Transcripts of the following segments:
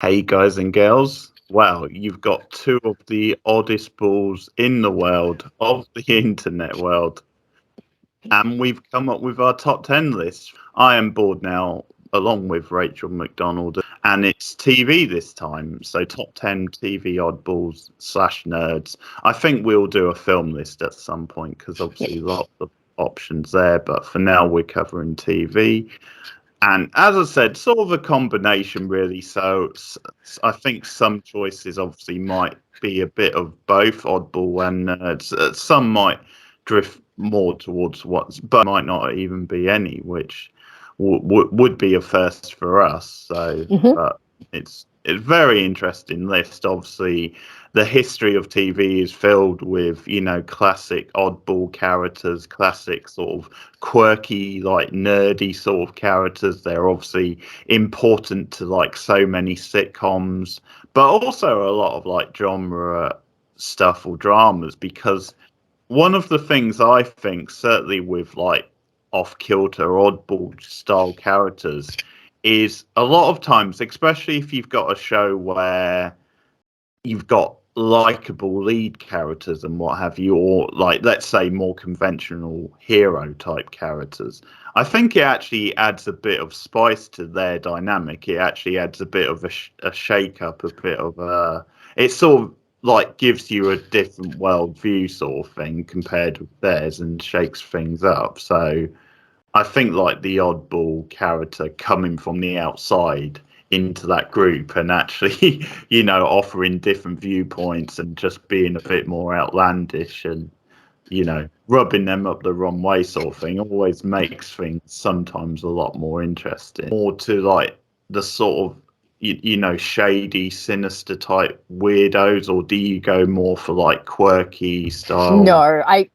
Hey guys and girls, wow, you've got two of the oddest balls in the world, of the internet world, and we've come up with our top 10 list. I am bored now, along with Rachel Macdonald, and it's TV this time, so top 10 TV oddballs slash nerds. I think we'll do a film list at some point, because obviously lots of options there, but for now we're covering TV. And as I said, sort of a combination, really. So I think some choices obviously might be a bit of both oddball and nerds. Some might drift more towards what's, but might not even be any, which would be a first for us. So, but it's very interesting list. Obviously, the history of TV is filled with, classic oddball characters, classic sort of quirky, like nerdy sort of characters. They're obviously important to like so many sitcoms, but also a lot of like genre stuff or dramas, because one of the things I think, certainly with like off-kilter, oddball style characters, is a lot of times, especially if you've got a show where you've got likable lead characters and what have you, or like, let's say, more conventional hero type characters, I think it actually adds a bit of spice to their dynamic. It actually adds a bit of a shake up, a bit of a, it sort of like gives you a different world view sort of thing compared with theirs, and shakes things up. So I think like the oddball character coming from the outside into that group and actually, offering different viewpoints and just being a bit more outlandish and, rubbing them up the wrong way sort of thing always makes things sometimes a lot more interesting. More to like the sort of, shady, sinister type weirdos, or do you go more for like quirky style? No, I,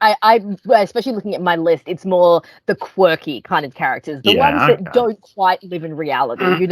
especially looking at my list, it's more the quirky kind of characters, the ones that don't quite live in reality. You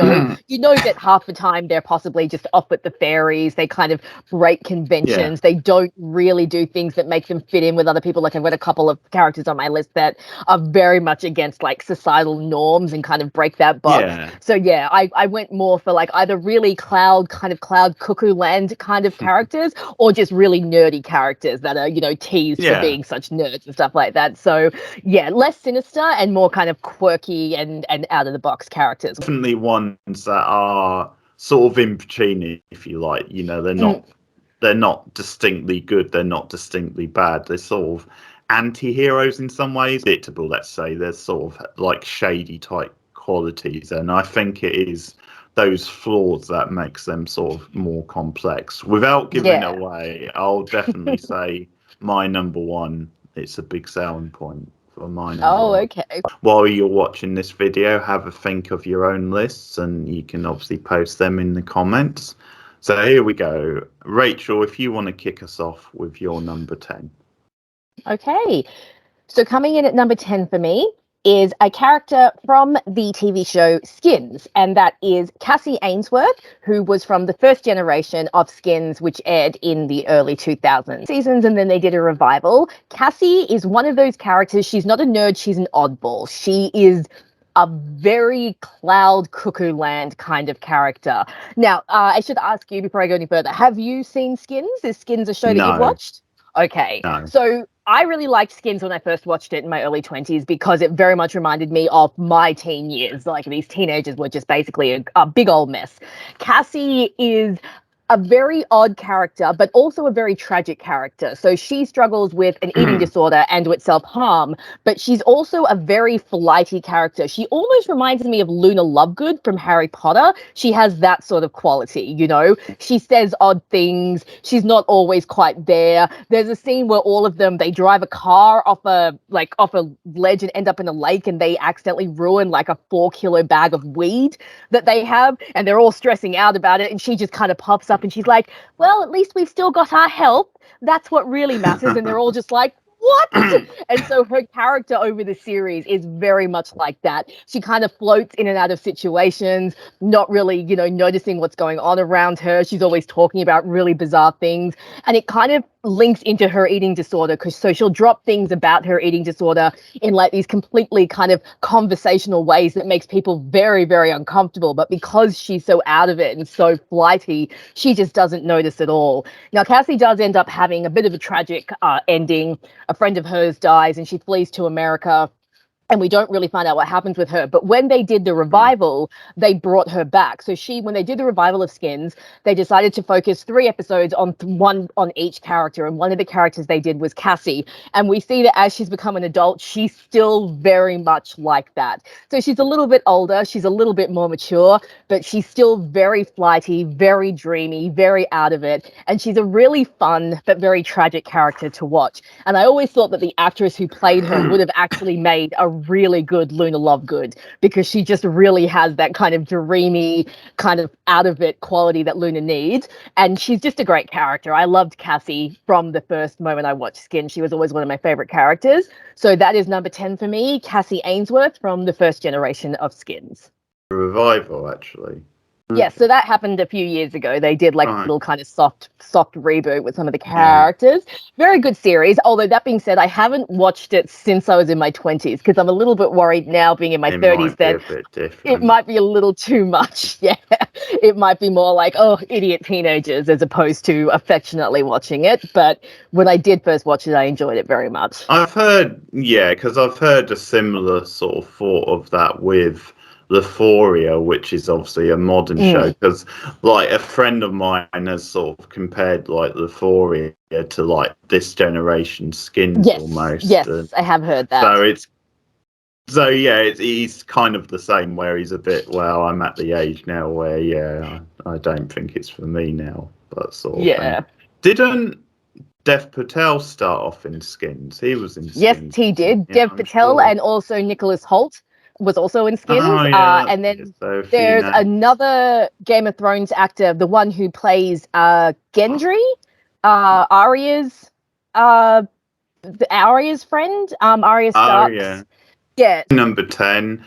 know that half the time they're possibly just off with the fairies. They kind of break conventions. They don't really do things that make them fit in with other people. Like I've got a couple of characters on my list that are very much against like societal norms and kind of break that box. So yeah, I went more for like either really cloud cuckoo land kind of characters, or just really nerdy characters that are, teased for being such nerds and stuff like that. So yeah, less sinister and more kind of quirky and out of the box characters. Definitely ones that are sort of in between, if you like. They're not distinctly good, they're not distinctly bad. They're sort of anti-heroes in some ways. Predictable, let's say. There's sort of like shady type qualities, and I think it is those flaws that makes them sort of more complex. Without giving away, I'll definitely say my number one, it's a big selling point for my number one. Okay. While you're watching this video, have a think of your own lists, and you can obviously post them in the comments. So here we go. Rachel, if you want to kick us off with your number 10. Okay. So coming in at number 10 for me is a character from the TV show Skins, and that is Cassie Ainsworth, who was from the first generation of Skins, which aired in the early 2000s seasons, and then they did a revival. Cassie is one of those characters. She's not a nerd, she's an oddball. She is a very cloud cuckoo land kind of character. Now, I should ask you before I go any further, have you seen Skins? Is Skins a show that you've watched? Okay. No. So I really liked Skins when I first watched it in my early 20s, because it very much reminded me of my teen years. Like, these teenagers were just basically a big old mess. Cassie is a very odd character, but also a very tragic character. So she struggles with an eating disorder and with self-harm, but she's also a very flighty character. She almost reminds me of Luna Lovegood from Harry Potter. She has that sort of quality, She says odd things. She's not always quite there. There's a scene where all of them, they drive a car off a ledge and end up in a lake, and they accidentally ruin like a 4-kilo bag of weed that they have, and they're all stressing out about it, and she just kind of pops up and she's like, well, at least we've still got our help. That's what really matters. And they're all just like, what? And so her character over the series is very much like that. She kind of floats in and out of situations, not really, noticing what's going on around her. She's always talking about really bizarre things. And it kind of links into her eating disorder, because so she'll drop things about her eating disorder in like these completely kind of conversational ways that makes people very, very uncomfortable. But because she's so out of it and so flighty, she just doesn't notice at all. Now, Cassie does end up having a bit of a tragic ending. A friend of hers dies and she flees to America, and we don't really find out what happens with her. But when they did the revival, they brought her back. So when they did the revival of Skins, they decided to focus 3 episodes on one on each character. And one of the characters they did was Cassie. And we see that as she's become an adult, she's still very much like that. So she's a little bit older, she's a little bit more mature, but she's still very flighty, very dreamy, very out of it. And she's a really fun but very tragic character to watch. And I always thought that the actress who played her would have actually made a really good Luna Lovegood, because she just really has that kind of dreamy, kind of out of it quality that Luna needs. And she's just a great character. I loved Cassie from the first moment I watched Skin. She was always one of my favorite characters. So that is number 10 for me, Cassie Ainsworth from the first generation of Skins. Revival, actually. Yes, so that happened a few years ago. They did like a little kind of soft reboot with some of the characters. Very good series. Although that being said, I haven't watched it since I was in my 20s, because I'm a little bit worried now, being in my 30s, that it might be a little too much. Yeah, it might be more like, oh, idiot teenagers, as opposed to affectionately watching it. But when I did first watch it, I enjoyed it very much. I've heard a similar sort of thought of that with Euphoria, which is obviously a modern show, because like a friend of mine has sort of compared like Euphoria to like this generation Skins almost. Yes, I have heard that. He's kind of the same, where he's a bit, well, I'm at the age now where I don't think it's for me now, but sort of thing. Didn't Dev Patel start off in Skins? He was in Skins. Yes, he did. Dev Patel and also Nicholas Hoult was also in Skins. And then there's another Game of Thrones actor, the one who plays Gendry, Arya's friend, Arya Stark. Yeah. Number 10.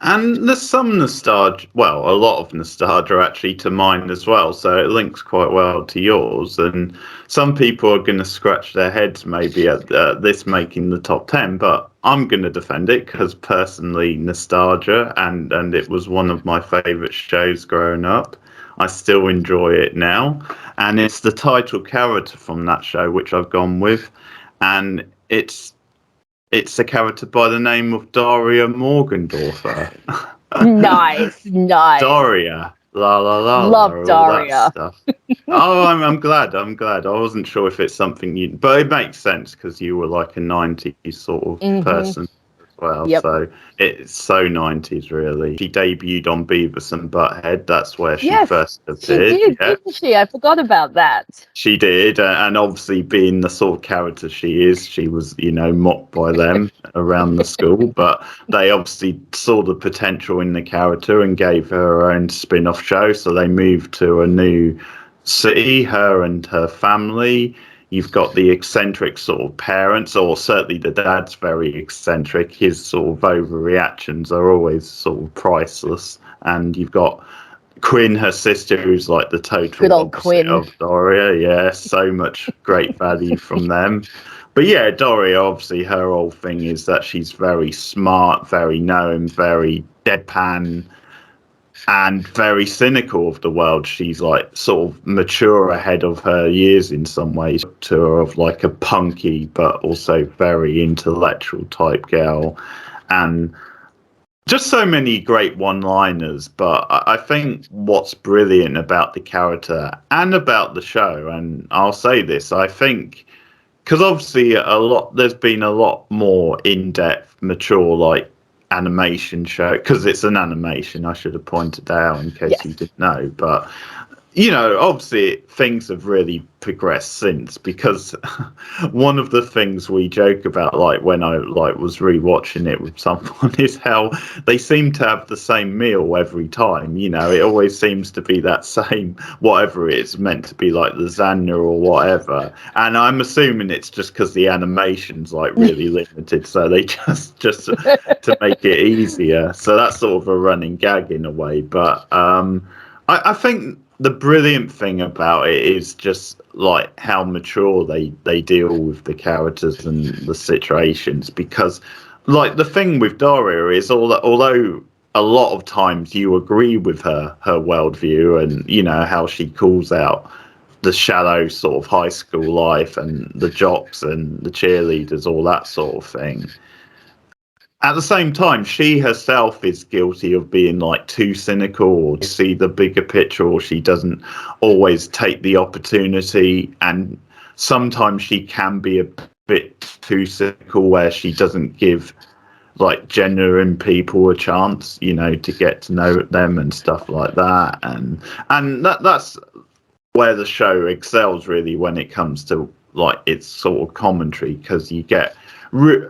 And there's some nostalgia, well, a lot of nostalgia actually to mine as well, so it links quite well to yours. And some people are going to scratch their heads maybe at this making the top 10, but I'm going to defend it, because personally, nostalgia, and it was one of my favourite shows growing up. I still enjoy it now. And it's the title character from that show, which I've gone with. And it's a character by the name of Daria Morgendorfer. Nice. Daria. La la la. Love Daria. Stuff. Oh, I'm glad. I wasn't sure if it's something but it makes sense, because you were like a 90s sort of person as well. Yep. So it's so 90s, really. She debuted on Beavis and Butthead. That's where she first appeared. She did, didn't she? I forgot about that. She did, and obviously being the sort of character she is, she was, mocked by them around the school, but they obviously saw the potential in the character and gave her own spin-off show, so they moved to a new city, her and her family. You've got the eccentric sort of parents, or certainly the dad's very eccentric. His sort of overreactions are always sort of priceless. And you've got Quinn, her sister, who's like the total opposite of Daria. Yeah, so much great value from them. But yeah, Daria, obviously, her whole thing is that she's very smart, very known, very deadpan, and very cynical of the world. She's like sort of mature ahead of her years in some ways, to her of like a punky but also very intellectual type girl, and just so many great one-liners. But I think what's brilliant about the character and about the show, and I'll say this, I think, because obviously there's been a lot more in-depth, mature, like animation show, because it's an animation, I should have pointed out in case you didn't know, but Obviously things have really progressed since, because one of the things we joke about, like when I was rewatching it with someone, is how they seem to have the same meal every time. It always seems to be that same, whatever it's meant to be, like lasagna or whatever. And I'm assuming it's just because the animation's like really limited, so they just to make it easier. So that's sort of a running gag in a way. But I think the brilliant thing about it is just like how mature they deal with the characters and the situations, because like the thing with Daria is, although a lot of times you agree with her worldview, and how she calls out the shallow sort of high school life and the jocks and the cheerleaders, all that sort of thing. At the same time, she herself is guilty of being like too cynical, or see the bigger picture, or she doesn't always take the opportunity. And sometimes she can be a bit too cynical, where she doesn't give like genuine people a chance, to get to know them and stuff like that. And that's where the show excels really, when it comes to like its sort of commentary, because you get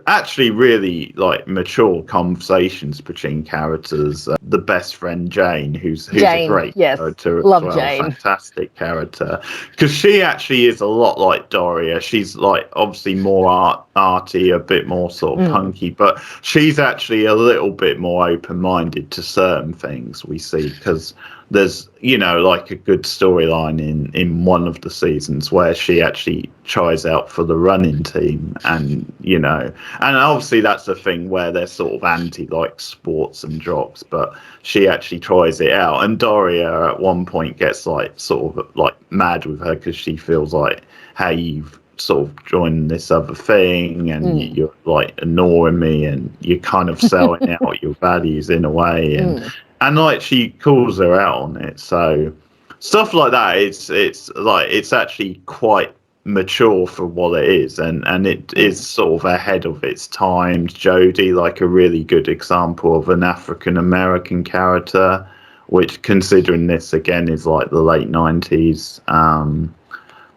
actually really like mature conversations between characters. The best friend Jane, who's Jane, a great yes. character Love as well, Jane. fantastic character, because she actually is a lot like Doria. She's like obviously more arty, a bit more sort of punky, but she's actually a little bit more open-minded to certain things we see, because there's like a good storyline in one of the seasons where she actually tries out for the running team, and and obviously that's a thing where they're sort of anti like sports and jocks, but she actually tries it out. And Daria at one point gets like sort of like mad with her, because she feels like, hey, you've sort of joined this other thing, and you're like annoying me, and you're kind of selling out your values in a way, and like she calls her out on it. So stuff like that, it's actually quite mature for what it is, and it is sort of ahead of its times. Jodie, like a really good example of an African American character, which, considering this again is like the late 90s.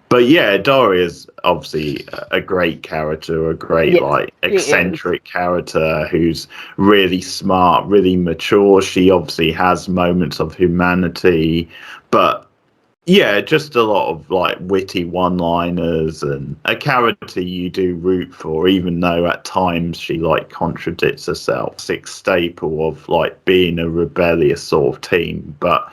But yeah, Daria's obviously a great character, a great like eccentric character who's really smart, really mature. She obviously has moments of humanity, but yeah, just a lot of like witty one-liners, and a character you do root for, even though at times she like contradicts herself. Six staple of like being a rebellious sort of teen, but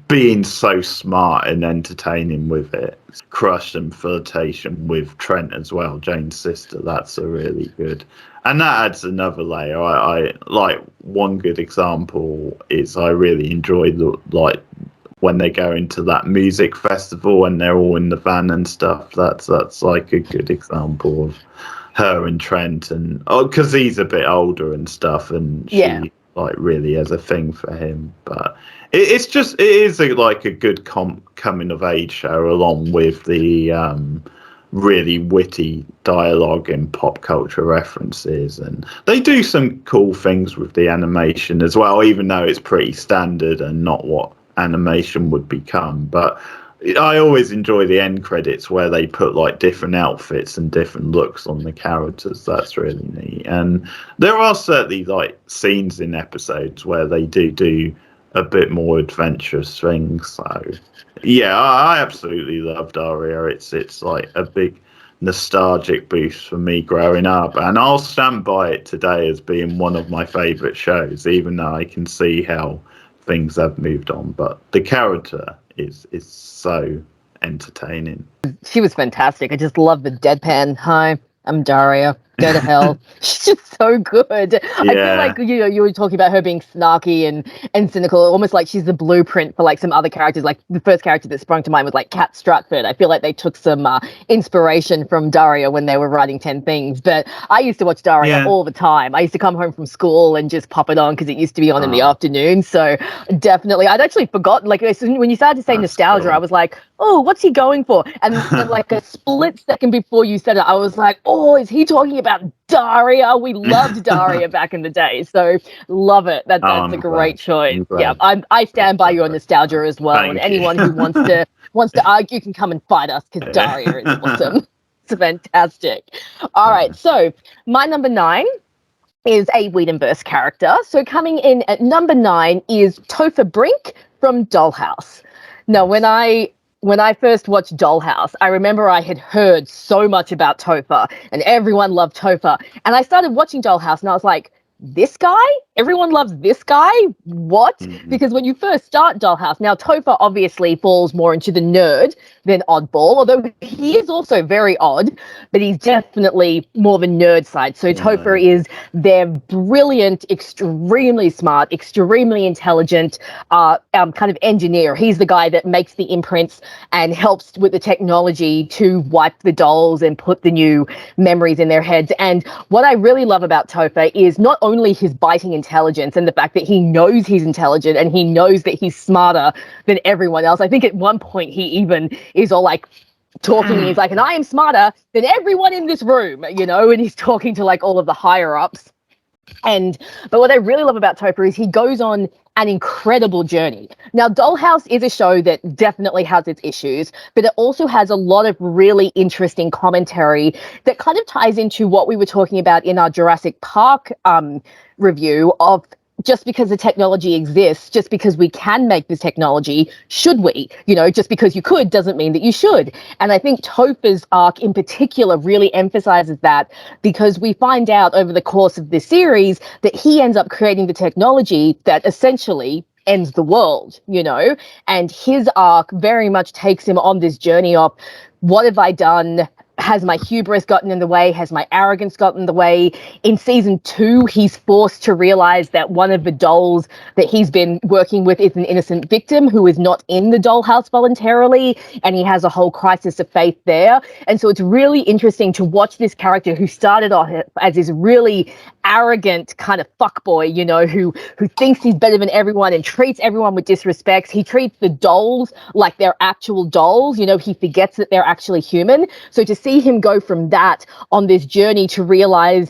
being so smart and entertaining with it. Crush and flirtation with Trent as well, Jane's sister. That's a really good, and that adds another layer. I like, one good example is I really enjoy the like when they go into that music festival and they're all in the van and stuff. That's like a good example of her and Trent, and because he's a bit older and stuff, and she like really has a thing for him. But it is like a good coming of age show, along with the really witty dialogue and pop culture references, and they do some cool things with the animation as well, even though it's pretty standard and not what animation would become. But I always enjoy the end credits where they put like different outfits and different looks on the characters. That's really neat. And there are certainly like scenes in episodes where they do a bit more adventurous things. So yeah, I absolutely love Daria. It's like a big nostalgic boost for me growing up, and I'll stand by it today as being one of my favorite shows, even though I can see how things have moved on. But the character is so entertaining. She was fantastic. I just love the deadpan. Hi, I'm Daria. Go to hell. She's just so good. I feel like you were talking about her being snarky and cynical, almost like she's the blueprint for like some other characters. Like the first character that sprung to mind was like Kat Stratford. I feel like they took some inspiration from Daria when they were writing 10 Things. But I used to watch Daria all the time. I used to come home from school and just pop it on because it used to be on in the afternoon. So definitely, I'd actually forgotten. Like when you started to say nostalgia, I was like, oh, what's he going for? And then, like a split second before you said it, I was like, oh, is he talking about Daria? We loved Daria back in the day, so love it. That's I'm a glad. great choice. I'm Yeah, glad. I stand by your nostalgia as well. And Thank you. anyone who wants to argue can come and fight us because Daria is awesome. It's fantastic. All right, so my number 9 is a Whedonverse character. So coming in at number 9 is Topher Brink from Dollhouse. Now, when I first watched Dollhouse, I remember I had heard so much about Topher and everyone loved Topher. And I started watching Dollhouse and I was like, this guy? Everyone loves this guy? What? Mhm. Because when you first start Dollhouse, now Topher obviously falls more into the nerd than Oddball, although he is also very odd, but he's definitely more the nerd side. So Topher is their brilliant, extremely smart, extremely intelligent kind of engineer. He's the guy that makes the imprints and helps with the technology to wipe the dolls and put the new memories in their heads. And what I really love about Topher is not only his biting intelligence and the fact that he knows he's intelligent and he knows that he's smarter than everyone else. I think at one point he even is all like talking and he's like, and I am smarter than everyone in this room, you know, and he's talking to like all of the higher ups. But what I really love about Topher is he goes on an incredible journey. Now, Dollhouse is a show that definitely has its issues, but it also has a lot of really interesting commentary that kind of ties into what we were talking about in our Jurassic Park review of just because the technology exists, just because we can make this technology, should we? You know, just because you could doesn't mean that you should. And I think Topher's arc in particular really emphasizes that because we find out over the course of this series that he ends up creating the technology that essentially ends the world, you know? And his arc very much takes him on this journey of what have I done? Has my hubris gotten in the way? Has my arrogance gotten in the way? In season 2, he's forced to realize that one of the dolls that he's been working with is an innocent victim who is not in the dollhouse voluntarily, and he has a whole crisis of faith there. And so it's really interesting to watch this character who started off as this really arrogant kind of fuckboy, you know, who thinks he's better than everyone and treats everyone with disrespect. He treats the dolls like they're actual dolls, you know, he forgets that they're actually human. So to see him go from that on this journey to realizing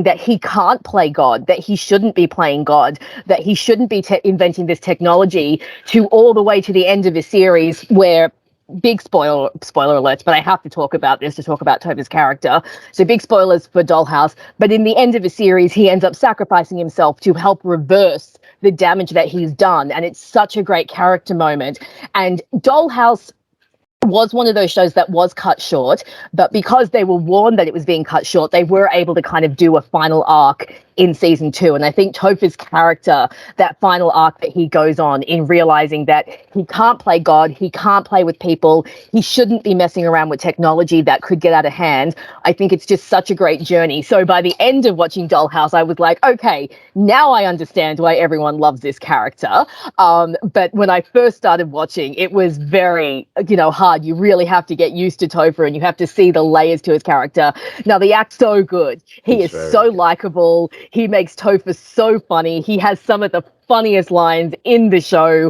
that he can't play God, that he shouldn't be playing God, that he shouldn't be inventing this technology, to all the way to the end of the series where big spoiler alerts, but I have to talk about this to talk about Topher's character. So big spoilers for Dollhouse, but in the end of the series, he ends up sacrificing himself to help reverse the damage that he's done. And it's such a great character moment. And Dollhouse was one of those shows that was cut short, but because they were warned that it was being cut short, they were able to kind of do a final arc in season 2. And I think Topher's character, that final arc that he goes on in realizing that he can't play God, he can't play with people, he shouldn't be messing around with technology that could get out of hand. I think it's just such a great journey. So by the end of watching Dollhouse, I was like, okay, now I understand why everyone loves this character. But when I first started watching, it was very, you know, hard. You really have to get used to Topher and you have to see the layers to his character. Now, the act's so good. He is so likable. He makes Topher so funny. He has some of the funniest lines in the show.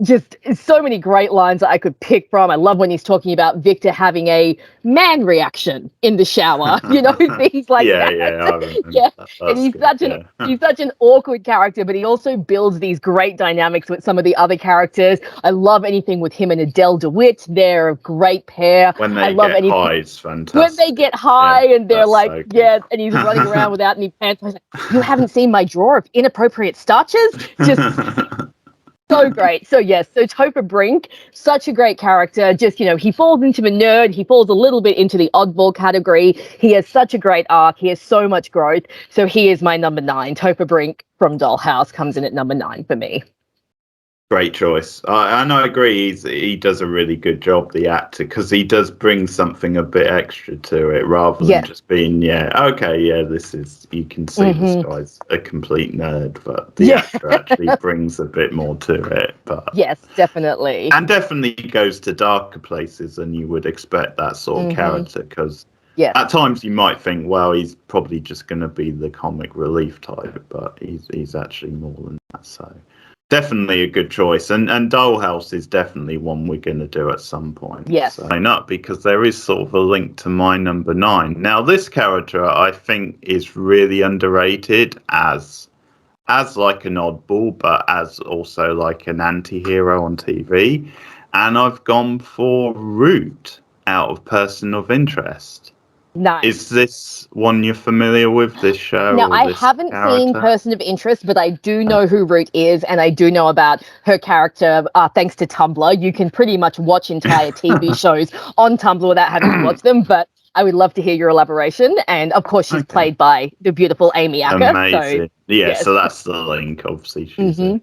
Just so many great lines that I could pick from. I love when he's talking about Victor having a man reaction in the shower, you know, things like that. Yeah. And he's such an awkward character, but he also builds these great dynamics with some of the other characters. I love anything with him and Adele DeWitt. They're a great pair. When they get high, it's fantastic. When they get high and they're like, so yeah, and he's running around without any pants. I was like, you haven't seen my drawer of inappropriate starches? Just so great. So yes, so Topher Brink, such a great character. Just, you know, he falls into the nerd, he falls a little bit into the oddball category. He has such a great arc. He has so much growth. So he is my number 9. Topher Brink from Dollhouse comes in at number 9 for me. Great choice. And I agree. He does a really good job, the actor, because he does bring something a bit extra to it rather than just being, this is, you can see this guy's a complete nerd, but the actor actually brings a bit more to it. But yes, definitely. And definitely goes to darker places than you would expect that sort of character, because at times you might think, well, he's probably just going to be the comic relief type, but he's actually more than that. So definitely a good choice, and Dollhouse is definitely one we're going to do at some point. Yes. So, up because there is sort of a link to my number 9. Now, this character I think is really underrated as like an oddball, but as also like an anti-hero on TV, and I've gone for Root out of Person of Interest. Nice. Is this one you're familiar with, this show? Now, or I this haven't seen character? Person of Interest, but I do know who Root is, and I do know about her character thanks to Tumblr. You can pretty much watch entire TV shows on Tumblr without having to watch them, but I would love to hear your elaboration. And, of course, she's played by the beautiful Amy Acker. Amazing. So, yeah, yes. so that's the link. Obviously, she's a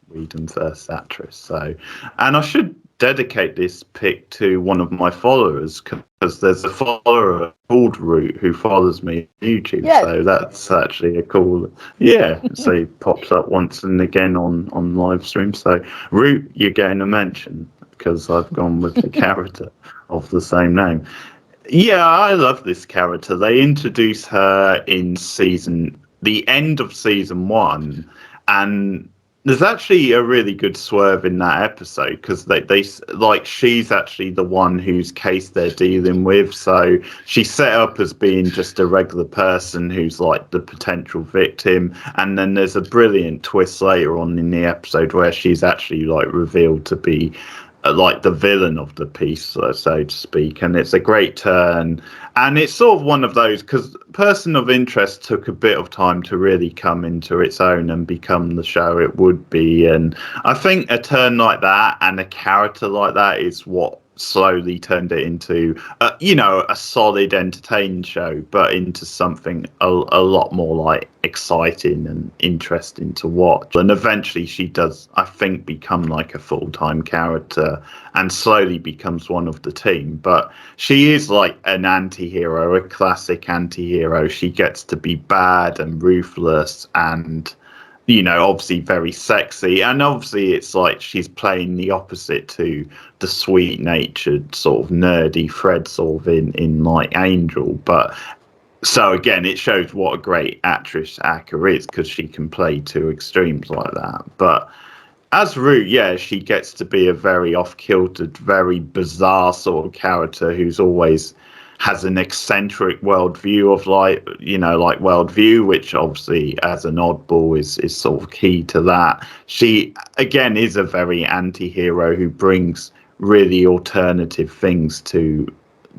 Whedon first actress. So, and I should dedicate this pick to one of my followers because there's a follower called Root who follows me on YouTube. Yes. So that's actually a cool. Yeah, so he pops up once and again on live stream. So Root, you're getting a mention because I've gone with the character of the same name. Yeah, I love this character. They introduce her in the end of season 1, and there's actually a really good swerve in that episode because they like she's actually the one whose case they're dealing with. So she's set up as being just a regular person who's like the potential victim, and then there's a brilliant twist later on in the episode where she's actually like revealed to be like the villain of the piece, so to speak, and it's a great turn. And it's sort of one of those, because Person of Interest took a bit of time to really come into its own and become the show it would be, and I think a turn like that and a character like that is what slowly turned it into a solid entertaining show, but into something a lot more like exciting and interesting to watch. And eventually she does, I think, become like a full-time character and slowly becomes one of the team. But she is like an anti-hero, a classic anti-hero. She gets to be bad and ruthless and obviously very sexy, and obviously it's like she's playing the opposite to the sweet-natured sort of nerdy Fred sort of in like Angel. But so again, it shows what a great actress Acker is, because she can play two extremes like that. But as Root, yeah, she gets to be a very off-kilter, very bizarre sort of character who's always has an eccentric worldview of like worldview, which obviously as an oddball is sort of key to that. She again is a very anti-hero who brings really alternative things to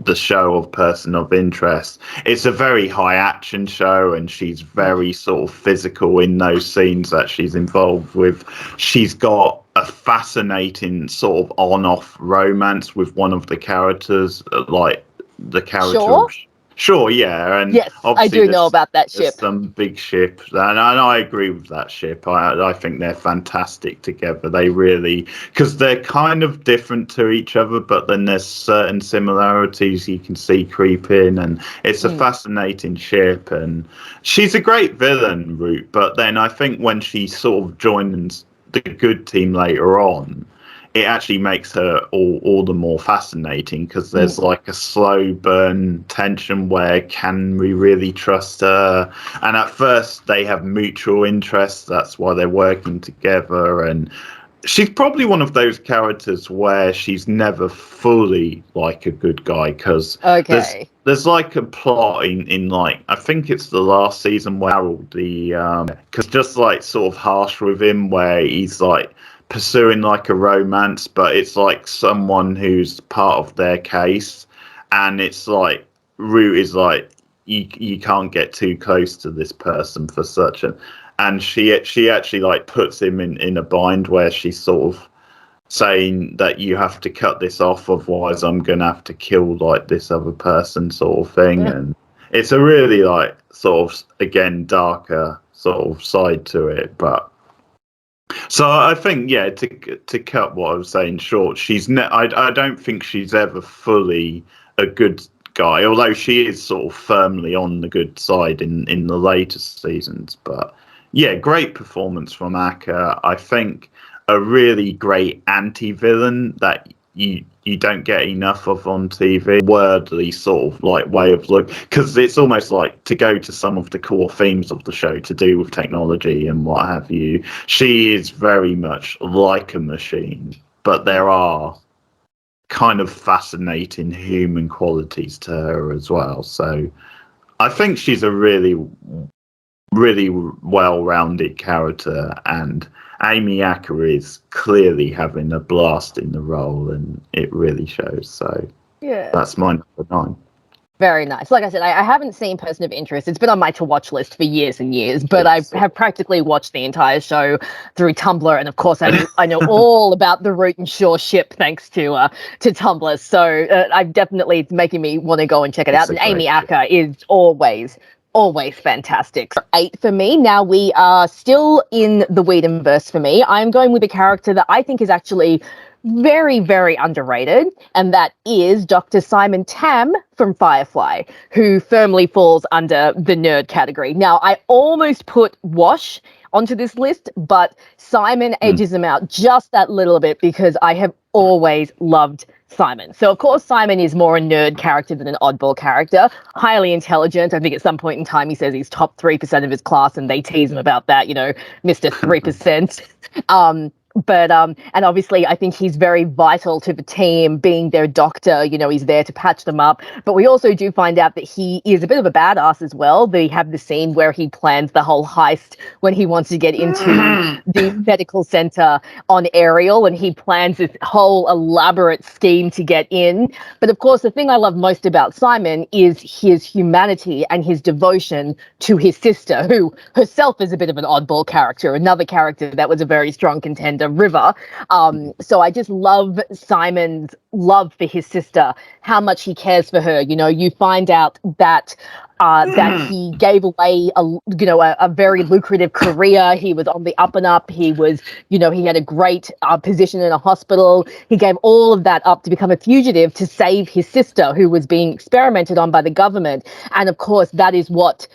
the show of Person of Interest. It's a very high action show, and she's very sort of physical in those scenes that she's involved with. She's got a fascinating sort of on-off romance with one of the characters, like the character. Sure, yeah, and yes, I do know about that ship. Some big ship, and I agree with that ship. I think they're fantastic together. They really, because they're kind of different to each other, but then there's certain similarities you can see creep in, and it's a fascinating ship. And she's a great villain, Root. But then I think when she sort of joins the good team later on, it actually makes her all the more fascinating, because there's like a slow burn tension where can we really trust her? And at first they have mutual interests. That's why they're working together. And she's probably one of those characters where she's never fully like a good guy, because there's like a plot in like, I think it's the last season where Harold, because just like sort of harsh with him, where he's like pursuing like a romance, but it's like someone who's part of their case, and it's like Root is like you can't get too close to this person for such a, and she actually like puts him in a bind where she's sort of saying that you have to cut this off, otherwise I'm gonna have to kill like this other person sort of thing. And it's a really like sort of again darker sort of side to it. But so I think, yeah, to cut what I was saying short, I don't think she's ever fully a good guy, although she is sort of firmly on the good side in the later seasons. But yeah, great performance from Acker. I think a really great anti-villain that you don't get enough of on TV. Wordly sort of like way of look, because it's almost like, to go to some of the core themes of the show to do with technology and what have you. She is very much like a machine, but there are kind of fascinating human qualities to her as well. So I think she's a really well-rounded character, and Amy Acker is clearly having a blast in the role, and it really shows. So Yeah, that's my number 9. very nice. Like I said, I haven't seen Person of Interest. It's been on my to-watch list for years and years, but I have practically watched the entire show through Tumblr, and of course, I know all about the Root and Shaw ship thanks to Tumblr. So I've definitely, it's making me want to go and check it out. And Amy Acker is always fantastic. 8 for me. Now we are still in the Whedonverse for me. I'm going with a character that I think is actually very, very underrated, and that is Dr. Simon Tam from Firefly, who firmly falls under the nerd category. Now, I almost put Wash onto this list, but Simon edges him out just that little bit because I have always loved Simon. So, of course, Simon is more a nerd character than an oddball character. Highly intelligent. I think at some point in time he says he's top 3% of his class, and they tease him about that, Mr. 3%. And obviously I think he's very vital to the team, being their doctor. He's there to patch them up. But we also do find out that he is a bit of a badass as well. They have the scene where he plans the whole heist when he wants to get into the medical center on Ariel, and he plans this whole elaborate scheme to get in. But of course, the thing I love most about Simon is his humanity and his devotion to his sister, who herself is a bit of an oddball character, another character that was a very strong contender, River. So I just love Simon's love for his sister, how much he cares for her. You find out that he gave away a very lucrative career. He was on the up and up. He was, he had a great position in a hospital. He gave all of that up to become a fugitive to save his sister, who was being experimented on by the government. And of course, that is what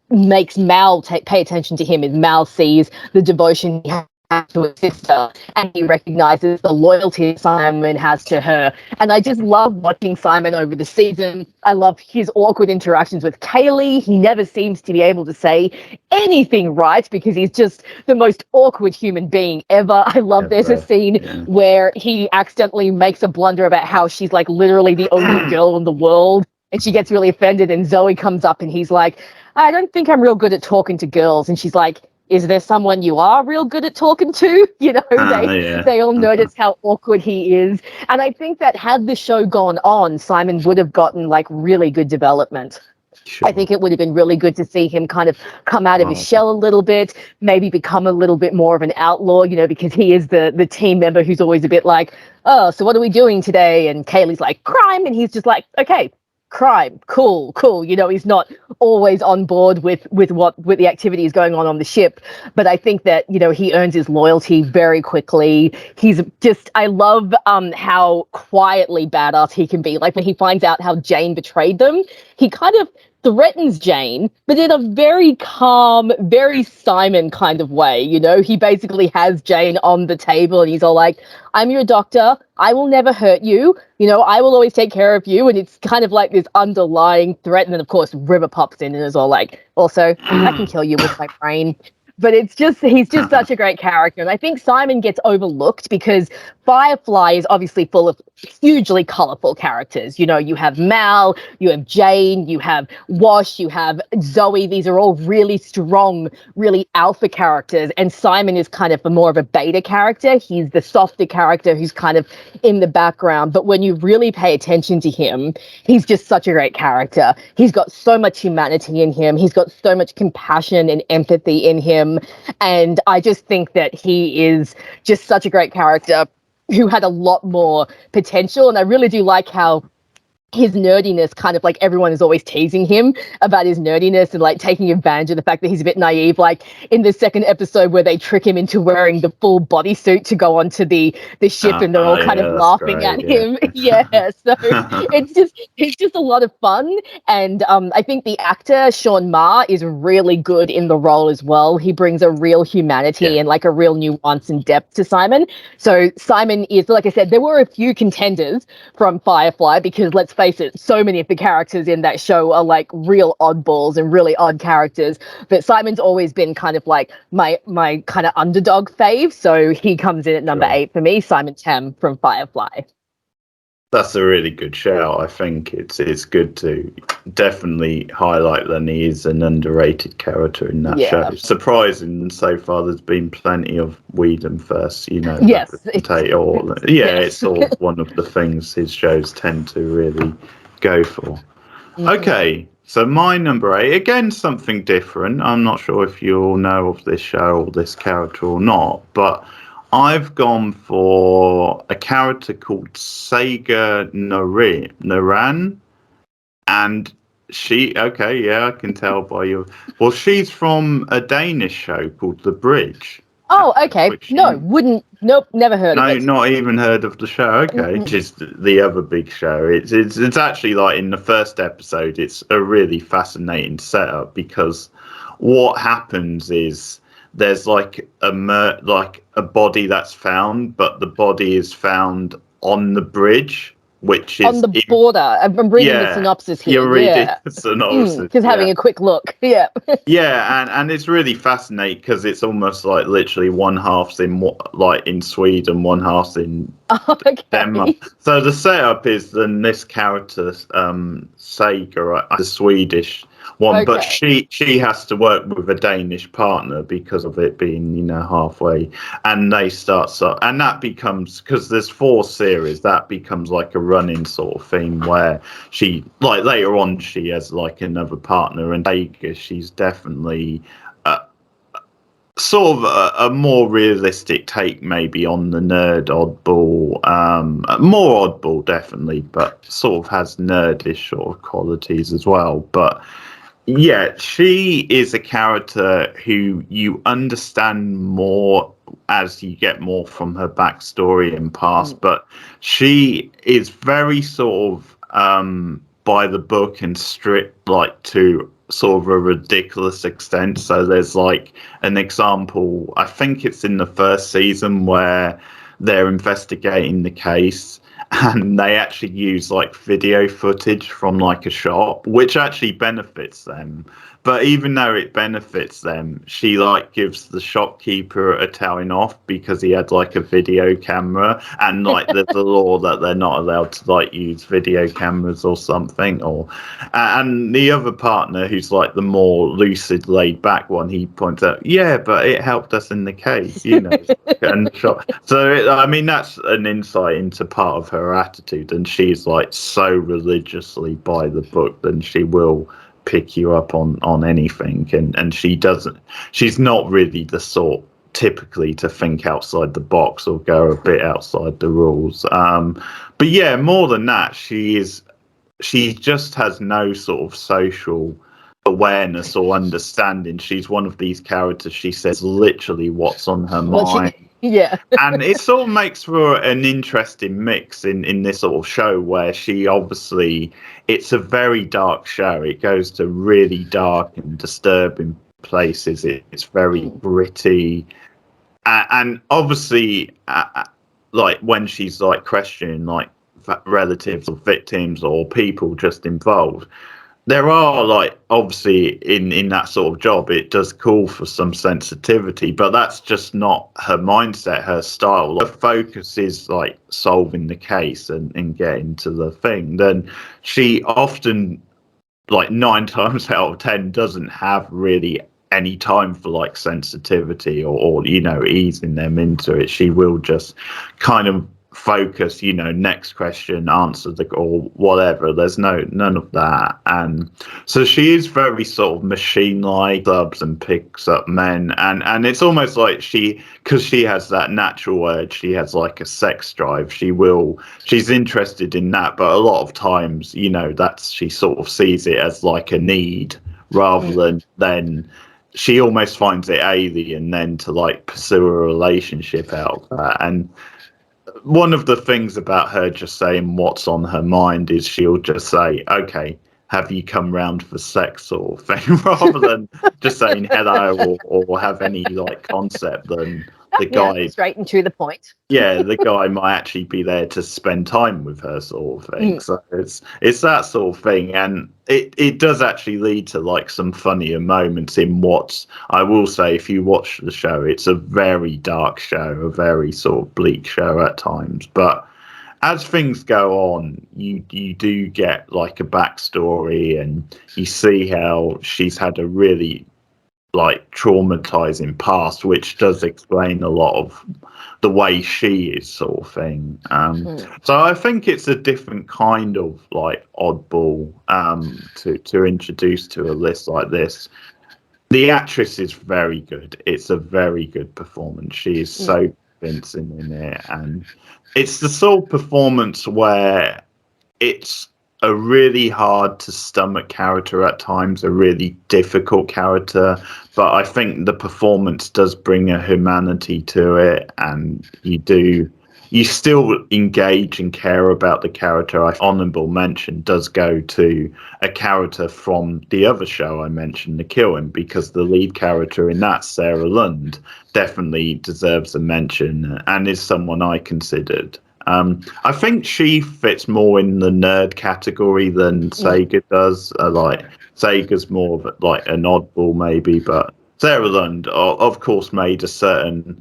makes Mal pay attention to him. Is Mal sees the devotion he has to his sister, and he recognizes the loyalty Simon has to her. And I just love watching Simon over the season. I love his awkward interactions with Kaylee. He never seems to be able to say anything right because he's just the most awkward human being ever. I love there's a scene where he accidentally makes a blunder about how she's like literally the only girl in the world, and she gets really offended, and Zoe comes up and he's like, I don't think I'm real good at talking to girls. And she's like, is there someone you are real good at talking to? They all notice how awkward he is. And I think that had the show gone on, Simon would have gotten like really good development. Sure. I think it would have been really good to see him kind of come out of his shell a little bit, maybe become a little bit more of an outlaw, because he is the team member who's always a bit like, oh, so what are we doing today? And Kaylee's like, crime. And he's just like, okay, crime, cool. He's not always on board with the activities going on the ship, but I think that he earns his loyalty very quickly. He's just, I love how quietly badass he can be. Like when he finds out how Jane betrayed them, he kind of threatens Jane, but in a very calm, very Simon kind of way. He basically has Jane on the table and he's all like, I'm your doctor. I will never hurt you. I will always take care of you. And it's kind of like this underlying threat. And then, of course, River pops in and is all like, also, I can kill you with my brain. But he's just such a great character. And I think Simon gets overlooked because Firefly is obviously full of hugely colorful characters. You have Mal, you have Jane, you have Wash, you have Zoe. These are all really strong, really alpha characters. And Simon is kind of more of a beta character. He's the softer character who's kind of in the background. But when you really pay attention to him, he's just such a great character. He's got so much humanity in him. He's got so much compassion and empathy in him. And I just think that he is just such a great character who had a lot more potential. And I really do like how his nerdiness, kind of like everyone is always teasing him about his nerdiness and like taking advantage of the fact that he's a bit naive. Like in the second episode where they trick him into wearing the full bodysuit to go onto the ship, and they're all kind of laughing at him. Yeah, so it's just a lot of fun. And I think the actor Sean Ma is really good in the role as well. He brings a real humanity and like a real nuance and depth to Simon. So Simon is, like I said, there were a few contenders from Firefly, because let's face it, so many of the characters in that show are like real oddballs and really odd characters. But Simon's always been kind of like my kind of underdog fave. So he comes in at number 8 for me, Simon Tem from Firefly. That's a really good shout. I think it's good to definitely highlight that he is an underrated character in that show. Surprising, so far there's been plenty of Whedon first, Yes, it's all one of the things his shows tend to really go for. Mm-hmm. Okay, so my number 8, again, something different. I'm not sure if you all know of this show or this character or not, but I've gone for a character called Saga Noran, and I can tell by your... Well, she's from a Danish show called The Bridge. Oh, okay. Nope, never heard of it. No, not even heard of the show. Okay, which is the other big show. It's actually like in the first episode, it's a really fascinating setup, because what happens is there's like a body that's found, but the body is found on the bridge, which is on the border. I'm reading the synopsis here. You're reading the synopsis. Just having a quick look. Yeah. And it's really fascinating, because it's almost like literally one half's in Sweden, one half's in Denmark. So the setup is then this character, Saga, the Swedish one, but she has to work with a Danish partner because of it being halfway, and they and that becomes, because there's 4 series, that becomes like a running sort of theme where she, like later on, she has like another partner, and she's definitely sort of a more realistic take maybe on the nerd oddball, more oddball definitely, but sort of has nerdish sort of qualities as well. But yeah, she is a character who you understand more as you get more from her backstory and past, but she is very sort of by the book and strict, like to sort of a ridiculous extent. So there's like an example, I think it's in the first season, where they're investigating the case, and they actually use like video footage from like a shop, which actually benefits them. But even though it benefits them, she like gives the shopkeeper a telling off, because he had like a video camera, and like there's a law that they're not allowed to like use video cameras or something. Or and the other partner, who's like the more lucid, laid back one, he points out, but it helped us in the case, and the shop. So I mean, that's an insight into part of her attitude, and she's like so religiously by the book, then she will pick you up on anything, and she's not really the sort typically to think outside the box or go a bit outside the rules, but yeah, more than that, she just has no sort of social awareness or understanding. She's one of these characters, she says literally what's on her mind. And it sort of makes for an interesting mix in this sort of show, where she obviously, it's a very dark show. It goes to really dark and disturbing places. It's very gritty. And obviously, like when she's like questioning like relatives or victims or people just involved, there are like, obviously in that sort of job, it does call for some sensitivity, but that's just not her mindset, her style. Her focus is like solving the case and getting to the thing. Then she often, like 9 times out of 10, doesn't have really any time for like sensitivity or easing them into it. She will just kind of focus, next question, answer or whatever. There's none of that. And so she is very sort of machine-like, subs and picks up men, and it's almost like because she has that natural urge, she has like a sex drive. She's interested in that, but a lot of times, she sort of sees it as like a need rather than she almost finds it alien then to like pursue a relationship out of that. And one of the things about her just saying what's on her mind is she'll just say, okay, have you come round for sex sort of thing, rather than just saying hello or have any like concept. Than the guy straight and to the point. Yeah, the guy might actually be there to spend time with her sort of thing. So it's that sort of thing, and it does actually lead to like some funnier moments in what I will say, if you watch the show, it's a very dark show, a very sort of bleak show at times, but as things go on, you do get like a backstory, and you see how she's had a really like traumatizing past, which does explain a lot of the way she is sort of thing. So I think it's a different kind of like oddball to introduce to a list like this. The actress is very good. It's a very good performance. She is so convincing in it, and it's the sort of performance where it's a really hard to stomach character at times, a really difficult character, but I think the performance does bring a humanity to it, and you still engage and care about the character. Honourable mention does go to a character from the other show I mentioned, The Killing, because the lead character in that, Sarah Lund, definitely deserves a mention and is someone I considered. I think she fits more in the nerd category than Sega does. Like Sega's more of like an oddball maybe, but Sarah Lund, of course, made a certain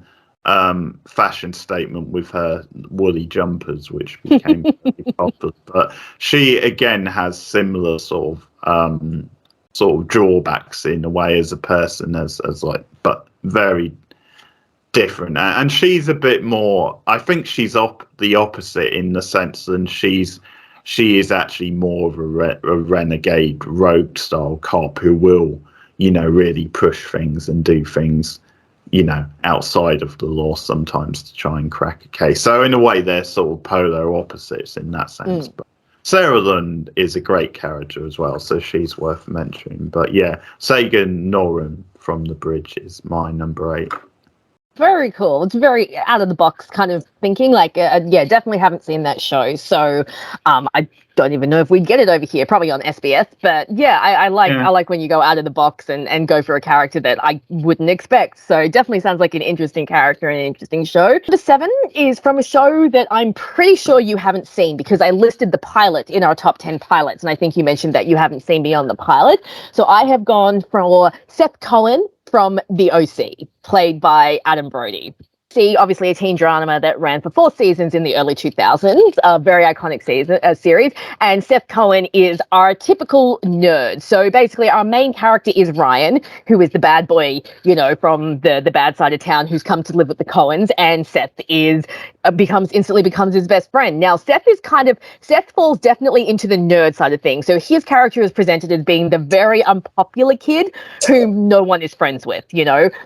fashion statement with her woolly jumpers, which became very popular. But she again has similar sort of drawbacks in a way as a person, as like, but very different. And she's a bit more, I think she's the opposite in the sense that she is actually more of a renegade rogue style cop who will really push things and do things outside of the law sometimes to try and crack a case. So in a way they're sort of polar opposites in that sense. But Sarah Lund is a great character as well, so she's worth mentioning. But yeah, Sagan Norum from The Bridge is my number 8. Very cool. It's very out of the box kind of thinking. Like, definitely haven't seen that show. So, I don't even know if we'd get it over here. Probably on SBS. But yeah, I like when you go out of the box and go for a character that I wouldn't expect. So definitely sounds like an interesting character and an interesting show. Number 7 is from a show that I'm pretty sure you haven't seen, because I listed the pilot in our top 10 pilots, and I think you mentioned that you haven't seen Beyond the Pilot. So I have gone for Seth Cohen from The OC, played by Adam Brody. Obviously a teen drama that ran for 4 seasons in the early 2000s, a very iconic series, and Seth Cohen is our typical nerd. So basically our main character is Ryan, who is the bad boy, from the bad side of town, who's come to live with the Cohens, and Seth instantly becomes his best friend. Now Seth falls definitely into the nerd side of things. So his character is presented as being the very unpopular kid whom no one is friends with.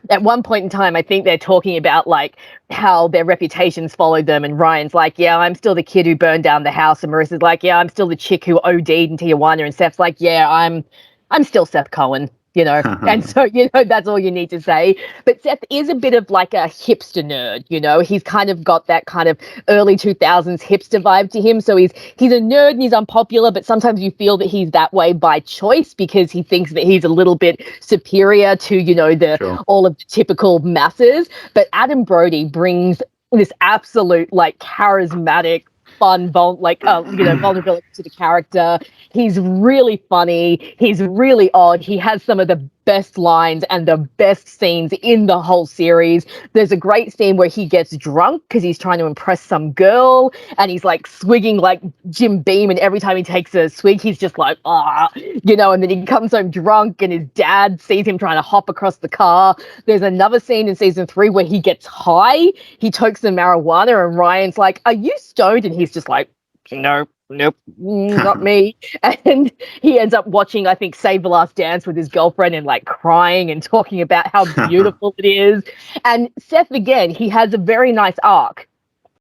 At one point in time, I think they're talking about like how their reputations followed them, and Ryan's like, yeah, I'm still the kid who burned down the house, and Marissa's like, yeah, I'm still the chick who OD'd in Tijuana, and Seth's like, yeah, I'm still Seth Cohen, and so that's all you need to say. But Seth is a bit of like a hipster nerd, he's kind of got that kind of early 2000s hipster vibe to him. So he's a nerd and he's unpopular, but sometimes you feel that he's that way by choice because he thinks that he's a little bit superior to all of the typical masses. But Adam Brody brings this absolute like charismatic, fun, vulnerability to the character. He's really funny. He's really odd. He has some of the best lines and the best scenes in the whole series. There's a great scene where he gets drunk because he's trying to impress some girl, and he's like swigging like Jim Beam, and every time he takes a swig, he's just like, and then he comes home drunk, and his dad sees him trying to hop across the car. There's another scene in season 3 where he gets high, he tokes some marijuana, and Ryan's like, "Are you stoned?" And he's just like, "Nope, not me." And he ends up watching, I think, Save the Last Dance with his girlfriend and like crying and talking about how beautiful it is. And Seth, again, he has a very nice arc.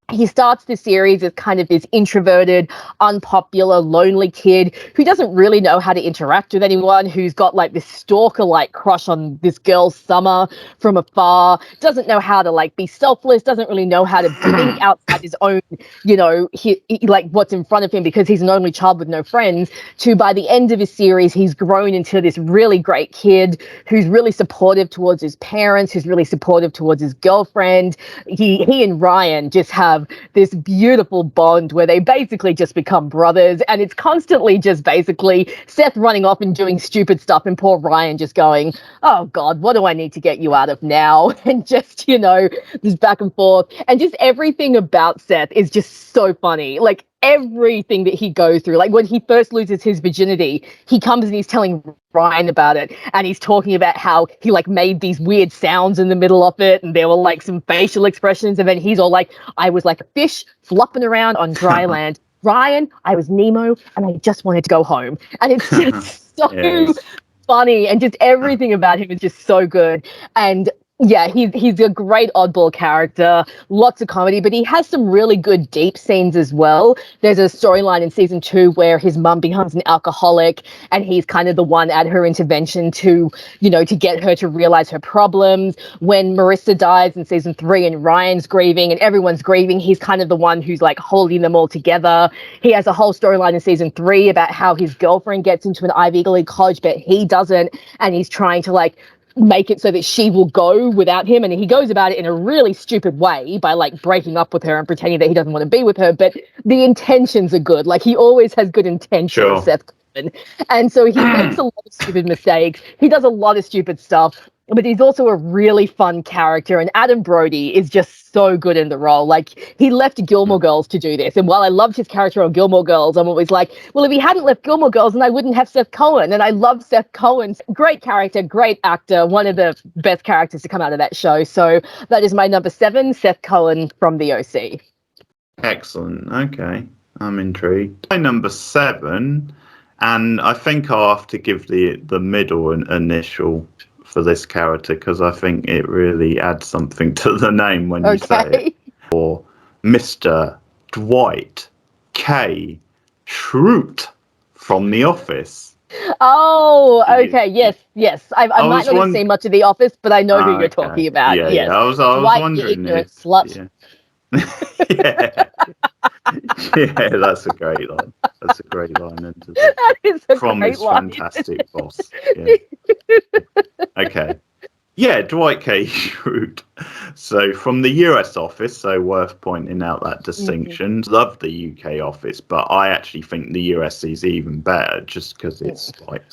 He starts the series as kind of this introverted, unpopular, lonely kid who doesn't really know how to interact with anyone, who's got like this stalker-like crush on this girl, Summer, from afar, doesn't know how to like be selfless, doesn't really know how to think outside his own, he like what's in front of him because he's an only child with no friends, to by the end of his series, he's grown into this really great kid who's really supportive towards his parents, who's really supportive towards his girlfriend. He and Ryan just have this beautiful bond where they basically just become brothers, and it's constantly just basically Seth running off and doing stupid stuff and poor Ryan just going, "Oh God, what do I need to get you out of now?" And just, this back and forth, and just everything about Seth is just so funny. Like everything that he goes through, like when he first loses his virginity, he comes and he's telling Ryan about it, and he's talking about how he like made these weird sounds in the middle of it, and there were like some facial expressions, and then he's all like, "I was like a fish flopping around on dry land. Ryan, I was Nemo, and I just wanted to go home." And it's just so funny, and just everything about him is just so good. And yeah, he's a great oddball character, lots of comedy, but he has some really good deep scenes as well. There's a storyline in season 2 where his mum becomes an alcoholic, and he's kind of the one at her intervention to, to get her to realize her problems. When Marissa dies in season 3 and Ryan's grieving and everyone's grieving, he's kind of the one who's like holding them all together. He has a whole storyline in season 3 about how his girlfriend gets into an Ivy League college, but he doesn't, and he's trying to like make it so that she will go without him, and he goes about it in a really stupid way by like breaking up with her and pretending that he doesn't want to be with her, but the intentions are good. Like he always has good intentions, Seth Cohen. And so he makes a lot of stupid mistakes, he does a lot of stupid stuff, but he's also a really fun character, and Adam Brody is just so good in the role. Like, he left Gilmore Girls to do this, and while I loved his character on Gilmore Girls, I'm always like, well, if he hadn't left Gilmore Girls, then I wouldn't have Seth Cohen, and I love Seth Cohen. Great character, great actor, one of the best characters to come out of that show. So that is my number 7, Seth Cohen from The OC. Excellent. Okay, I'm intrigued. My number 7, and I think I'll have to give the middle initial for this character because I think it really adds something to the name when you say it. Or Mr. Dwight K. Schrute from The Office. Oh, okay. Yes. I might not have seen much of The Office, but I know who you're talking about. Yeah, yes. Yeah. I was Dwight, wondering if slut. Yeah. Yeah, that's a great line. That's a great line into the, from this line. Fantastic boss. Yeah. Okay. Yeah, Dwight K. Schrute. So from the US office, so worth pointing out that distinction. Love the UK office, but I actually think the US is even better just because it's like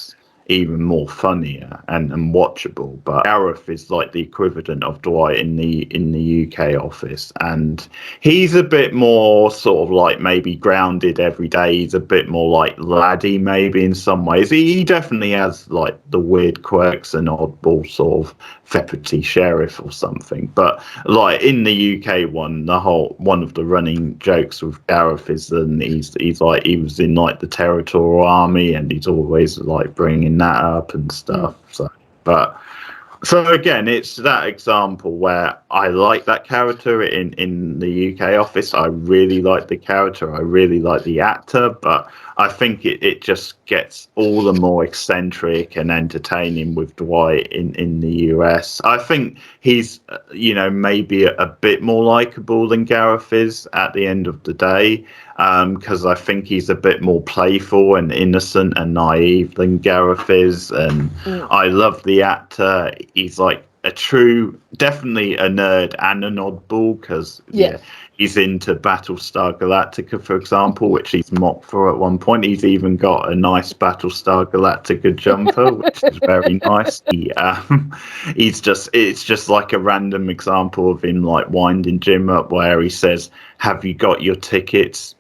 even more funnier and watchable. But Gareth is like the equivalent of Dwight in the UK office, and he's a bit more sort of like maybe grounded every day. He's a bit more like laddie maybe in some ways. He definitely has like the weird quirks and oddball sort of deputy sheriff or something. But like in the UK one of the running jokes with Gareth is that he's like he was in like the Territorial Army, and he's always like bringing that up and stuff. So again, it's that example where I like that character in the UK office. I really like the character. I really like the actor, but I think it just gets all the more eccentric and entertaining with Dwight in the US. I think he's, maybe a bit more likable than Gareth is at the end of the day, because I think he's a bit more playful and innocent and naive than Gareth is. And I love the actor. He's like definitely a nerd and an oddball, because he's into Battlestar Galactica, for example, which he's mocked for at one point. He's even got a nice Battlestar Galactica jumper, which is very nice. It's just like a random example of him like winding Jim up, where he says, "Have you got your tickets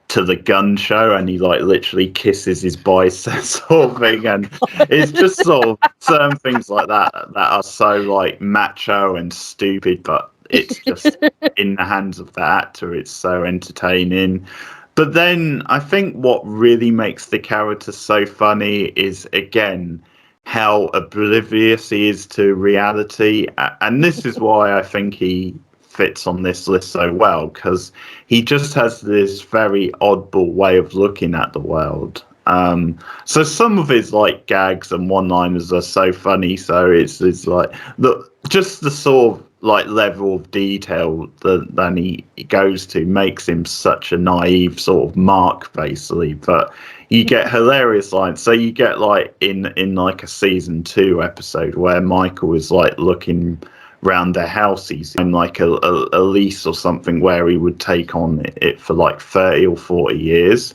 to the gun show?" And he like literally kisses his biceps, sort of thing. And it's just sort of certain things like that are so like macho and stupid, but it's just in the hands of the actor, it's so entertaining. But then I think what really makes the character so funny is, again, how oblivious he is to reality. And this is why I think he fits on this list so well, because he just has this very oddball way of looking at the world. So some of his like gags and one-liners are so funny. So it's like just the sort of like level of detail that he goes to makes him such a naive sort of mark, basically. But you get hilarious lines. So you get like in like a season 2 episode where Michael is like looking round their house. He's in like a lease or something where he would take on it for like 30 or 40 years.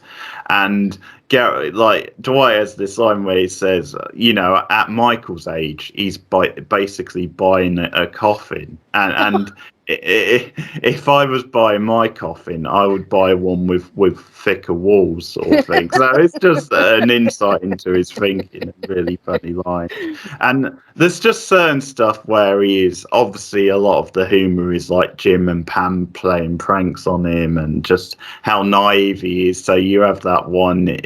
And Gary, like Dwight has this line where he says, you know, at Michael's age, he's basically buying a coffin. And if I was buying my coffin, I would buy one with thicker walls, sort of thing. So it's just an insight into his thinking, a really funny line. And there's just certain stuff where he is, obviously a lot of the humour is like Jim and Pam playing pranks on him and just how naive he is. So you have that one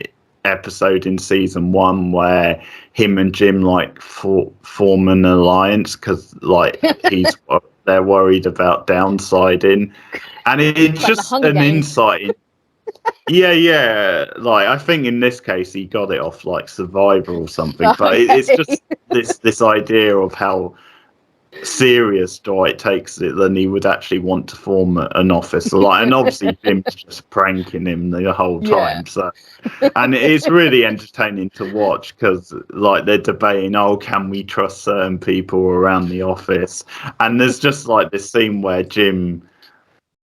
episode in season 1 where him and Jim like form an alliance because like they're worried about downsizing, and it's like just an insight. Yeah. Like I think in this case he got it off like Survivor or something, but it's just this idea of how serious Dwight takes it than he would actually want to form an office. Like, and obviously Jim's just pranking him the whole time. So, and it's really entertaining to watch because like they're debating, oh, can we trust certain people around the office? And there's just like this scene where Jim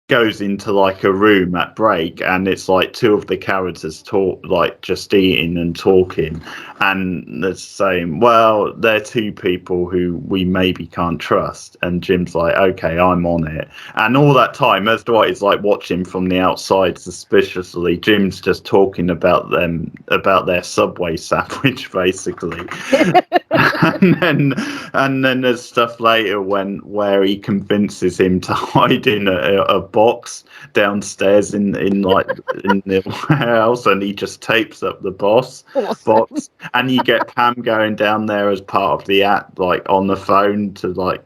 goes into like a room at break and it's like 2 of the characters talk, like just eating and talking, and they're saying, well, they're 2 people who we maybe can't trust, and Jim's like, okay, I'm on it. And all that time as Dwight is like watching from the outside suspiciously, Jim's just talking about their Subway sandwich basically. and then there's stuff later where he convinces him to hide in a box downstairs in the warehouse, and he just tapes up the box, and you get Pam going down there as part of the act, like on the phone to like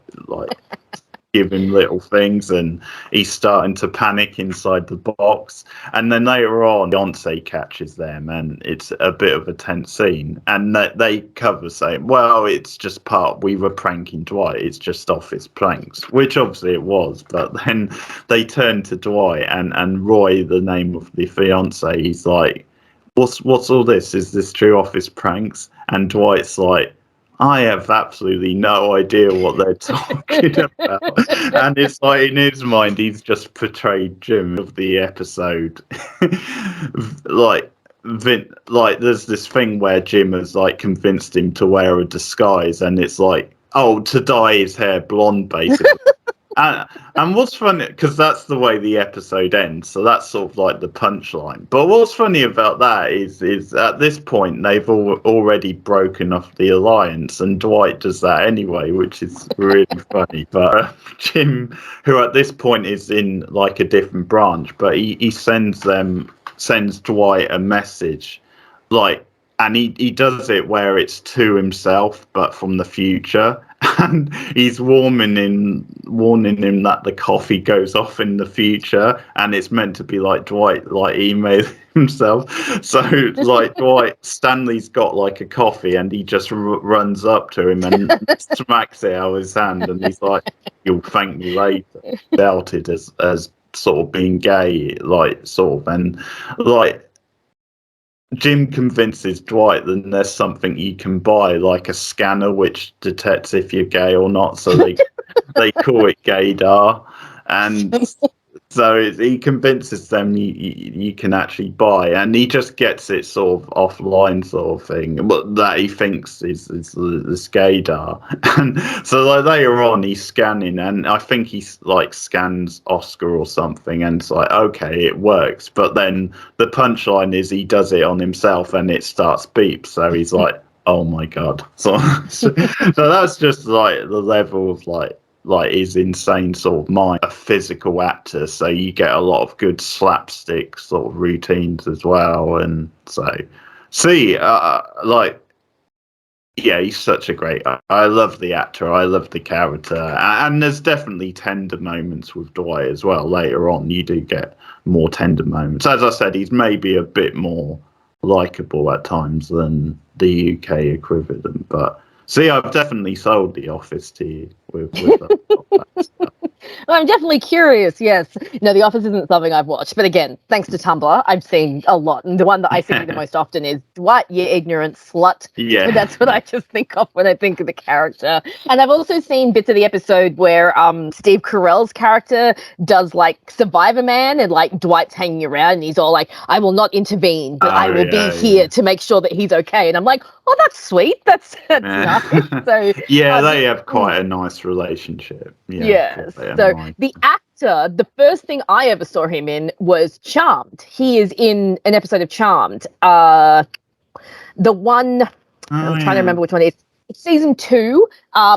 give him little things, and he's starting to panic inside the box. And then later on, Beyonce catches them, and it's a bit of a tense scene. And they cover saying, well, it's just we were pranking Dwight, it's just office pranks, which obviously it was. But then they turn to Dwight, and Roy, the name of the fiance, he's like, what's all this? Is this true office pranks? And Dwight's like, I have absolutely no idea what they're talking about. And it's like in his mind, he's just portrayed Jim of the episode. like there's this thing where Jim has like convinced him to wear a disguise, and it's like, oh, to dye his hair blonde, basically. And what's funny, because that's the way the episode ends, so that's sort of like the punchline. But what's funny about that is at this point they've already broken off the alliance, and Dwight does that anyway, which is really funny. But Jim, who at this point is in like a different branch, but he sends Dwight a message, like, and he does it where it's to himself, but from the future. And he's warning him that the coffee goes off in the future, and it's meant to be like Dwight like email himself. So like Stanley's got like a coffee, and he just runs up to him and smacks it out of his hand, and he's like, "You'll thank me later." Doubted as sort of being gay, like sort of, and like Jim convinces Dwight that there's something you can buy, like a scanner which detects if you're gay or not. So they call it gaydar, and so he convinces them you can actually buy, and he just gets it sort of offline sort of thing, but that he thinks is the gaydar. And so like later on he's scanning, and I think he's like scans Oscar or something, and it's like, okay, it works, but then the punchline is he does it on himself and it starts beep, so he's like, oh my god. So that's just like the level of like his insane sort of mind. A physical actor, so you get a lot of good slapstick sort of routines as well. And so yeah, he's such a great. I love the actor. I love the character, and there's definitely tender moments with Dwight as well. Later on, you do get more tender moments. As I said, he's maybe a bit more likable at times than the UK equivalent, but. See, I've definitely sold The Office to you with that stuff. I'm definitely curious, yes. No, The Office isn't something I've watched. But again, thanks to Tumblr, I've seen a lot. And the one that I see the most often is, what, you ignorant slut? Yeah. That's what I just think of when I think of the character. And I've also seen bits of the episode where Steve Carell's character does, like, Survivor Man, and, like, Dwight's hanging around, and he's all like, I will not intervene, but I will be here to make sure that he's okay. And I'm like, oh, that's sweet. That's nice. So, yeah, they have quite a nice relationship. Yeah. So the actor, the first thing I ever saw him in was Charmed. He is in an episode of Charmed. The one, I'm trying to remember which one it is. Season 2,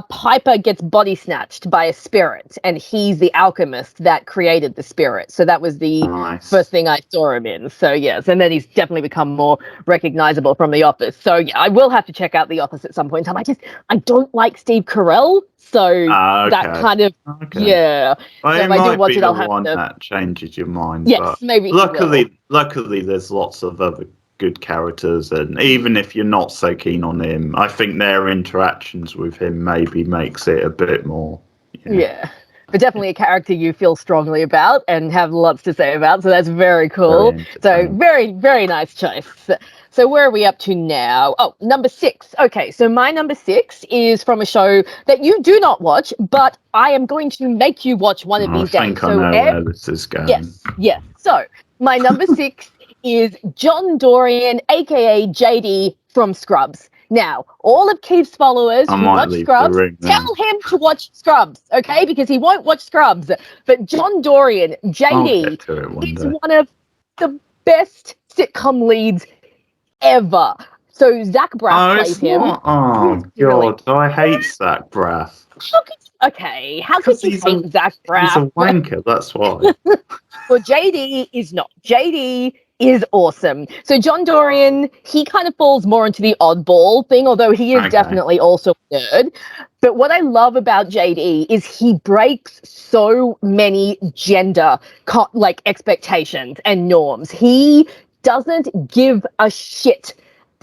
Piper gets body snatched by a spirit, and he's the alchemist that created the spirit. So that was the first thing I saw him in. So yes, and then he's definitely become more recognizable from The Office. So yeah, I will have to check out The Office at some point in time. I don't like Steve Carell, so that kind of yeah. Well, so if I do watch it, I'll have to. That changes your mind. Yes, but maybe. Luckily, there's lots of other good characters, and even if you're not so keen on him, I think their interactions with him maybe makes it a bit more. Yeah, but definitely a character you feel strongly about and have lots to say about, so that's very cool. So very, very nice choice. So where are we up to now? Oh, number 6. Okay, so my number 6 is from a show that you do not watch, but I am going to make you watch one of these days. I think I know where this is going. Yes. So my number 6 is John Dorian, aka JD from Scrubs. Now, all of Keith's followers who watch Scrubs, tell him to watch Scrubs, okay? Because he won't watch Scrubs. But John Dorian, JD, is one of the best sitcom leads ever. So Zach Braff plays him. Oh, God, I hate Zach Braff. How could you hate Zach Braff? He's a wanker, that's why. Well, JD is not. JD is awesome. So John Dorian, he kind of falls more into the oddball thing, although he is definitely also a nerd. But what I love about JD is he breaks so many gender expectations and norms. He doesn't give a shit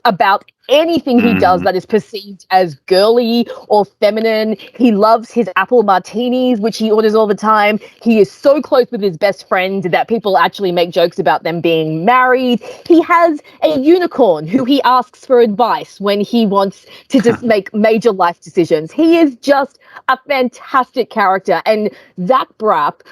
about anything he does that is perceived as girly or feminine. He loves his apple martinis, which he orders all the time. He is so close with his best friend that people actually make jokes about them being married. He has a unicorn who he asks for advice when he wants to just make major life decisions. He is just a fantastic character. And Zach Braff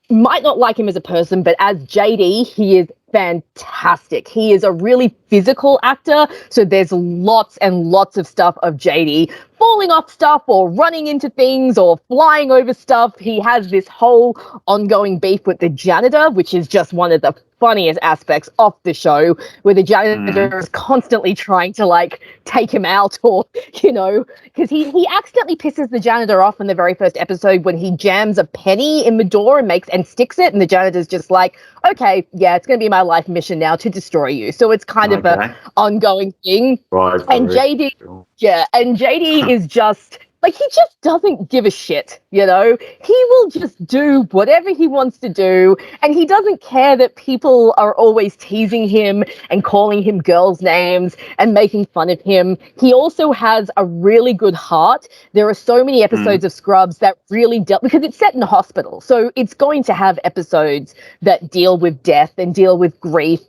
might not like him as a person, but as JD, he is fantastic. He is a really physical actor, so there's lots and lots of stuff of JD falling off stuff or running into things or flying over stuff. He has this whole ongoing beef with the janitor, which is just one of the funniest aspects of the show, where the janitor is constantly trying to take him out, or because he accidentally pisses the janitor off in the very first episode when he jams a penny in the door and sticks it, and the janitor's just like, okay, yeah, it's gonna be my life mission now to destroy you. So it's kind of a ongoing thing. Right. And JD is just Like, he just doesn't give a shit, you know? He will just do whatever he wants to do, and he doesn't care that people are always teasing him and calling him girls' names and making fun of him. He also has a really good heart. There are so many episodes of Scrubs that really dealt, because it's set in a hospital, so it's going to have episodes that deal with death and deal with grief,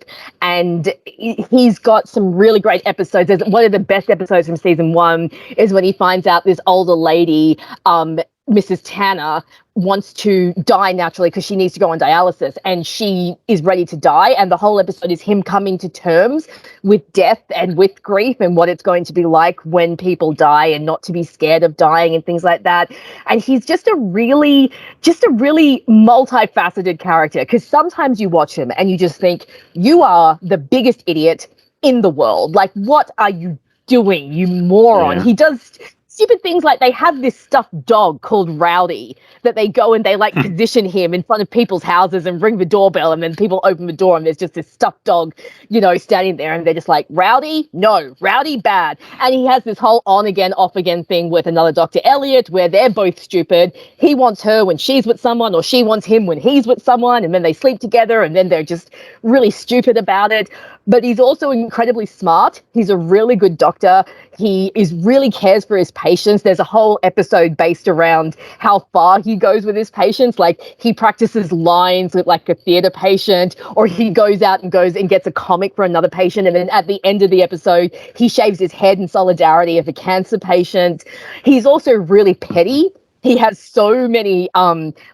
and he's got some really great episodes. One of the best episodes from season 1 is when he finds out this older lady, Mrs. Tanner, wants to die naturally because she needs to go on dialysis, and she is ready to die, and the whole episode is him coming to terms with death and with grief and what it's going to be like when people die, and not to be scared of dying and things like that. And he's just a really multifaceted character, because sometimes you watch him and you just think, you are the biggest idiot in the world. Like, what are you doing, you moron? He does stupid things like they have this stuffed dog called Rowdy that they go and they like position him in front of people's houses and ring the doorbell, and then people open the door and there's just this stuffed dog, you know, standing there, and they're just like, Rowdy? No, Rowdy bad. And he has this whole on again, off again thing with another Dr. Elliot where they're both stupid. He wants her when she's with someone, or she wants him when he's with someone, and then they sleep together, and then they're just really stupid about it. But he's also incredibly smart. He's a really good doctor. He really cares for his patients. There's a whole episode based around how far he goes with his patients. Like, he practices lines with like a theater patient, or he goes out and gets a comic for another patient, and then at the end of the episode he shaves his head in solidarity of a cancer patient. He's also really petty. He has so many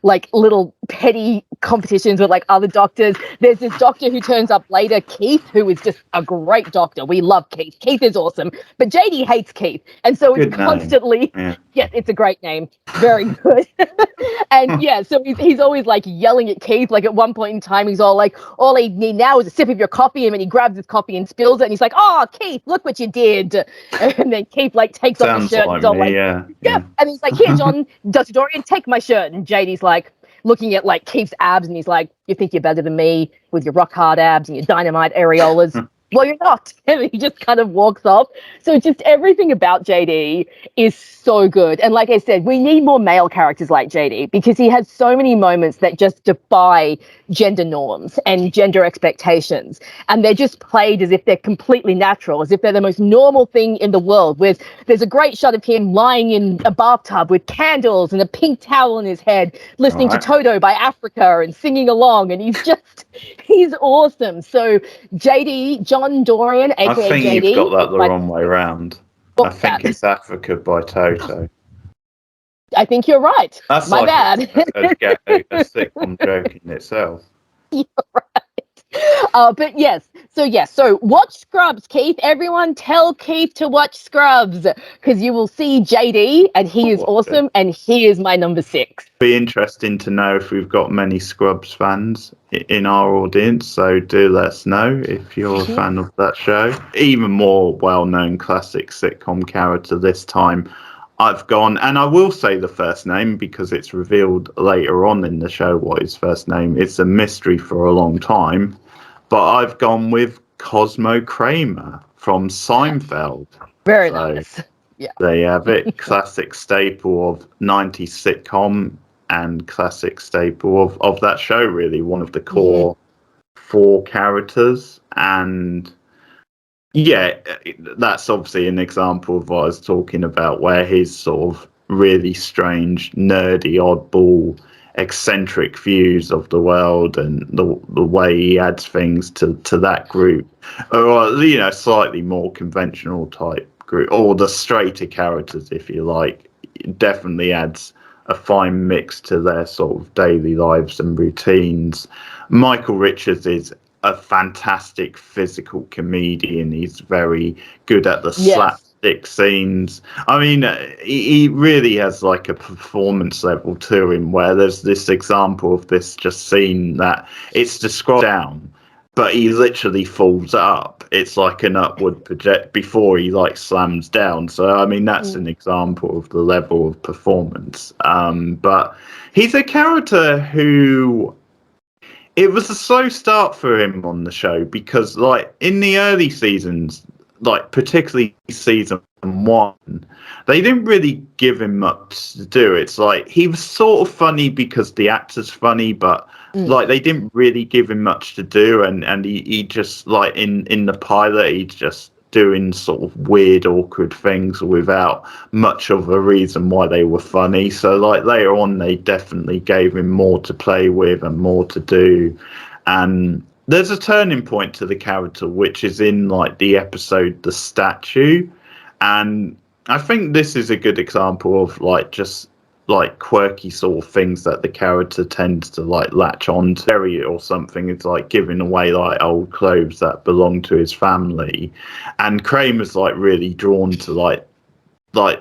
like little petty competitions with like other doctors. There's this doctor who turns up later, Keith, who is just a great doctor. We love Keith. Keith is awesome. But JD hates Keith. And so it's constantly, yes, it's a great name. Very good. And yeah, so he's always like yelling at Keith. Like, at one point in time, he's all like, all I need now is a sip of your coffee. And then he grabs his coffee and spills it. And he's like, oh, Keith, look what you did. And then Keith like takes off his shirt. Like and he's all me, like, yeah. And he's like, here, John, Dr. Dorian, take my shirt. And JD's like looking at like Keith's abs, and he's like, you think you're better than me with your rock hard abs and your dynamite areolas? Well, you're not. And he just kind of walks off. So just everything about JD is so good. And like I said, we need more male characters like JD, because he has so many moments that just defy gender norms and gender expectations. And they're just played as if they're completely natural, as if they're the most normal thing in the world. There's a great shot of him lying in a bathtub with candles and a pink towel on his head, listening to Toto by Africa and singing along. And he's awesome. So JD, John Dorian, aka JD. I think you've got that the wrong way round. I think it's Africa by Toto. I think you're right. That's my like bad. a sitcom joke in itself. You're right. But yes, so watch Scrubs, Keith. Everyone tell Keith to watch Scrubs, because you will see JD, and he is awesome, and he is my number 6. Be interesting to know if we've got many Scrubs fans in our audience, so do let us know if you're a fan of that show. Even more well-known classic sitcom character this time. I've gone, and I will say the first name because it's revealed later on in the show what his first name is. It's a mystery for a long time, but I've gone with Cosmo Kramer from Seinfeld. Very nice. Yeah. There you have it. Classic staple of 90s sitcom and classic staple of that show, really. One of the core 4 characters. And yeah, that's obviously an example of what I was talking about, where his sort of really strange, nerdy, oddball, eccentric views of the world and the way he adds things to that group, or, you know, slightly more conventional type group, or the straighter characters, if you like, definitely adds a fine mix to their sort of daily lives and routines. Michael Richards is a fantastic physical comedian. He's very good at the slapstick scenes. I mean, he really has like a performance level to him, where there's this example of this just scene that it's described down, but he literally falls up. It's like an upward project before he like slams down. So I mean, that's an example of the level of performance. But he's a character who, it was a slow start for him on the show, because like in the early seasons, like particularly season 1, they didn't really give him much to do. It's like he was sort of funny because the actor's funny, but like they didn't really give him much to do, and he just like in the pilot he's just doing sort of weird, awkward things without much of a reason why they were funny. So like later on they definitely gave him more to play with and more to do. And there's a turning point to the character, which is in like the episode The Statue. And I think this is a good example of like just like quirky sort of things that the character tends to like latch on to. Or something, it's like giving away like old clothes that belong to his family. And Kramer's like really drawn to like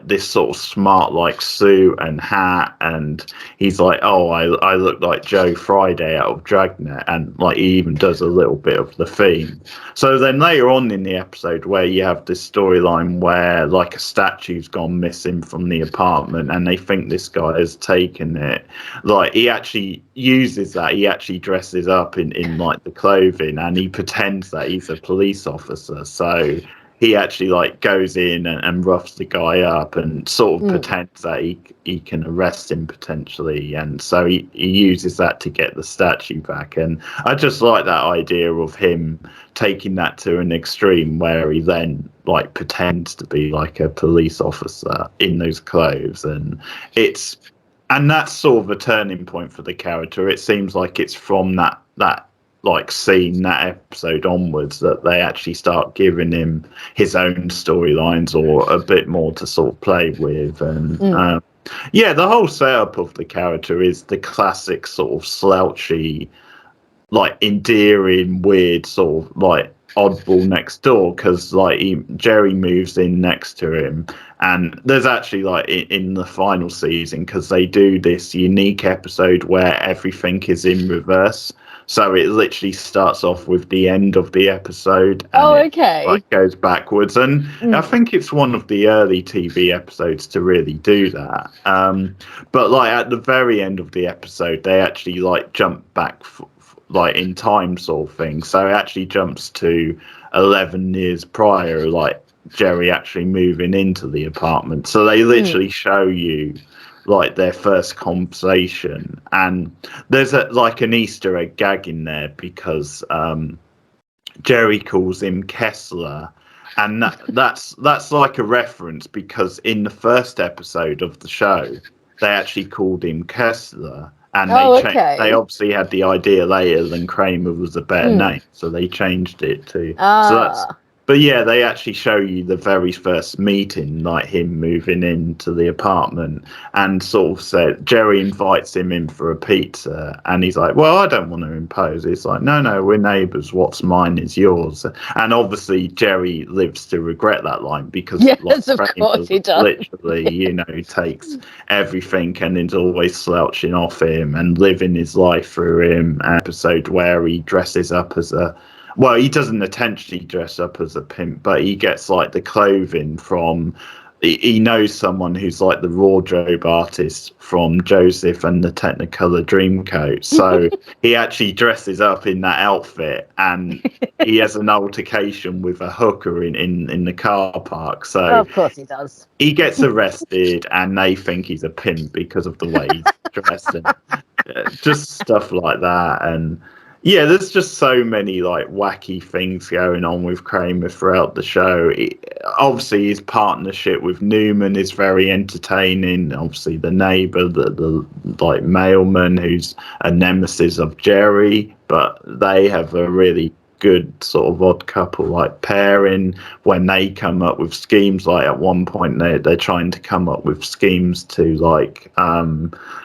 this sort of smart like suit and hat, and he's like, oh, I look like Joe Friday out of Dragnet, and like he even does a little bit of the theme. So then later on in the episode where you have this storyline where like a statue's gone missing from the apartment and they think this guy has taken it, like he actually uses that. He actually dresses up in like the clothing and he pretends that he's a police officer. So he actually like goes in and roughs the guy up and sort of pretends that he can arrest him potentially, and so he uses that to get the statue back. And I just like that idea of him taking that to an extreme where he then like pretends to be like a police officer in those clothes, and that's sort of a turning point for the character. It seems like it's from that like scene, that episode onwards, that they actually start giving him his own storylines or a bit more to sort of play with. And the whole setup of the character is the classic sort of slouchy, like endearing, weird sort of like oddball next door, because like Jerry moves in next to him. And there's actually like in the final season, because they do this unique episode where everything is in reverse. So it literally starts off with the end of the episode. And it goes backwards. And I think it's one of the early TV episodes to really do that. But like at the very end of the episode, they actually like jump back like in time sort of thing. So it actually jumps to 11 years prior, like Jerry actually moving into the apartment. So they literally show you like their first conversation, and there's like an Easter egg gag in there because Jerry calls him Kessler, and that's like a reference because in the first episode of the show they actually called him Kessler, and they obviously had the idea later than Kramer was a better name, so they changed it to But yeah, they actually show you the very first meeting, like him moving into the apartment, and sort of said, Jerry invites him in for a pizza, and he's like, well, I don't want to impose. It's like, no, we're neighbours. What's mine is yours. And obviously Jerry lives to regret that line because of course he does. Literally, takes everything and is always slouching off him and living his life through him. An episode where he dresses up as well, he doesn't intentionally dress up as a pimp, but he gets like the clothing from. He knows someone who's like the wardrobe artist from Joseph and the Technicolor Dreamcoat, so he actually dresses up in that outfit, and he has an altercation with a hooker in the car park. So of course he does. He gets arrested, and they think he's a pimp because of the way he's dressed, and just stuff like that. And yeah, there's just so many like wacky things going on with Kramer throughout the show. Obviously, his partnership with Newman is very entertaining. Obviously, the neighbor, the like mailman, who's a nemesis of Jerry, but they have a really good sort of odd couple like pairing when they come up with schemes. Like at one point they're trying to come up with schemes to like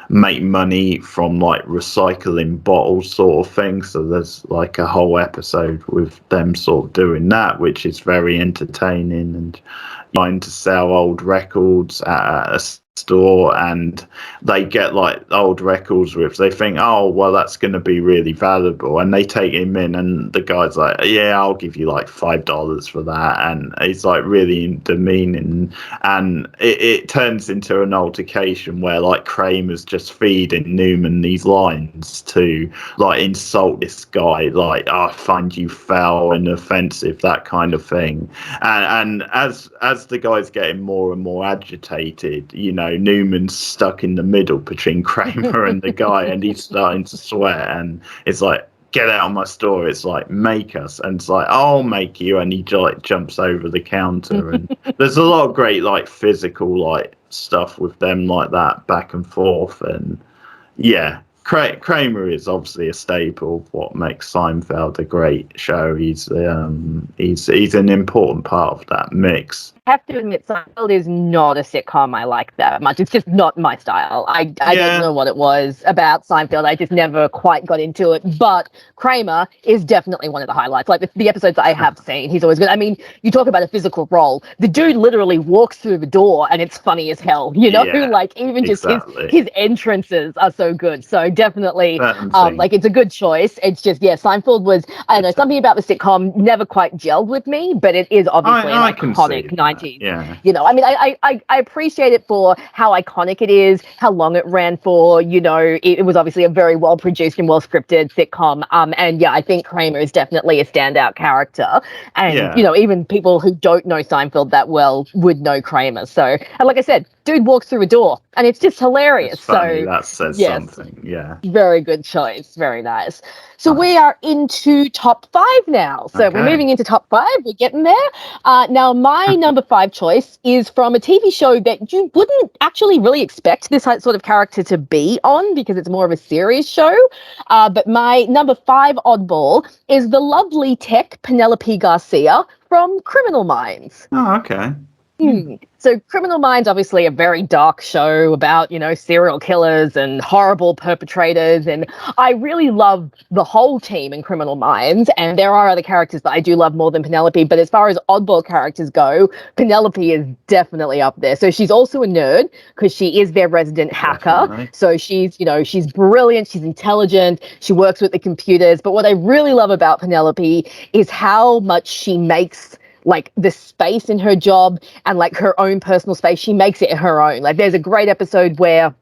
make money from like recycling bottles sort of thing. So there's like a whole episode with them sort of doing that, which is very entertaining, and trying to sell old records at a store and they get like old records rips. They think, oh well, that's going to be really valuable, and they take him in, and the guy's like, yeah, I'll give you like $5 for that, and he's like really demeaning, and it turns into an altercation where like Kramer's just feeding Newman these lines to like insult this guy, like, oh, I find you foul and offensive, that kind of thing. And as the guy's getting more and more agitated, you know, Newman's stuck in the middle between Kramer and the guy, and he's starting to sweat, and it's like, get out of my store. It's like, make us. And it's like, I'll make you. And he like jumps over the counter. And there's a lot of great like physical like stuff with them like that back and forth. And yeah, Kramer is obviously a staple of what makes Seinfeld a great show. He's an important part of that mix. I have to admit, Seinfeld is not a sitcom I like that much. It's just not my style. I don't know what it was about Seinfeld. I just never quite got into it. But Kramer is definitely one of the highlights. Like the episodes I have seen, he's always good. I mean, you talk about a physical role. The dude literally walks through the door and it's funny as hell. You know, like even just his entrances are so good. So definitely, like it's a good choice. It's just, Seinfeld was, I don't know, something about the sitcom never quite gelled with me, but it is obviously an iconic 90s. Yeah. You know, I mean, I appreciate it for how iconic it is, how long it ran for. You know, it was obviously a very well produced and well scripted sitcom. And yeah, I think Kramer is definitely a standout character. And you know, even people who don't know Seinfeld that well would know Kramer. So, and like I said, dude walks through a door, and it's just hilarious. It's funny. So that says something. Yeah. Very good choice. Very nice. So we are into top 5 now. So we're moving into top 5. We're getting there. Now, my number 5 choice is from a TV show that you wouldn't actually really expect this sort of character to be on because it's more of a serious show. But my number 5 oddball is the lovely tech Penelope Garcia from Criminal Minds. Oh, okay. So Criminal Minds, obviously a very dark show about, you know, serial killers and horrible perpetrators. And I really love the whole team in Criminal Minds. And there are other characters that I do love more than Penelope. But as far as oddball characters go, Penelope is definitely up there. So she's also a nerd because she is their resident hacker. Definitely. So she's, you know, she's brilliant. She's intelligent. She works with the computers. But what I really love about Penelope is how much she makes like the space in her job and like her own personal space, she makes it her own. Like there's a great episode where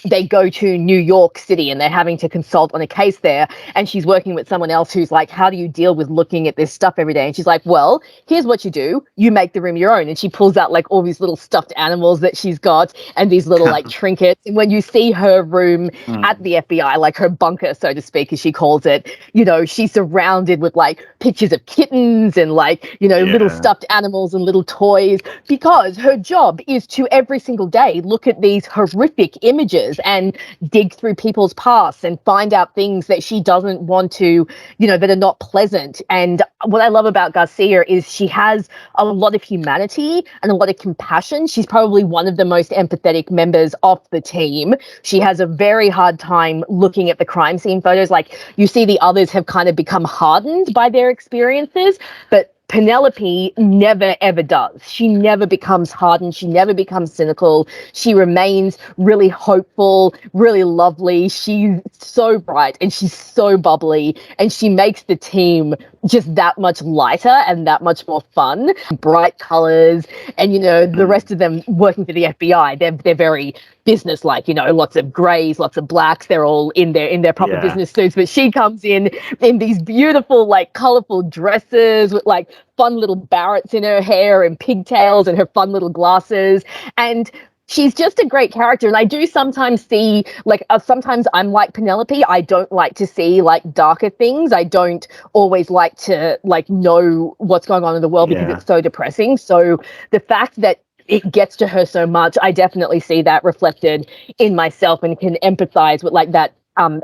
they go to New York City and they're having to consult on a case there, and she's working with someone else who's like, how do you deal with looking at this stuff every day? And she's like, well, here's what you do. You make the room your own. And she pulls out like all these little stuffed animals that she's got and these little like trinkets. And when you see her room at the FBI, like her bunker, so to speak, as she calls it, you know, she's surrounded with like pictures of kittens and like, you know, little stuffed animals and little toys, because her job is to every single day look at these horrific images and dig through people's pasts and find out things that she doesn't want to, you know, that are not pleasant. And what I love about Garcia is she has a lot of humanity and a lot of compassion. She's probably one of the most empathetic members of the team. She has a very hard time looking at the crime scene photos. Like you see the others have kind of become hardened by their experiences, but Penelope never, ever does. She never becomes hardened. She never becomes cynical. She remains really hopeful, really lovely. She's so bright and she's so bubbly, and she makes the team just that much lighter and that much more fun. Bright colors, and, you know, the rest of them working for the FBI, they're very business-like, you know, lots of grays, lots of blacks. They're all in their proper business suits, but she comes in these beautiful, like, colorful dresses with like fun little barrettes in her hair and pigtails and her fun little glasses. And she's just a great character. And I do sometimes see, like, sometimes I'm like Penelope. I don't like to see, like, darker things. I don't always like to, like, know what's going on in the world because it's so depressing. So the fact that it gets to her so much, I definitely see that reflected in myself and can empathize with, like, that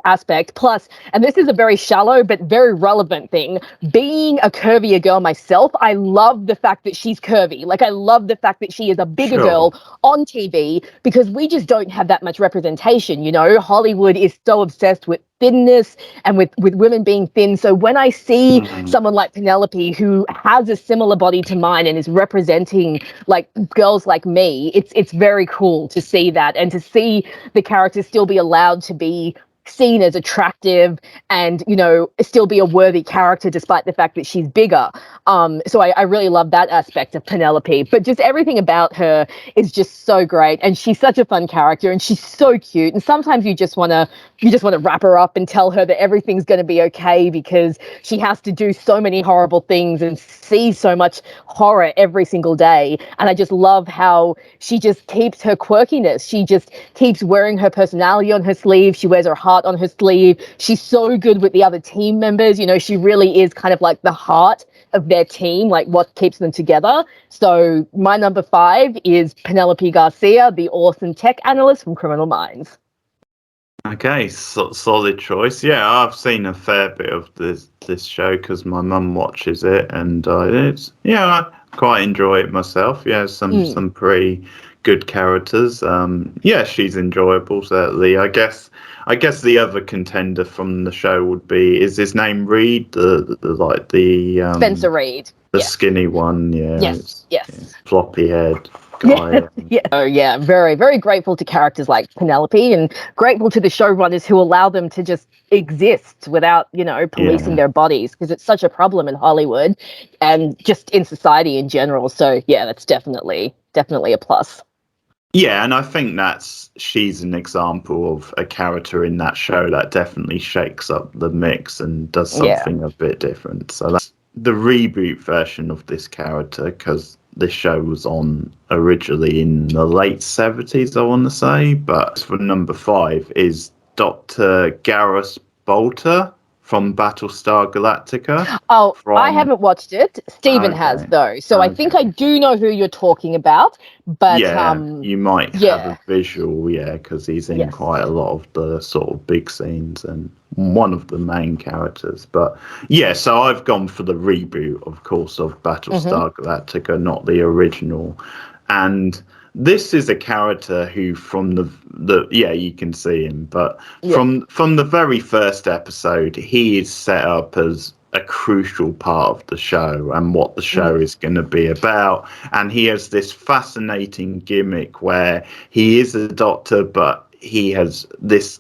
aspect. Plus, and this is a very shallow but very relevant thing, being a curvier girl myself, I love the fact that she's curvy. Like, I love the fact that she is a bigger girl on TV, because we just don't have that much representation. You know, Hollywood is so obsessed with thinness and with women being thin. So when I see someone like Penelope who has a similar body to mine and is representing like girls like me, it's very cool to see that, and to see the character still be allowed to be seen as attractive and, you know, still be a worthy character despite the fact that she's bigger. So I really love that aspect of Penelope, but just everything about her is just so great, and she's such a fun character, and she's so cute, and sometimes you just want to wrap her up and tell her that everything's going to be okay, because she has to do so many horrible things and see so much horror every single day. And I just love how she just keeps her quirkiness. She just keeps wearing her personality on her sleeve. She wears her heart on her sleeve. She's so good with the other team members. You know, she really is kind of like the heart of their team, like what keeps them together. So my number 5 is Penelope Garcia, the awesome tech analyst from Criminal Minds. Okay, solid choice. Yeah, I've seen a fair bit of this show because my mum watches it, and I quite enjoy it myself. Yeah, some pretty good characters. Yeah, she's enjoyable certainly. I guess the other contender from the show would be, is his name Reed, the Spencer Reed, the skinny one. Yeah. Yes. Yeah, floppy head guy. Yeah. Very, very grateful to characters like Penelope, and grateful to the showrunners who allow them to just exist without, you know, policing their bodies, because it's such a problem in Hollywood and just in society in general. So yeah, that's definitely a plus. Yeah, and I think she's an example of a character in that show that definitely shakes up the mix and does something a bit different. So that's the reboot version of this character, because this show was on originally in the late 70s, I want to say. But for number 5 is Dr. Garrus Bolter from Battlestar Galactica. Oh, I haven't watched it. Steven has, though. So I think I do know who you're talking about. But you might have a visual, because he's in quite a lot of the sort of big scenes and one of the main characters. But yeah, so I've gone for the reboot, of course, of Battlestar Galactica, not the original. And this is a character who, from the you can see him, but from the very first episode, he is set up as a crucial part of the show and what the show is going to be about. And he has this fascinating gimmick where he is a doctor, but he has this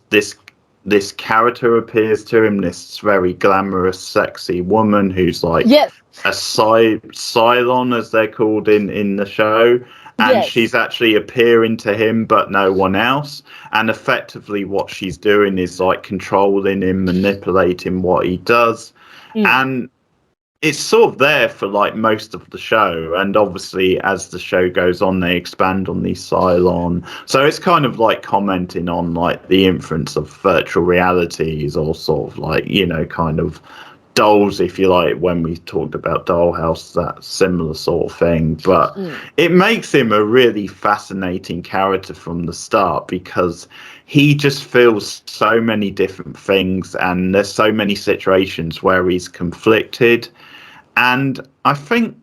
character appears to him, this very glamorous, sexy woman who's like a Cylon, as they're called in the show. And she's actually appearing to him, but no one else. And effectively what she's doing is like controlling him, manipulating what he does. And it's sort of there for like most of the show. And obviously as the show goes on, they expand on these Cylon. So it's kind of like commenting on like the influence of virtual realities, or sort of like, you know, kind of dolls, if you like, when we talked about Dollhouse, that similar sort of thing. But it makes him a really fascinating character from the start, because he just feels so many different things, and there's so many situations where he's conflicted. And I think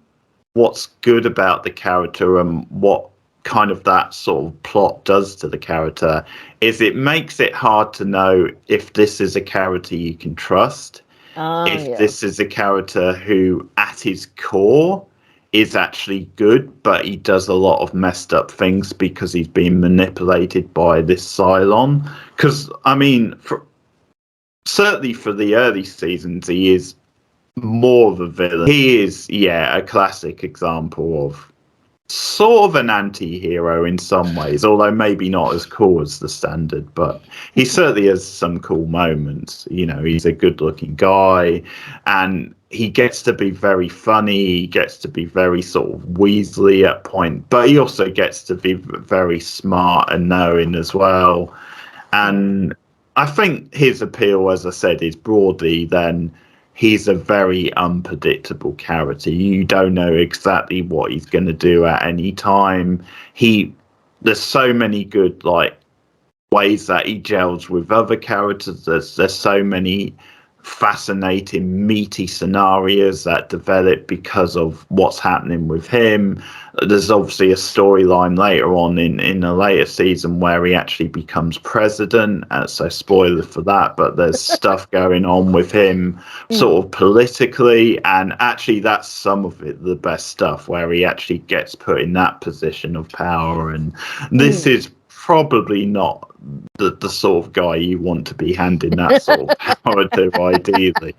what's good about the character, and what kind of that sort of plot does to the character, is it makes it hard to know if this is a character you can trust. This is a character who, at his core, is actually good, but he does a lot of messed up things because he's been manipulated by this Cylon. Because, I mean, certainly for the early seasons, he is more of a villain. He is, a classic example of sort of an anti-hero in some ways, although maybe not as cool as the Standard, but he certainly has some cool moments. You know, he's a good-looking guy, and he gets to be very funny, he gets to be very sort of Weasley at point, but he also gets to be very smart and knowing as well. And I think his appeal, as I said, is broadly then he's a very unpredictable character. You don't know exactly what he's going to do at any time. There's so many good like ways that he gels with other characters. There's so many fascinating, meaty scenarios that develop because of what's happening with him. There's obviously a storyline later on in a later season where he actually becomes president, so spoiler for that, but there's stuff going on with him sort of politically, and actually that's some of it, the best stuff, where he actually gets put in that position of power. And this is probably not the sort of guy you want to be handing that sort of power to, ideally.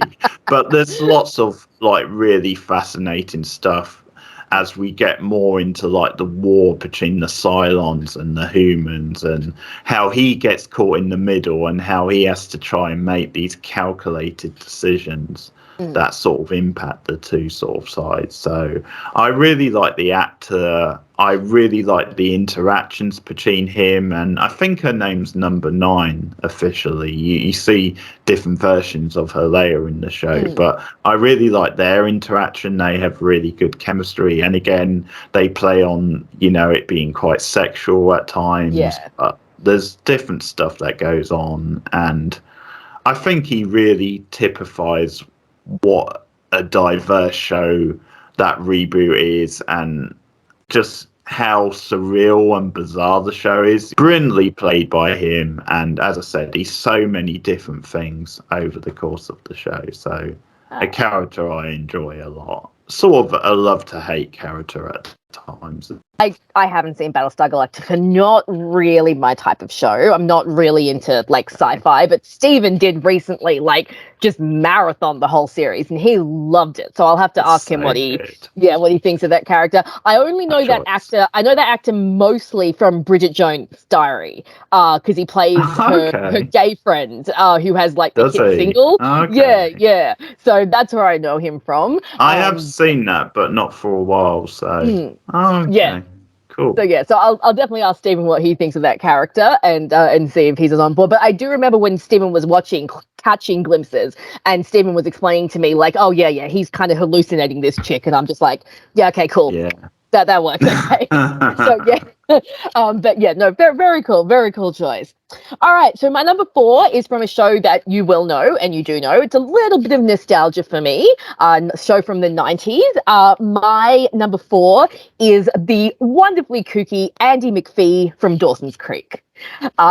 But there's lots of like really fascinating stuff as we get more into like the war between the Cylons and the humans, and how he gets caught in the middle and how he has to try and make these calculated decisions that sort of impact the two sort of sides. So I really like the actor. I really like the interactions between him and I think her name's Number 9 officially. You see different versions of her later in the show, but I really like their interaction. They have really good chemistry, and again, they play on, you know, it being quite sexual at times. But there's different stuff that goes on, and I think he really typifies what a diverse show that reboot is, and just how surreal and bizarre the show is. Brilliantly played by him, and as I said, he's so many different things over the course of the show. So a character I enjoy a lot. Sort of a love to hate character at times. I haven't seen Battlestar Galactica, not really my type of show. I'm not really into like sci-fi, but Steven did recently like just marathon the whole series and he loved it. So I'll have to ask him what he thinks of that character. I only know that actor. I know that actor mostly from Bridget Jones' Diary, because he plays her gay friend who has like the hit single. Yeah. So that's where I know him from. I have seen that, but not for a while. So cool. So I'll definitely ask Stephen what he thinks of that character and see if he's on board. But I do remember when Stephen was catching glimpses, and Stephen was explaining to me like, oh yeah, he's kind of hallucinating this chick, and I'm just like, yeah, okay, cool. Yeah. That works. Okay. So but yeah, no, very cool choice. All right, so my number 4 is from a show that you will know, and you do know. It's a little bit of nostalgia for me. A show from the 90s. My number 4 is the wonderfully kooky Andy McPhee from Dawson's Creek.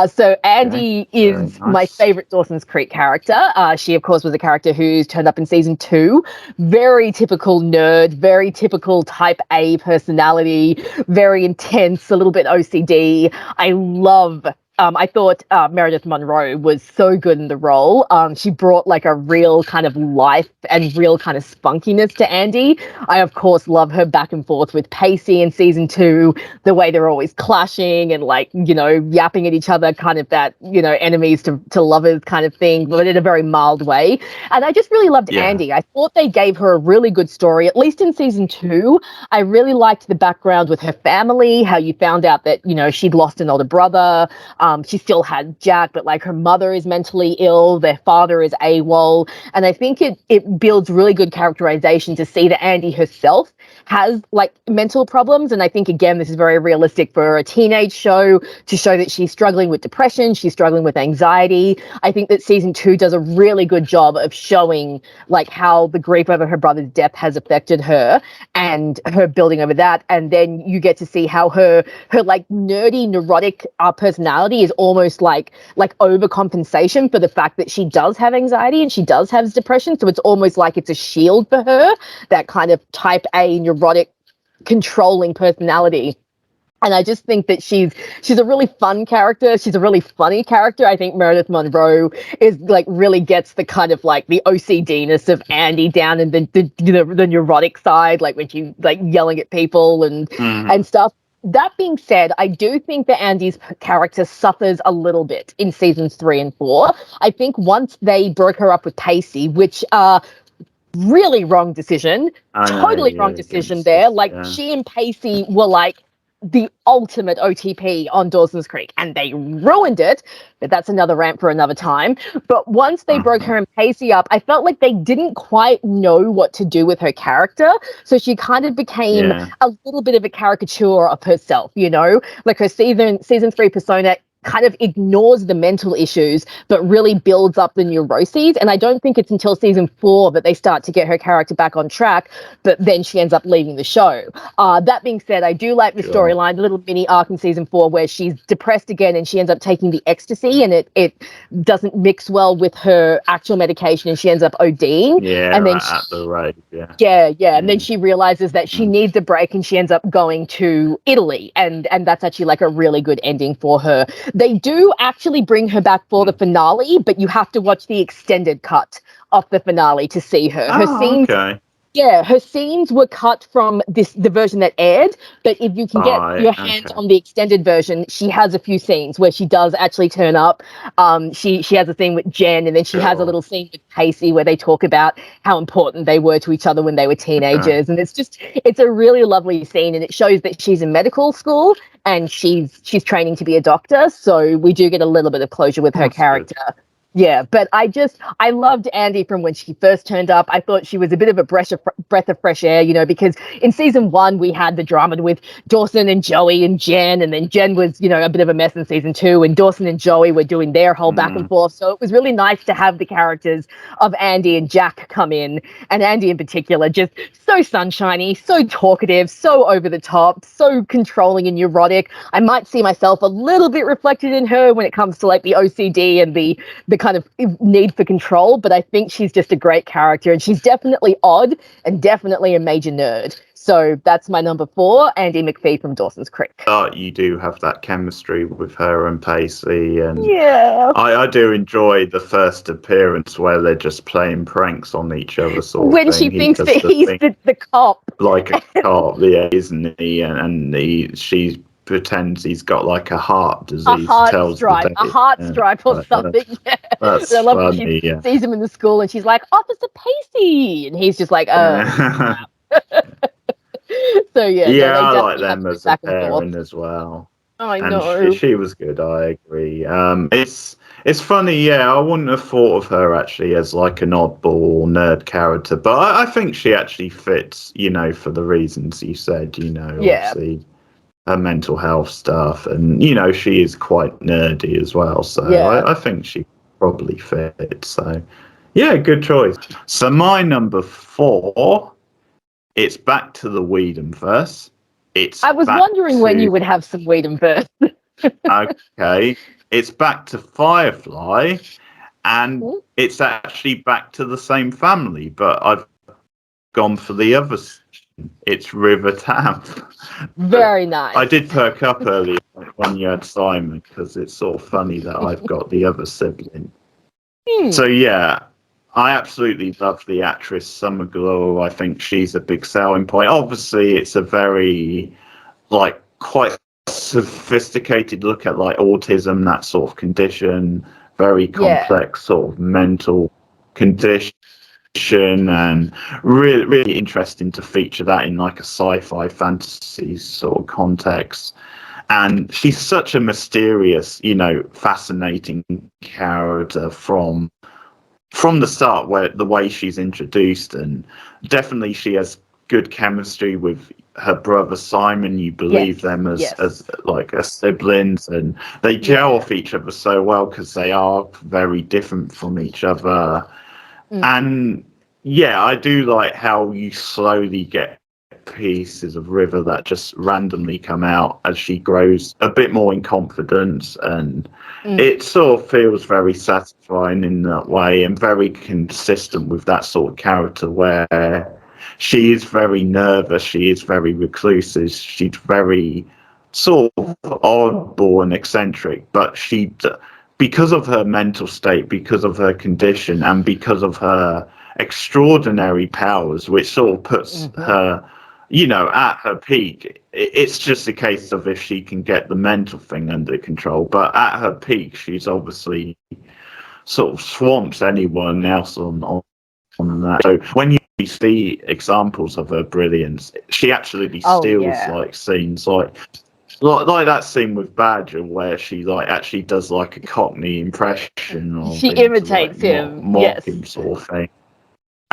So Andy is my favorite Dawson's Creek character. She, of course, was a character who's turned up in season 2. Very typical nerd, very typical type A personality, very intense, a little bit OCD. I thought Meredith Monroe was so good in the role. She brought like a real kind of life and real kind of spunkiness to Andy. I, of course, love her back and forth with Pacey in season 2, the way they're always clashing and like, you know, yapping at each other, kind of that, you know, enemies to lovers kind of thing, but in a very mild way. And I just really loved Andy. I thought they gave her a really good story, at least in season 2. I really liked the background with her family, how you found out that, you know, she'd lost an older brother. She still had Jack, but like her mother is mentally ill, their father is AWOL. And I think it builds really good characterization to see that Andy herself has like mental problems. And I think, again, this is very realistic for a teenage show to show that she's struggling with depression, she's struggling with anxiety. I think that season 2 does a really good job of showing like how the grief over her brother's death has affected her and her building over that. And then you get to see how her like nerdy, neurotic personality is almost like overcompensation for the fact that she does have anxiety and she does have depression. So it's almost like it's a shield for her, that kind of type A neurotic controlling personality. And I just think that she's a really fun character. She's a really funny character. I think Meredith Monroe is like really gets the kind of like the OCD-ness of Andy down and the neurotic side, like when she's like yelling at people and stuff. That being said, I do think that Andy's character suffers a little bit in seasons 3 and 4. I think once they broke her up with Pacey, which really wrong decision, totally wrong decision there. Like she and Pacey were like the ultimate OTP on Dawson's Creek, and they ruined it. But that's another rant for another time. But once they broke her and Pacey up, I felt like they didn't quite know what to do with her character. So she kind of became a little bit of a caricature of herself, you know? Like her season 3 persona kind of ignores the mental issues, but really builds up the neuroses. And I don't think it's until season 4 that they start to get her character back on track, but then she ends up leaving the show. That being said, I do like the storyline, the little mini arc in season 4 where she's depressed again and she ends up taking the ecstasy, and it doesn't mix well with her actual medication and she ends up ODing. Yeah, and then at the rate, yeah. Yeah. And then she realizes that she needs a break and she ends up going to Italy. And that's actually like a really good ending for her. They do actually bring her back for the finale, but you have to watch the extended cut of the finale to see her. Her scenes, okay. yeah, her scenes were cut from the version that aired, but if you can get your hands on the extended version, she has a few scenes where she does actually turn up. She has a scene with Jen, and then she has a little scene with Casey where they talk about how important they were to each other when they were teenagers. And it's a really lovely scene, and it shows that she's in medical school and she's training to be a doctor. So we do get a little bit of closure with her character. Good. Yeah, but I loved Andy from when she first turned up. I thought she was a bit of a breath of fresh air, because in season 1 we had the drama with Dawson and Joey and Jen, and then Jen was, a bit of a mess in season 2, and Dawson and Joey were doing their whole back and forth. So it was really nice to have the characters of Andy and Jack come in, and Andy in particular, just so sunshiny, so talkative, so over the top, so controlling and neurotic. I might see myself a little bit reflected in her when it comes to like the OCD and the kind of need for control, but I think she's just a great character, and she's definitely odd and definitely a major nerd. So that's my number 4, Andy McPhee from Dawson's Creek. You do have that chemistry with her and Pacey, and yeah, I do enjoy the first appearance where they're just playing pranks on each other. When she thinks that he's the cop, like a cop, yeah, isn't he? And she pretends he's got like a heart disease. A heart stripe or something. Yeah. That's I love funny, when she sees him in the school and she's like, Officer Pacey, and he's just like, So yeah, I like them as a pairing as well. I know. She was good. I agree. It's funny. Yeah, I wouldn't have thought of her actually as like an oddball nerd character, but I think she actually fits. For the reasons you said. Obviously her mental health stuff, and she is quite nerdy as well. So I think she probably fits. So yeah, good choice. So my number 4. It's back to the Whedonverse. I was wondering when you would have some Whedonverse. Okay. It's back to Firefly, and it's actually back to the same family, but I've gone for the other. It's River Tam. Very nice. I did perk up earlier when you had Simon, because it's sort of funny that I've got the other sibling. So yeah. I absolutely love the actress Summer Glau. I think she's a big selling point. Obviously, it's a very, quite sophisticated look at, autism, that sort of condition, very complex sort of mental condition, and really, really interesting to feature that in, a sci-fi fantasy sort of context. And she's such a mysterious, fascinating character from the start, where the way she's introduced, and definitely she has good chemistry with her brother Simon. You believe them as siblings, and they gel off each other so well because they are very different from each other. And I do like how you slowly get pieces of River that just randomly come out as she grows a bit more in confidence, and it sort of feels very satisfying in that way, and very consistent with that sort of character where she is very nervous, she is very reclusive, she's very sort of oddball and eccentric, but because of her mental state, because of her condition, and because of her extraordinary powers, which sort of puts her at her peak. It's just a case of if she can get the mental thing under control. But at her peak, she's obviously sort of swamps anyone else on that. So when you see examples of her brilliance, she actually steals scenes like that scene with Badger where she actually does a Cockney impression, or she imitates him, mock him sort of thing.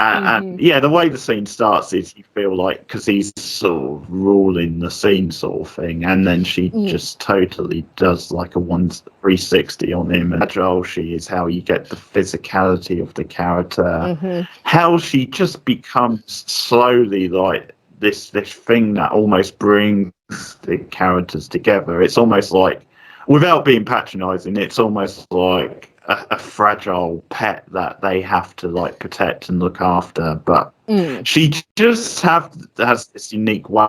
And yeah, the way the scene starts is you feel like, because he's sort of ruling the scene sort of thing, and then she just totally does like a 360 on him, and how she is, how you get the physicality of the character, how she just becomes slowly like this thing that almost brings the characters together. It's almost like, without being patronizing, it's almost like a fragile pet that they have to like protect and look after, but she just has this unique way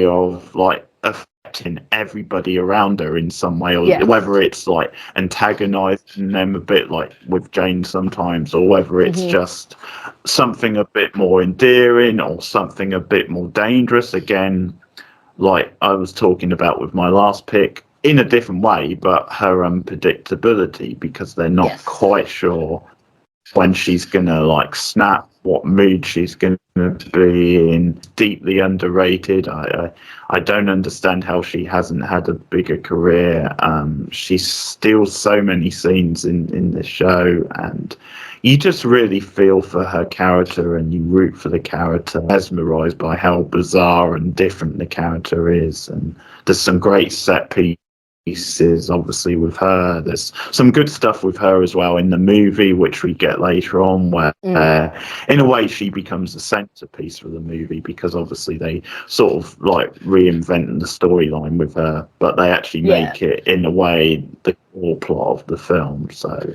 of like affecting everybody around her in some way, or whether it's like antagonizing them a bit like with Jane sometimes, or whether it's just something a bit more endearing or something a bit more dangerous, again, like I was talking about with my last pick, in a different way, but her unpredictability, because they're not quite sure when she's gonna like snap, what mood she's gonna be in. Deeply underrated. I don't understand how she hasn't had a bigger career. She steals so many scenes in the show, and you just really feel for her character and you root for the character, mesmerized by how bizarre and different the character is. And there's some great set pieces obviously with her. There's some good stuff with her as well in the movie, which we get later on, where in a way she becomes the centerpiece for the movie, because obviously they sort of like reinvent the storyline with her, but they actually make it in a way the core plot of the film. So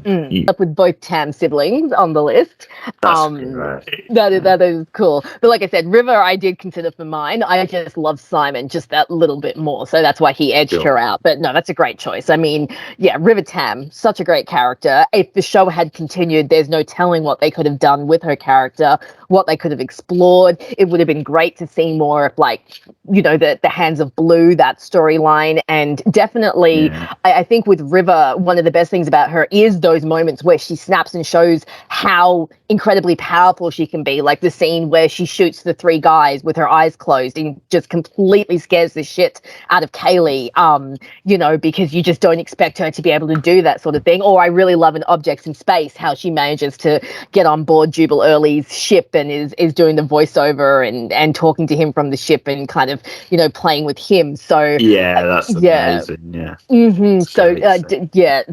up with both Tam siblings on the list. That's great. That is cool. But like I said, River I did consider for mine. I just love Simon just that little bit more, so that's why he edged her out. But no, that's a great choice. I mean, yeah, River Tam, such a great character. If the show had continued, there's no telling what they could have done with her character, what they could have explored. It would have been great to see more of, like, you know, the Hands of Blue, that storyline. And definitely, I think with River, one of the best things about her is those moments where she snaps and shows how incredibly powerful she can be. Like the scene where she shoots the 3 guys with her eyes closed and just completely scares the shit out of Kaylee, you know, because you just don't expect her to be able to do that sort of thing. Or I really love in Objects in Space, how she manages to get on board Jubal Early's ship and is doing the voiceover and talking to him from the ship and kind of, you know, playing with him. So yeah, that's amazing.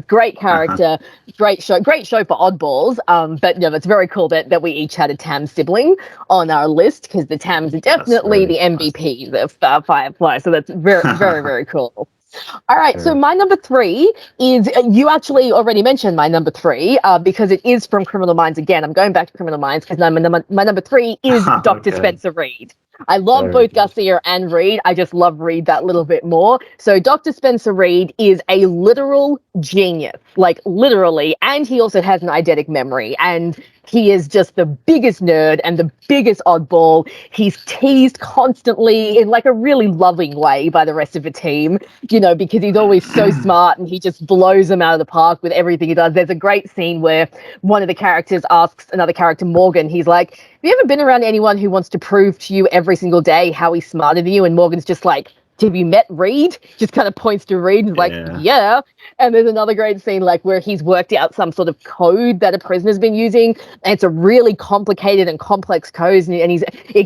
Great character. Great show for Oddballs. But no, it's very cool that we each had a Tam sibling on our list, because the Tams are definitely the MVPs of Firefly. So that's very, very, very cool. All right, so my number 3 is, you actually already mentioned my number 3, because it is from Criminal Minds again. I'm going back to Criminal Minds because my number 3 is Dr. Spencer Reid. I love both Garcia and Reid. I just love Reid that little bit more. So Dr. Spencer Reid is a literal genius, like literally, and he also has an eidetic memory, and he is just the biggest nerd and the biggest oddball. He's teased constantly in like a really loving way by the rest of the team, you know, because he's always so smart and he just blows them out of the park with everything he does. There's a great scene where one of the characters asks another character, Morgan, he's like, have you ever been around anyone who wants to prove to you every single day how he's smarter than you? And Morgan's just like, have you met Reid? Just kind of points to Reid and is like, yeah. And there's another great scene like where he's worked out some sort of code that a prisoner's been using, and it's a really complicated and complex code, and he's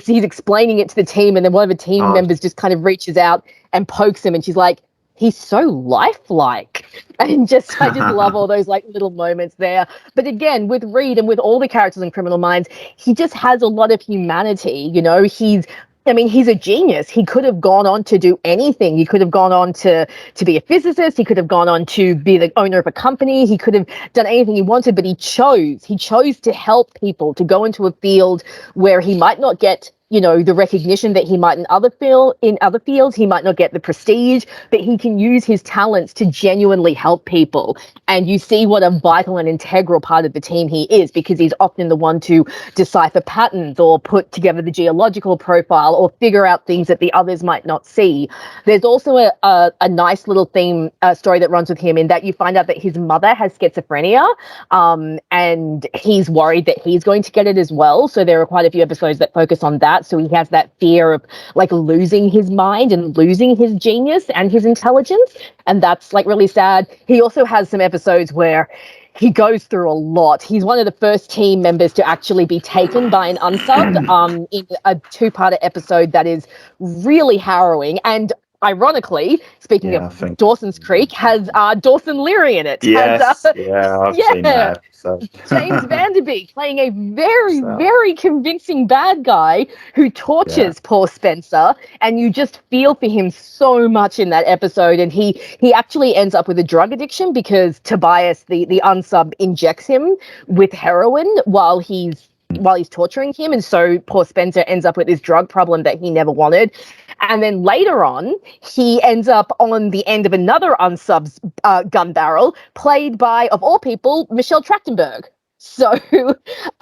explaining it to the team, and then one of the team members just kind of reaches out and pokes him, and she's like, he's so lifelike. And I just love all those like little moments there. But again, with Reid and with all the characters in Criminal Minds, he just has a lot of humanity. You know, he's a genius. He could have gone on to do anything. He could have gone on to be a physicist. He could have gone on to be the owner of a company. He could have done anything he wanted, but he chose to help people, to go into a field where he might not get, you know, the recognition that he might in other fields. He might not get the prestige, but he can use his talents to genuinely help people. And you see what a vital and integral part of the team he is, because he's often the one to decipher patterns or put together the geological profile or figure out things that the others might not see. There's also a nice little theme story that runs with him, in that you find out that his mother has schizophrenia, and he's worried that he's going to get it as well. So there are quite a few episodes that focus on that. So he has that fear of like losing his mind and losing his genius and his intelligence. And that's like really sad. He also has some episodes where he goes through a lot. He's one of the first team members to actually be taken by an unsub in a two-parter episode that is really harrowing. And ironically, speaking of Dawson's Creek, has Dawson Leary in it. Yes, I've seen that episode. James Vanderbeek playing a very, very convincing bad guy who tortures poor Spencer, and you just feel for him so much in that episode. And he actually ends up with a drug addiction because Tobias, the unsub, injects him with heroin while he's torturing him, and so poor Spencer ends up with this drug problem that he never wanted. And then later on, he ends up on the end of another unsub's gun barrel, played by, of all people, Michelle Trachtenberg. So,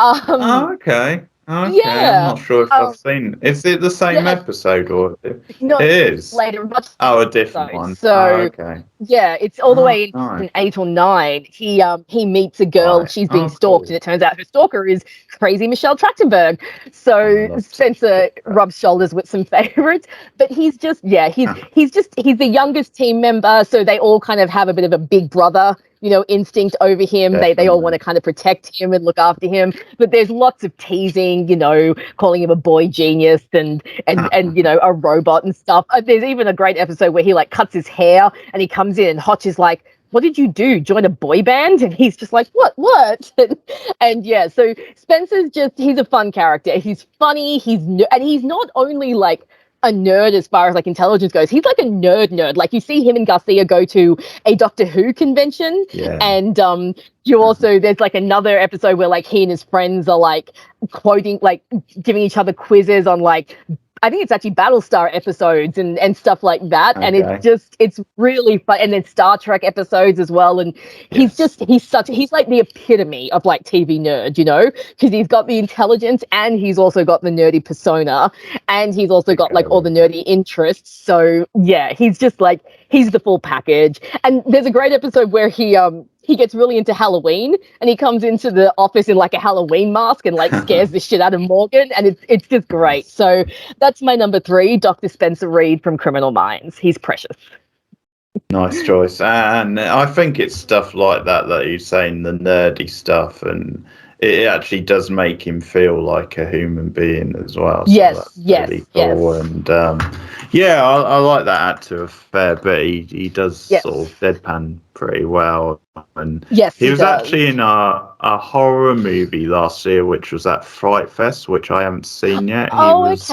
okay. I'm not sure if I've seen. Is it the same episode or no? It is later. Much a different one. So, it's all the way in 8 or 9. He meets a girl. She's being stalked, and it turns out her stalker is crazy Michelle Trachtenberg. So Spencer rubs shoulders with some favorites, but he's just he's the youngest team member, so they all kind of have a bit of a big brother, instinct over him. Definitely. They all want to kind of protect him and look after him. But there's lots of teasing, calling him a boy genius and a robot and stuff. There's even a great episode where he cuts his hair and he comes in and Hotch is like, "What did you do? Join a boy band?" And he's just like, what? And so Spencer's he's a fun character. He's funny. And he's not only a nerd as far as intelligence goes. He's a nerd. You see him and Garcia go to a Doctor Who convention, and you also there's another episode where he and his friends are quoting, giving each other quizzes on I think it's actually Battlestar episodes and stuff like that. Okay. And it's really fun. And then Star Trek episodes as well. And he's like the epitome of TV nerd, because he's got the intelligence and he's also got the nerdy persona and he's also got all the nerdy interests. So he's just he's the full package. And there's a great episode where he gets really into Halloween and he comes into the office in a Halloween mask and scares the shit out of Morgan, and it's just great. So that's my number 3, Dr. Spencer Reid from Criminal Minds. He's precious. Nice choice. And I think it's stuff like that you're saying, the nerdy stuff, and it actually does make him feel like a human being as well. So yes. Cool. And I like that actor a fair bit. He does sort of deadpan pretty well. And he was actually in a horror movie last year, which was at Fright Fest, which I haven't seen yet. He was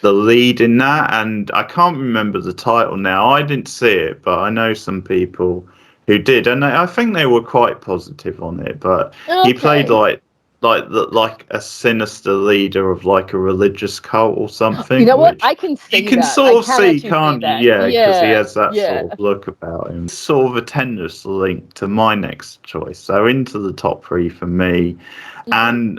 the lead in that, and I can't remember the title now. I didn't see it, but I know some people who did, and I think they were quite positive on it. But he played like a sinister leader of a religious cult or something. You know what? I can see you can that. sort of see, can't you? Yeah, because he has that sort of look about him. Sort of a tenuous link to my next choice. So into the top 3 for me, and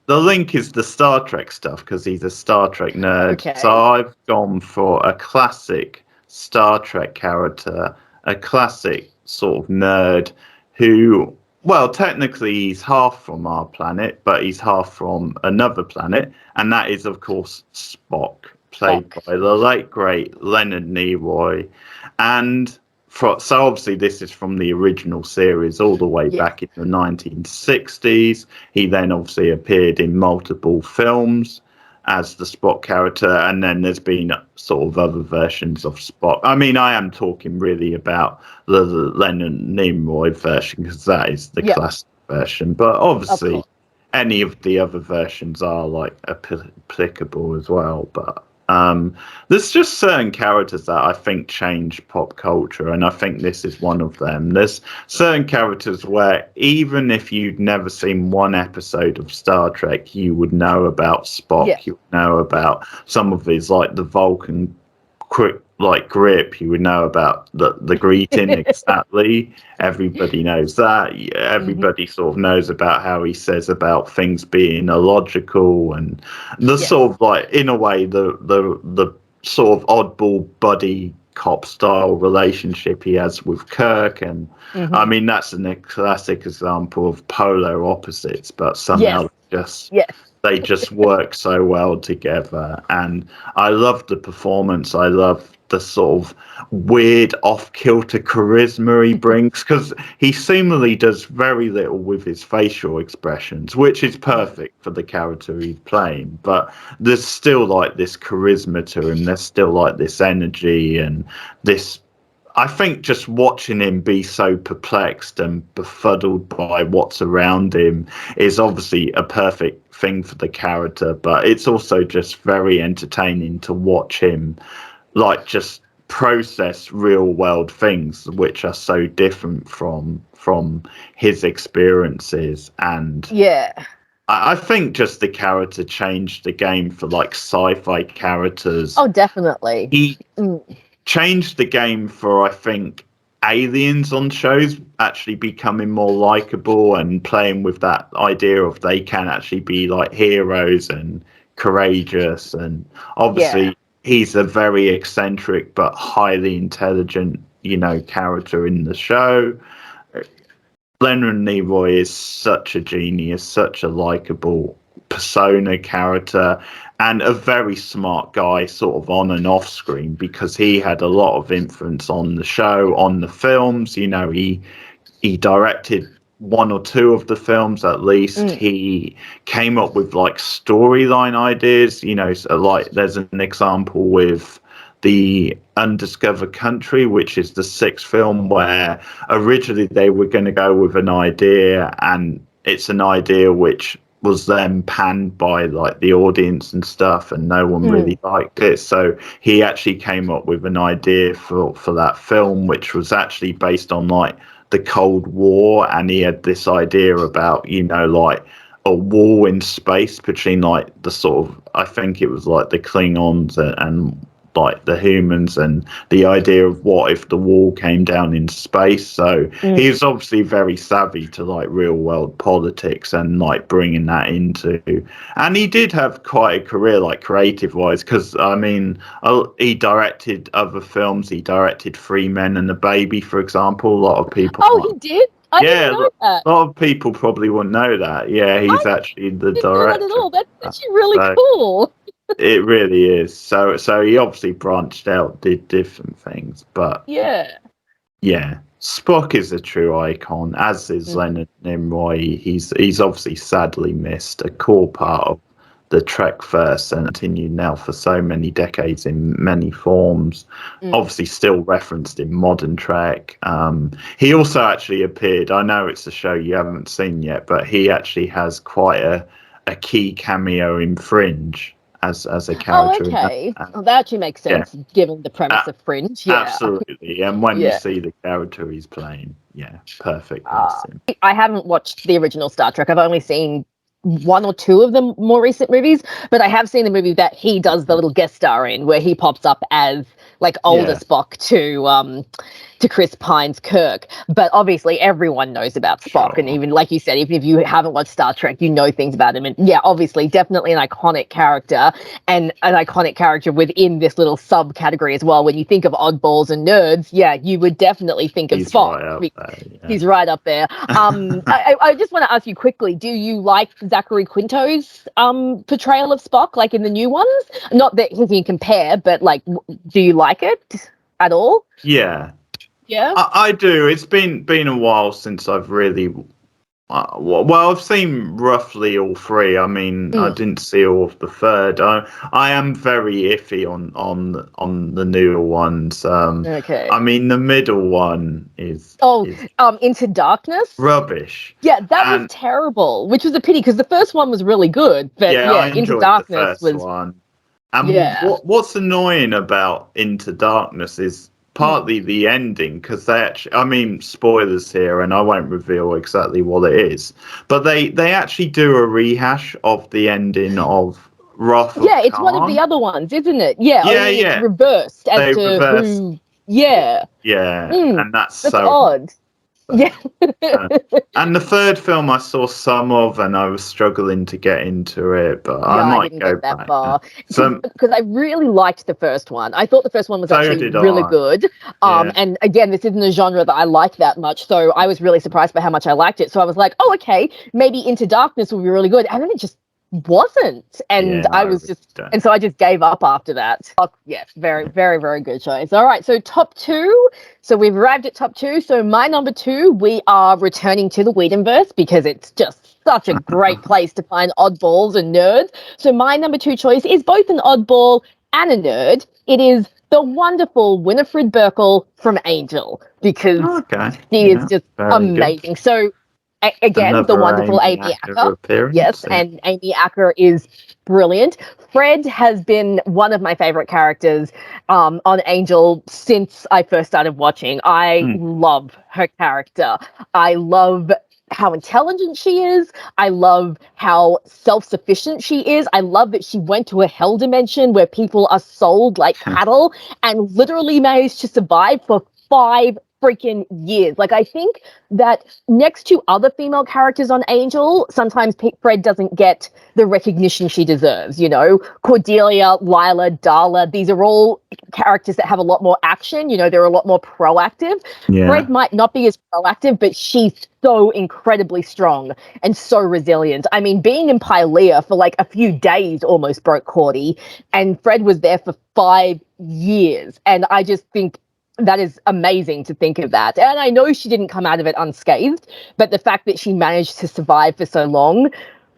the link is the Star Trek stuff because he's a Star Trek nerd. Okay. So I've gone for a classic Star Trek character, a classic sort of nerd who, well, technically he's half from our planet, but he's half from another planet, and that is, of course, Spock, played by the late, great Leonard Nimoy. And so obviously this is from the original series all the way back in the 1960s. He then obviously appeared in multiple films as the Spock character, and then there's been sort of other versions of Spock. I mean, I am talking really about the Leonard Nimoy version because that is the classic version, but obviously any of the other versions are applicable as well. But there's just certain characters that I think change pop culture, and I think this is one of them. There's certain characters where even if you'd never seen one episode of Star Trek, you would know about Spock. You would know about some of his the Vulcan grip. You would know about the greeting exactly. Everybody knows that. Everybody sort of knows about how he says about things being illogical, and the sort of in a way the sort of oddball buddy cop style relationship he has with Kirk. And I mean, that's a classic example of polar opposites, but somehow just they just work so well together. And I love the performance. I love the sort of weird off-kilter charisma he brings, because he seemingly does very little with his facial expressions, which is perfect for the character he's playing. But there's still like this charisma to him. There's still like this energy and this. I think just watching him be so perplexed and befuddled by what's around him is obviously a perfect thing for the character, but it's also just very entertaining to watch him like just process real world things which are so different from his experiences. And I think just the character changed the game for like sci-fi characters. Oh, definitely. He changed the game for, I think, aliens on shows actually becoming more likable and playing with that idea of they can actually be like heroes and courageous. And obviously he's a very eccentric but highly intelligent, character in the show. Leonard Nimoy is such a genius, such a likable persona character, and a very smart guy sort of on and off screen, because he had a lot of influence on the show, on the films. He directed one or two of the films at least. He came up with like storyline ideas, so like there's an example with The Undiscovered Country, which is the sixth film, where originally they were going to go with an idea, and it's an idea which was then panned by like the audience and stuff, and no one really liked it. So he actually came up with an idea for that film, which was actually based on like the Cold War, and he had this idea about like a war in space between like the sort of, I think it was like the Klingons and like the humans, and the idea of what if the wall came down in space. So he's obviously very savvy to like real world politics and like bringing that into, and he did have quite a career like creative wise, because I mean he directed other films. He directed Three Men and a Baby, for example. A lot of people he did. I didn't know that. A lot of people probably wouldn't know that. He's actually the director. Not at all. That's actually really cool. It really is. So he obviously branched out, did different things, but Spock is a true icon, as is Leonard Nimoy. He's obviously sadly missed, a core part of the Trekverse, and continued now for so many decades in many forms. Obviously still referenced in modern Trek. He also actually appeared, I know it's a show you haven't seen yet, but he actually has quite a key cameo in Fringe as a character. Oh, okay. That actually makes sense, given the premise of Fringe. Yeah. Absolutely. And when you see the character he's playing, perfect. I haven't watched the original Star Trek. I've only seen one or two of the more recent movies, but I have seen the movie that he does the little guest star in, where he pops up as like older Spock to Chris Pine's Kirk. But obviously everyone knows about Spock, and even like you said, even if you haven't watched Star Trek, you know things about him. And obviously definitely an iconic character, and an iconic character within this little subcategory as well. When you think of oddballs and nerds, you would definitely think of Spock. He's right up there. I just want to ask you quickly, do you like Zachary Quinto's portrayal of Spock, like in the new ones? Not that he can compare, but like, do you like it at all? I do. It's been a while since I've really I've seen roughly all three. I mean, I didn't see all of the third. I am very iffy on the newer ones. I mean, the middle one is Into Darkness. Rubbish. Yeah, that was terrible, which was a pity, because the first one was really good. But I Into Darkness the first one. And what's annoying about Into Darkness is partly the ending, because they actually, I mean, spoilers here, and I won't reveal exactly what it is, but they actually do a rehash of the ending of Wrath of Khan. It's one of the other ones, isn't it? It's reversed as to who. And that's so odd. And the third film I saw some of, and I was struggling to get into it, but I might go that back. far. Because I really liked the first one. I thought the first one was actually really good. And again, this isn't a genre that I like that much, so I was really surprised by how much I liked it. So I was like, oh, okay, maybe Into Darkness will be really good. And then it just wasn't. And I was just, and so I just gave up after that. Oh, yes, very, very, very good choice. All right, so top two. So we've arrived at top two. So my number two, we are returning to the Whedonverse because it's just such a great place to find oddballs and nerds. So my number two choice is both an oddball and a nerd. It is the wonderful Winifred Burkle from Angel, because she is just amazing. Good. So again, another the wonderful Amy Acker. Yes, and Amy Acker is brilliant. Fred has been one of my favorite characters on Angel since I first started watching. I love her character. I love how intelligent she is. I love how self-sufficient she is. I love that she went to a hell dimension where people are sold like cattle and literally managed to survive for 5 freaking years. Like, I think that next to other female characters on Angel, sometimes Fred doesn't get the recognition she deserves. You know, Cordelia, Lila, Darla, these are all characters that have a lot more action. You know, they're a lot more proactive. Yeah. Fred might not be as proactive, but she's so incredibly strong and so resilient. I mean, being in Pylea for like a few days almost broke Cordy, and Fred was there for 5 years. And I just think that is amazing to think of that. And I know she didn't come out of it unscathed, but the fact that she managed to survive for so long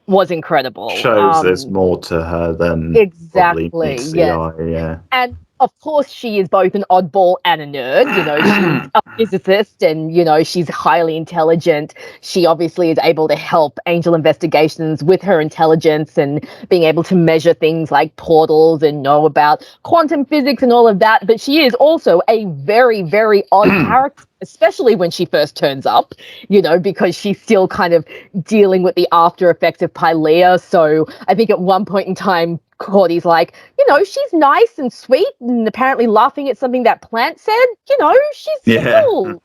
was incredible. Shows there's more to her than exactly meets the eye, yeah. And of course, she is both an oddball and a nerd. You know, she's a physicist and, you know, she's highly intelligent. She obviously is able to help Angel Investigations with her intelligence and being able to measure things like portals and know about quantum physics and all of that. But she is also a very, very odd character, especially when she first turns up, you know, because she's still kind of dealing with the after effects of Pylea. So I think at one point in time, Cordy's like, you know, she's nice and sweet and apparently laughing at something that Plant said. You know, she's cool.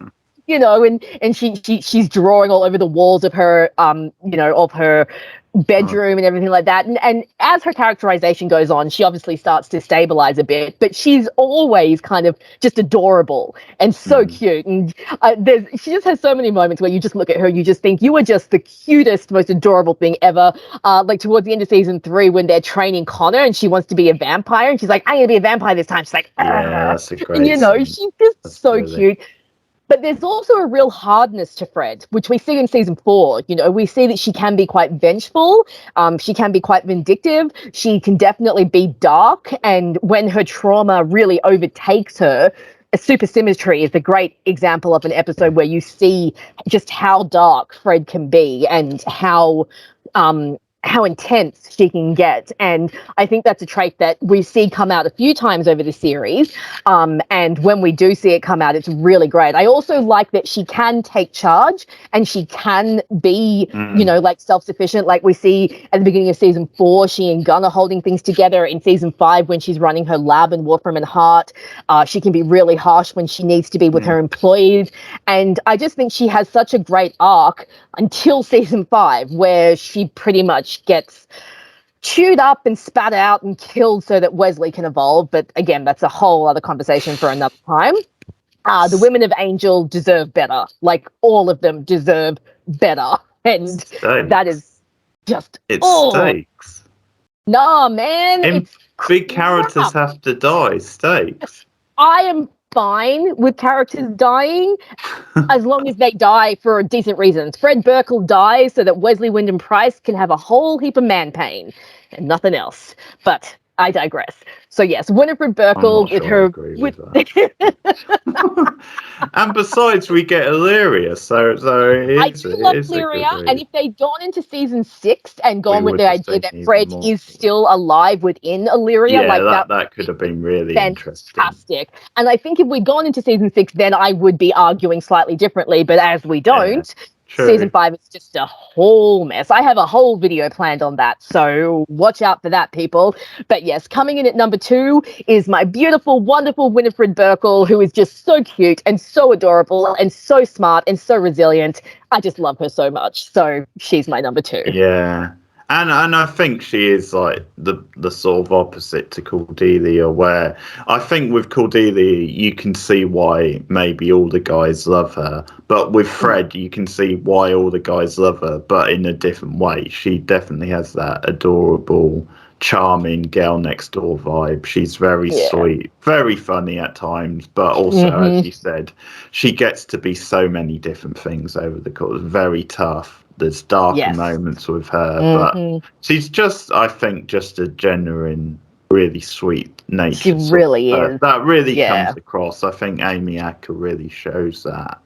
You know, and she's drawing all over the walls of her, you know, of her bedroom and everything like that. And as her characterization goes on, she obviously starts to stabilize a bit, but she's always kind of just adorable and so cute. And she just has so many moments where you just look at her, you just think you are just the cutest, most adorable thing ever. Like towards the end of season 3 when they're training Connor and she wants to be a vampire and she's like, I'm going to be a vampire this time. She's like, that's a great and, you know, scene. she's just so cute. But there's also a real hardness to Fred, which we see in season 4. You know, we see that she can be quite vengeful. She can be quite vindictive. She can definitely be dark. And when her trauma really overtakes her, Supersymmetry is a great example of an episode where you see just how dark Fred can be and how intense she can get. And I think that's a trait that we see come out a few times over the series. And when we do see it come out, it's really great. I also like that she can take charge and she can be, you know, like self-sufficient. Like we see at the beginning of season 4, she and Gunn are holding things together. In season 5, when she's running her lab in Wolfram and Hart, she can be really harsh when she needs to be with her employees. And I just think she has such a great arc until season 5, where she pretty much gets chewed up and spat out and killed so that Wesley can evolve. But again, that's a whole other conversation for another time. The women of Angel deserve better. Like, all of them deserve better. And that is just... stakes. Nah, man. Big characters have to die. Stakes. I am fine with characters dying as long as they die for decent reasons. Fred Burkle dies so that Wesley Wyndham Price can have a whole heap of man pain and nothing else. But I digress. So yes, Winifred Burkle with her... And besides, we get Illyria, so I do love Illyria, and if they'd gone into season 6 and gone with the idea that Fred is still alive within Illyria, that could have been really interesting. Fantastic. And I think if we'd gone into season 6, then I would be arguing slightly differently, but as we don't... True. Season 5 is just a whole mess. I have a whole video planned on that, so watch out for that, people. But yes, coming in at number 2 is my beautiful, wonderful Winifred Burkle, who is just so cute and so adorable and so smart and so resilient. I just love her so much. So she's my number 2. Yeah. And I think she is like the sort of opposite to Cordelia, where I think with Cordelia you can see why maybe all the guys love her, but with Fred you can see why all the guys love her, but in a different way. She definitely has that adorable, charming girl next door vibe. She's very sweet, very funny at times, but also, as you said, she gets to be so many different things over the course. Very tough. There's darker moments with her, but she's just, I think, just a genuine, really sweet nature. She really is. That really comes across. I think Amy Acker really shows that.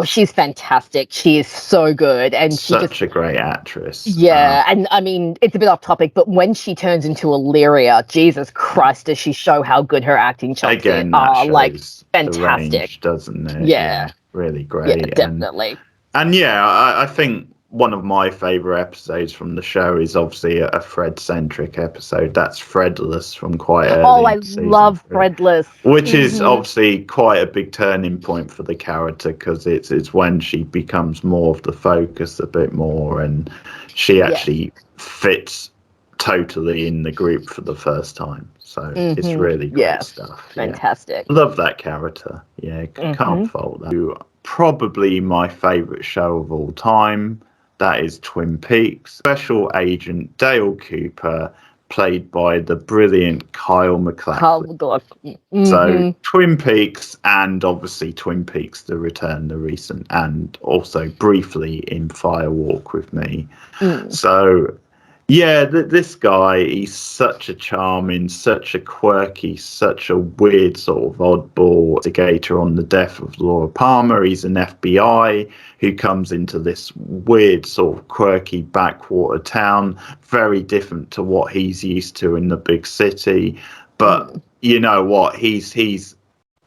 She's fantastic. She is so good, and she's such a great actress. Yeah, and I mean, it's a bit off topic, but when she turns into Illyria, Jesus Christ, does she show how good her acting chops are? Like, fantastic, the range, doesn't it? Yeah, really great. Yeah, definitely. And I think one of my favourite episodes from the show is obviously a Fred-centric episode. That's Fredless from quite early. Oh, I love Fredless. Which is obviously quite a big turning point for the character, because it's when she becomes more of the focus a bit more, and she actually fits totally in the group for the first time. So it's really great stuff. Fantastic. Love that character. Yeah, can't fault that. Probably my favourite show of all time. That is Twin Peaks. Special Agent Dale Cooper, played by the brilliant Kyle MacLachlan. So Twin Peaks, and obviously Twin Peaks The Return, the recent, and also briefly in Fire Walk with Me. So this guy, he's such a charming, such a quirky, such a weird sort of oddball investigator on the death of Laura Palmer. He's an FBI who comes into this weird sort of quirky backwater town, very different to what he's used to in the big city. But you know what? He's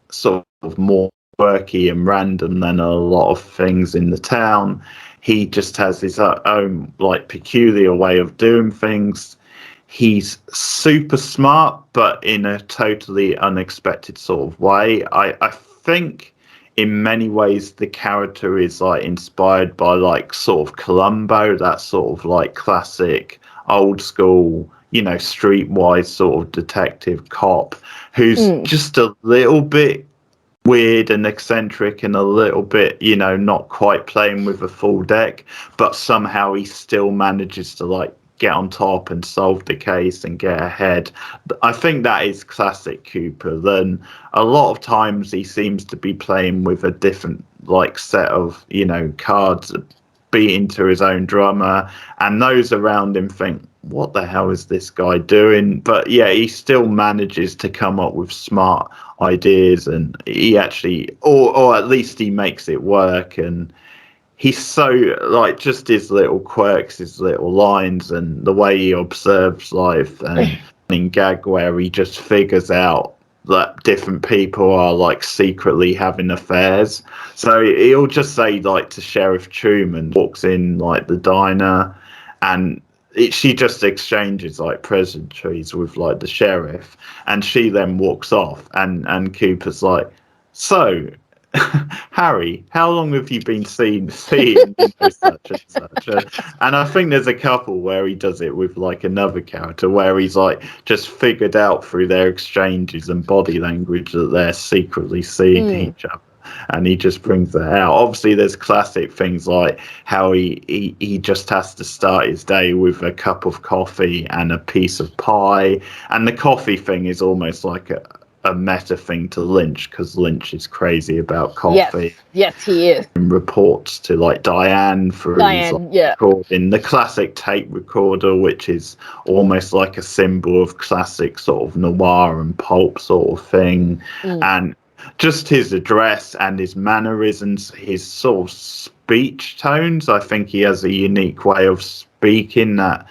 sort of more quirky and random than a lot of things in the town. He just has his own like peculiar way of doing things. He's super smart, but in a totally unexpected sort of way. I think in many ways the character is like inspired by like sort of Columbo, that sort of like classic old school, streetwise sort of detective cop who's just a little bit weird and eccentric and a little bit, not quite playing with a full deck, but somehow he still manages to like get on top and solve the case and get ahead. I think that is classic Cooper. Then a lot of times he seems to be playing with a different like set of, cards, beating to his own drummer, and those around him think, what the hell is this guy doing? But he still manages to come up with smart ideas, and he actually, or at least he makes it work. And he's so like just his little quirks, his little lines, and the way he observes life, and in gag where he just figures out that different people are like secretly having affairs. So he'll just say like to Sheriff Truman, walks in like the diner, and she just exchanges like pleasantries with like the sheriff, and she then walks off, and Cooper's like, so Harry, how long have you been seeing such and such? And I think there's a couple where he does it with like another character where he's like just figured out through their exchanges and body language that they're secretly seeing each other. And he just brings that out. Obviously, there's classic things like how he just has to start his day with a cup of coffee and a piece of pie. And the coffee thing is almost like a meta thing to Lynch, because Lynch is crazy about coffee. Yes, he is. And reports to like Diane through recording the classic tape recorder, which is almost like a symbol of classic sort of noir and pulp sort of thing. And just his address and his mannerisms, his sort of speech tones. I think he has a unique way of speaking that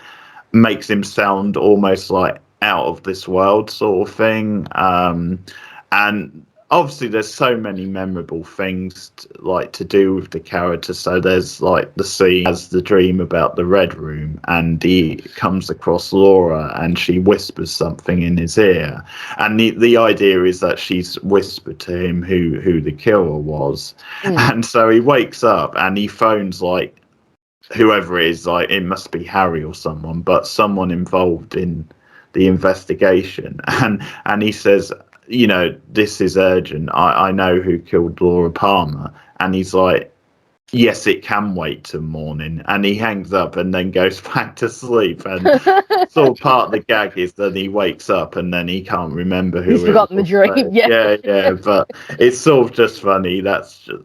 makes him sound almost like out of this world sort of thing. And obviously there's so many memorable things to do with the character. So there's like the scene has the dream about the Red Room, and he comes across Laura and she whispers something in his ear, and the idea is that she's whispered to him who the killer was. And so he wakes up and he phones like whoever it is, like it must be Harry or someone, but someone involved in the investigation, and he says, you know, this is urgent. I know who killed Laura Palmer, and he's like, yes, it can wait till morning, and he hangs up and then goes back to sleep. And sort of part of the gag is that he wakes up and then he can't remember who. He's forgotten the dream. Yeah. But it's sort of just funny. That's just,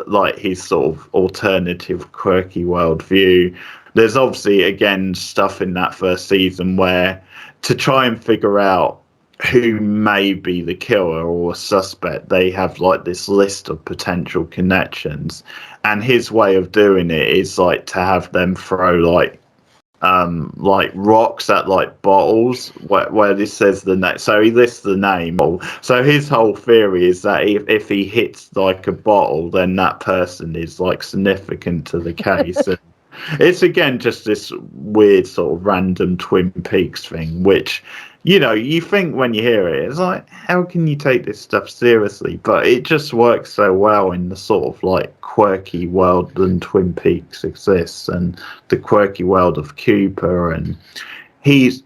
like his sort of alternative, quirky worldview. There's obviously again stuff in that first season where to try and figure out who may be the killer or a suspect, they have like this list of potential connections, and his way of doing it is like to have them throw like rocks at like bottles where this says the name, so he lists the name. So his whole theory is that if he hits like a bottle, then that person is like significant to the case. And it's again just this weird sort of random Twin Peaks thing, which, you know, you think when you hear it, it's like, how can you take this stuff seriously? But it just works so well in the sort of like quirky world that Twin Peaks exists, and the quirky world of Cooper. And he's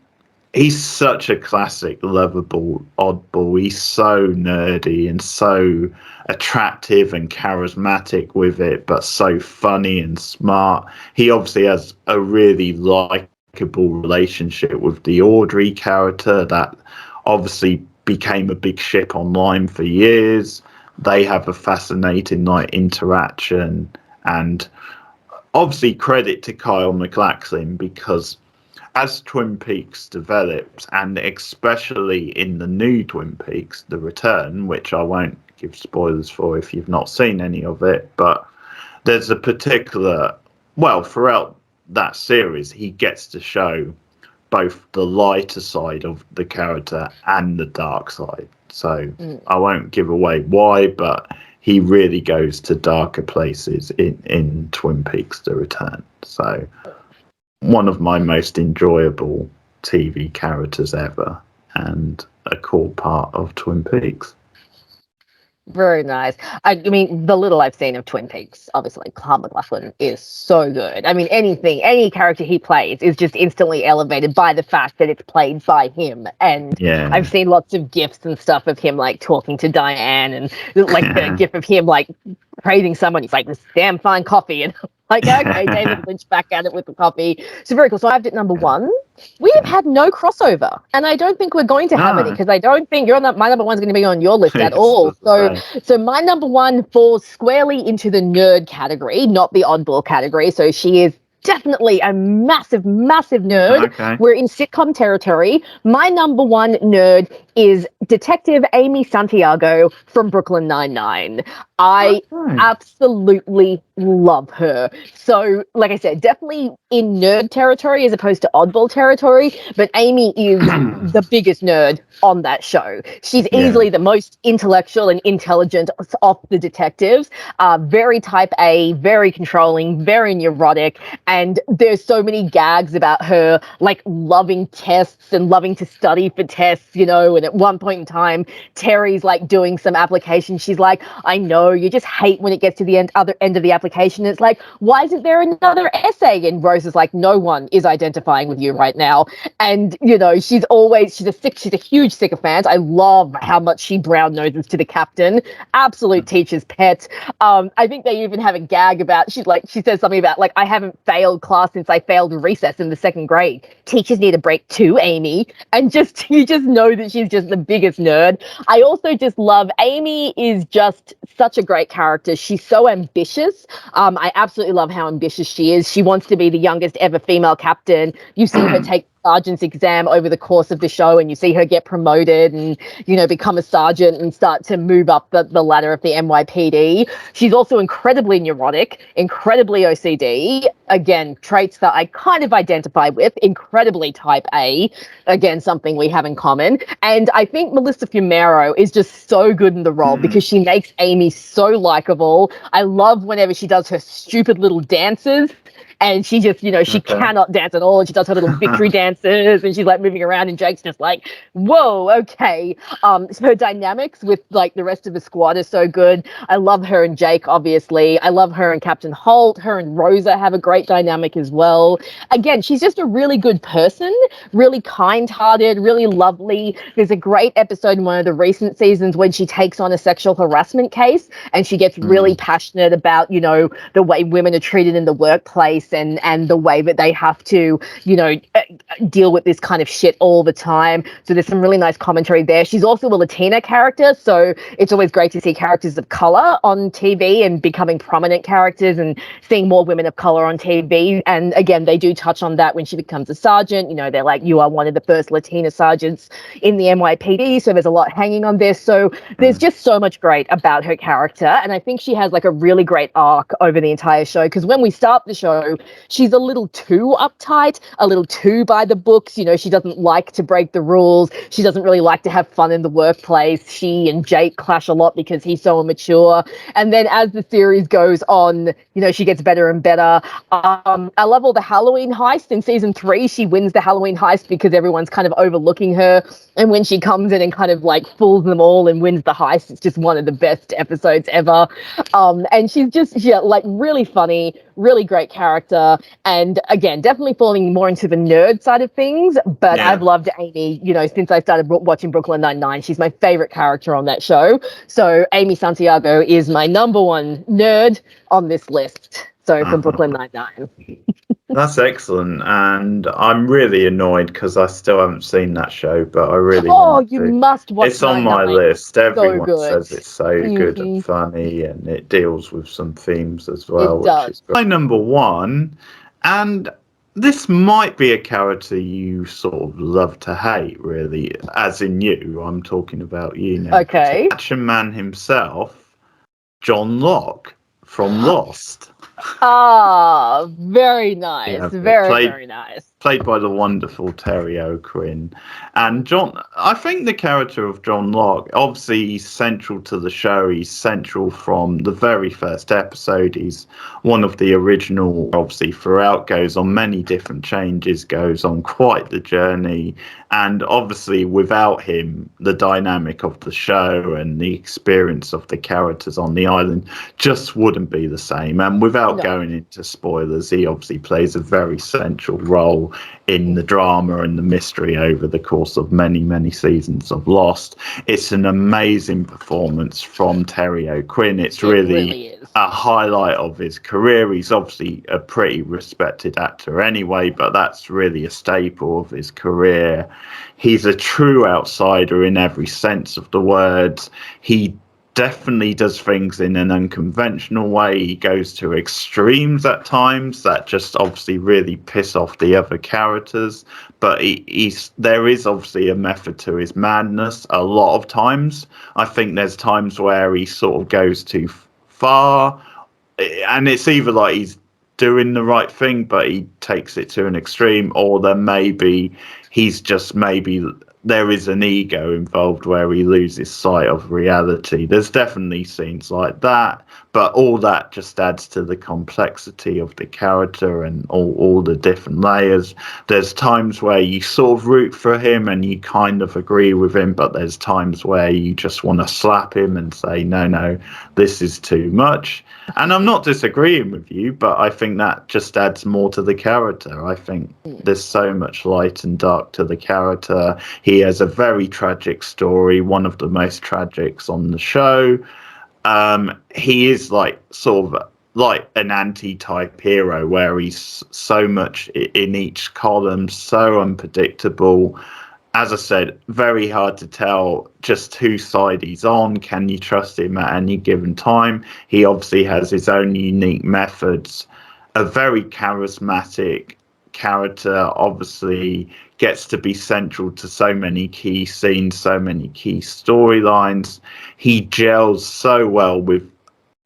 such a classic, lovable oddball. He's so nerdy and so attractive and charismatic with it, but so funny and smart. He obviously has a really likable relationship with the Audrey character that obviously became a big ship online for years. They have a fascinating like interaction, and obviously credit to Kyle MacLachlan, because as Twin Peaks develops, and especially in the new Twin Peaks, The Return, which I won't give spoilers for if you've not seen any of it, but there's a particular, well, throughout that series, he gets to show both the lighter side of the character and the dark side. So I won't give away why, but he really goes to darker places in Twin Peaks The Return. So one of my most enjoyable TV characters ever, and a core part of Twin Peaks. Very nice. I mean, the little I've seen of Twin Peaks, obviously, Kyle MacLachlan is so good. I mean, any character he plays is just instantly elevated by the fact that it's played by him. And yeah. I've seen lots of gifs and stuff of him, like, talking to Diane, and, like, the gif of him, like, praising someone. He's like, this damn fine coffee. And like, okay, David Lynch back at it with the coffee. So very cool. So I have it number 1. We have had no crossover, and I don't think we're going to have any, because I don't think my number 1's going to be on your list at all. So my number 1 falls squarely into the nerd category, not the oddball category. So she is definitely a massive nerd. Okay. We're in sitcom territory. My number 1 nerd is Detective Amy Santiago from Brooklyn Nine-Nine. I absolutely love her. So, like I said, definitely in nerd territory as opposed to oddball territory, but Amy is the biggest nerd on that show. She's easily the most intellectual and intelligent of the detectives. Very type A, very controlling, very neurotic, and there's so many gags about her, like, loving tests and loving to study for tests, you know, and at one point in time, Terry's, like, doing some application. She's like, I know, you just hate when it gets to the other end of the application. It's like, why isn't there another essay? And Rose is like, no one is identifying with you right now. And, you know, she's a huge sycophant. I love how much she brown noses to the captain. Absolute teacher's pet. I think they even have a gag about, she says something about, like, I haven't failed class since I failed recess in the 2nd grade. Teachers need a break too, Amy. And you just know that she's just the biggest nerd. I also just love, Amy is just such a great character. She's so ambitious. I absolutely love how ambitious she is. She wants to be the youngest ever female captain. You see her take sergeant's exam over the course of the show, and you see her get promoted and, you know, become a sergeant and start to move up the ladder of the NYPD. She's also incredibly neurotic, incredibly OCD. Again, traits that I kind of identify with. Incredibly type A. Again, something we have in common. And I think Melissa Fumero is just so good in the role because she makes Amy so likable. I love whenever she does her stupid little dances. and she just, she cannot dance at all, and she does her little victory dances, and she's like moving around, and Jake's just like, whoa, okay. So her dynamics with like the rest of the squad is so good. I love her and Jake, obviously. I love her and Captain Holt. Her and Rosa have a great dynamic as well. Again, she's just a really good person, really kind-hearted, really lovely. There's a great episode in one of the recent seasons when she takes on a sexual harassment case, and she gets really passionate about, the way women are treated in the workplace, and the way that they have to, deal with this kind of shit all the time. So there's some really nice commentary there. She's also a Latina character, so it's always great to see characters of color on TV and becoming prominent characters, and seeing more women of color on TV. And again, they do touch on that when she becomes a sergeant. They're like, you are one of the first Latina sergeants in the NYPD, so there's a lot hanging on this. So there's just so much great about her character, and I think she has like a really great arc over the entire show, because when we start the show, she's a little too uptight, a little too by the books. She doesn't like to break the rules. She doesn't really like to have fun in the workplace. She and Jake clash a lot because he's so immature. And then as the series goes on, she gets better and better. I love all the Halloween heist. In season 3, she wins the Halloween heist because everyone's kind of overlooking her. And when she comes in and kind of like fools them all and wins the heist, it's just one of the best episodes ever. And she's just, like really funny, really great character. And again, definitely falling more into the nerd side of things. But I've loved Amy, since I started watching Brooklyn Nine-Nine. She's my favorite character on that show. So Amy Santiago is my number one nerd on this list. So from Brooklyn Nine-Nine. That's excellent, and I'm really annoyed because I still haven't seen that show, but I really want to. Must watch it. It's on my list. Everyone so says it's so good and funny, and it deals with some themes as well. It does. Which is my number one, and this might be a character you sort of love to hate, really, as in you. I'm talking about you now. Okay. Action Man himself, John Locke from Lost. Very nice. Yeah, very nice. Played by the wonderful Terry O'Quinn. And I think the character of John Locke, obviously he's central to the show. He's central from the very first episode. He's one of the original, obviously throughout, goes on many different changes, goes on quite the journey. And obviously without him, the dynamic of the show and the experience of the characters on the island just wouldn't be the same. And without going into spoilers, he obviously plays a very central role in the drama and the mystery over the course of many, many seasons of Lost. It's an amazing performance from Terry O'Quinn. It really is a highlight of his career. He's obviously a pretty respected actor anyway, but that's really a staple of his career. He's a true outsider in every sense of the words. He definitely does things in an unconventional way. He goes to extremes at times that just obviously really piss off the other characters, but there is obviously a method to his madness a lot of times. I think there's times where he sort of goes too far, and it's either like he's doing the right thing but he takes it to an extreme, or then maybe there is an ego involved where he loses sight of reality. There's definitely scenes like that, but all that just adds to the complexity of the character and all the different layers. There's times where you sort of root for him and you kind of agree with him, but there's times where you just want to slap him and say, no, this is too much. And I'm not disagreeing with you, but I think that just adds more to the character. I think there's so much light and dark to the character. He has a very tragic story, one of the most tragics on the show. He is like sort of like an anti-type hero where he's so much in each column, so unpredictable. As I said, very hard to tell just whose side he's on. Can you trust him at any given time? He obviously has his own unique methods. A very charismatic character, obviously gets to be central to so many key scenes, so many key storylines. He gels so well with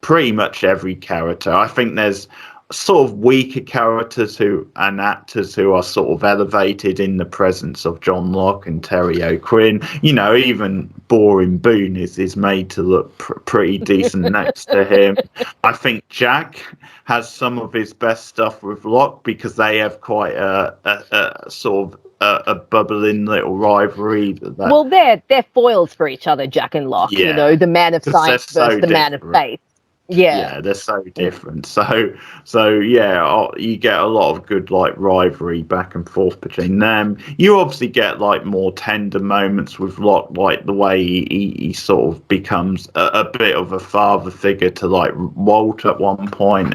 pretty much every character. I think there's sort of weaker characters and actors who are sort of elevated in the presence of John Locke and Terry O'Quinn. You know, even boring Boone is made to look pretty decent next to him. I think Jack has some of his best stuff with Locke because they have quite a sort of a bubbling little rivalry. Well, they're foils for each other, Jack and Locke. Yeah, you know, the man of science versus the man of faith. Yeah, they're so different. So yeah, you get a lot of good like rivalry back and forth between them. You obviously get like more tender moments with Locke, like the way he sort of becomes a bit of a father figure to like Walt at one point,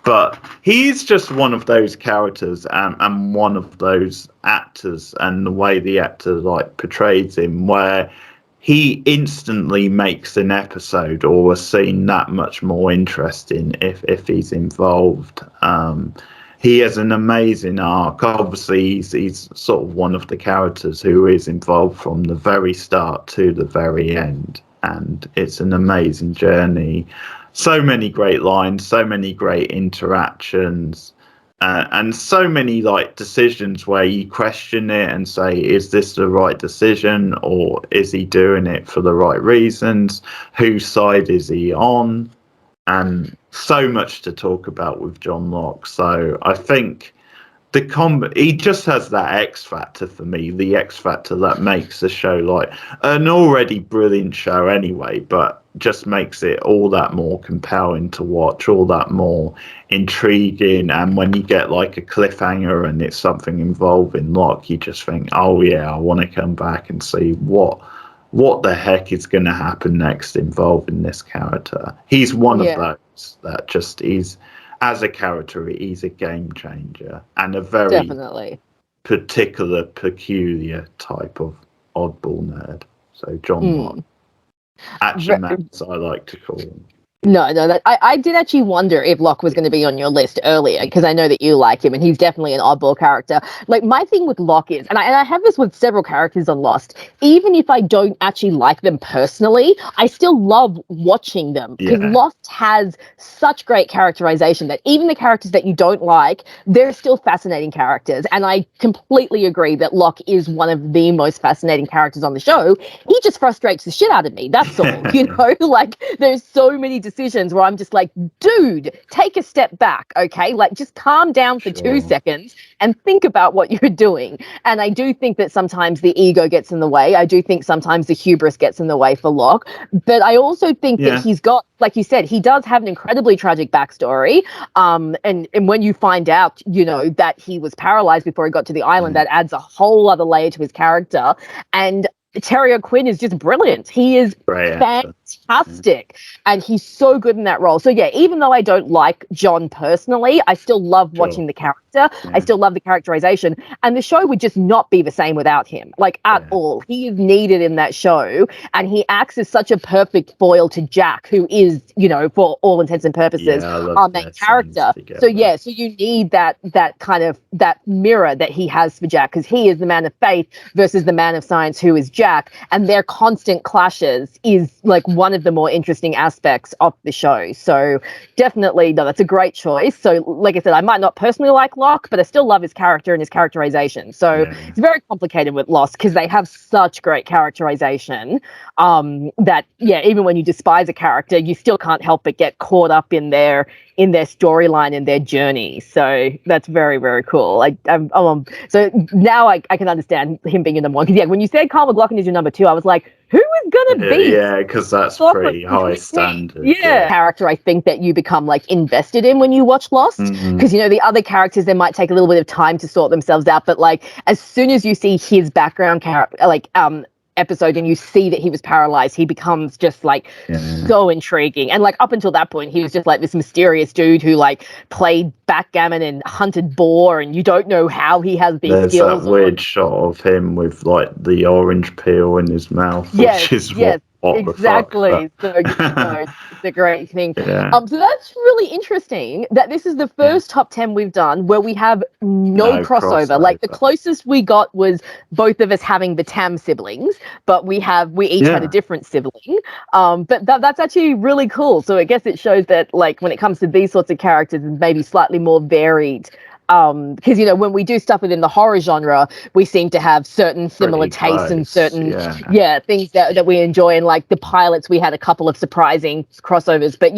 but he's just one of those characters and one of those actors, and the way the actor like portrays him, where he instantly makes an episode or a scene that much more interesting if he's involved. He has an amazing arc. Obviously, he's sort of one of the characters who is involved from the very start to the very end, and it's an amazing journey. So many great lines, so many great interactions. And so many like decisions where you question it and say, is this the right decision, or is he doing it for the right reasons? Whose side is he on? And so much to talk about with John Locke. So I think he just has that X factor for me, the X factor that makes the show like an already brilliant show anyway, but just makes it all that more compelling to watch, all that more intriguing. And when you get like a cliffhanger and it's something involving Locke, you just think, oh yeah, I want to come back and see what the heck is going to happen next involving this character. He's one of those that just is, as a character, he's a game changer and a very particular, peculiar type of oddball nerd. So John Locke. Max, I like to call him. No, I did actually wonder if Locke was going to be on your list earlier, because I know that you like him and he's definitely an oddball character. Like, my thing with Locke is, and I have this with several characters on Lost, even if I don't actually like them personally, I still love watching them, because Lost has such great characterization that even the characters that you don't like, they're still fascinating characters. And I completely agree that Locke is one of the most fascinating characters on the show. He just frustrates the shit out of me, that's all. You know, like, there's so many decisions where I'm just like, dude, take a step back, okay? Like, just calm down for 2 seconds and think about what you're doing. And I do think that sometimes the ego gets in the way. I do think sometimes the hubris gets in the way for Locke. But I also think that he's got, like you said, he does have an incredibly tragic backstory. And when you find out, you know, that he was paralyzed before he got to the island, that adds a whole other layer to his character. And Terry O'Quinn is just brilliant. He is fantastic. And he's so good in that role. So yeah, even though I don't like John personally, I still love watching the character. I still love the characterization. And the show would just not be the same without him, like at all. He is needed in that show. And he acts as such a perfect foil to Jack, who is, you know, for all intents and purposes, our main character. So yeah, so you need that kind of, that mirror that he has for Jack, because he is the man of faith versus the man of science, who is Jack, and their constant clashes is like one of the more interesting aspects of the show. So definitely, no, that's a great choice. So like I said, I might not personally like Locke, but I still love his character and his characterization. So it's very complicated with Lost, because they have such great characterization that even when you despise a character, you still can't help but get caught up in their storyline and their journey. So that's very, very cool. So now I can understand him being in number one. Because when you said Kyle MacLachlan is your number two, I was like, who is gonna be? Yeah, because that's pretty high standard. Character I think that you become like invested in when you watch Lost, because you know the other characters, they might take a little bit of time to sort themselves out, but like as soon as you see his background episode and you see that he was paralyzed, he becomes just like so intriguing. And like up until that point, he was just like this mysterious dude who like played backgammon and hunted boar, and you don't know how he has these skills. There's that weird shot of him with like the orange peel in his mouth, which is what Exactly. the fuck. So, it's a great thing. Yeah. So that's really interesting that this is the first top 10 we've done where we have no crossover. Like the closest we got was both of us having the Tam siblings, but we each had a different sibling. But that's actually really cool. So I guess it shows that like when it comes to these sorts of characters, it's maybe slightly more varied. Because when we do stuff within the horror genre, we seem to have certain similar tastes and certain things that we enjoy. And like the pilots, we had a couple of surprising crossovers, but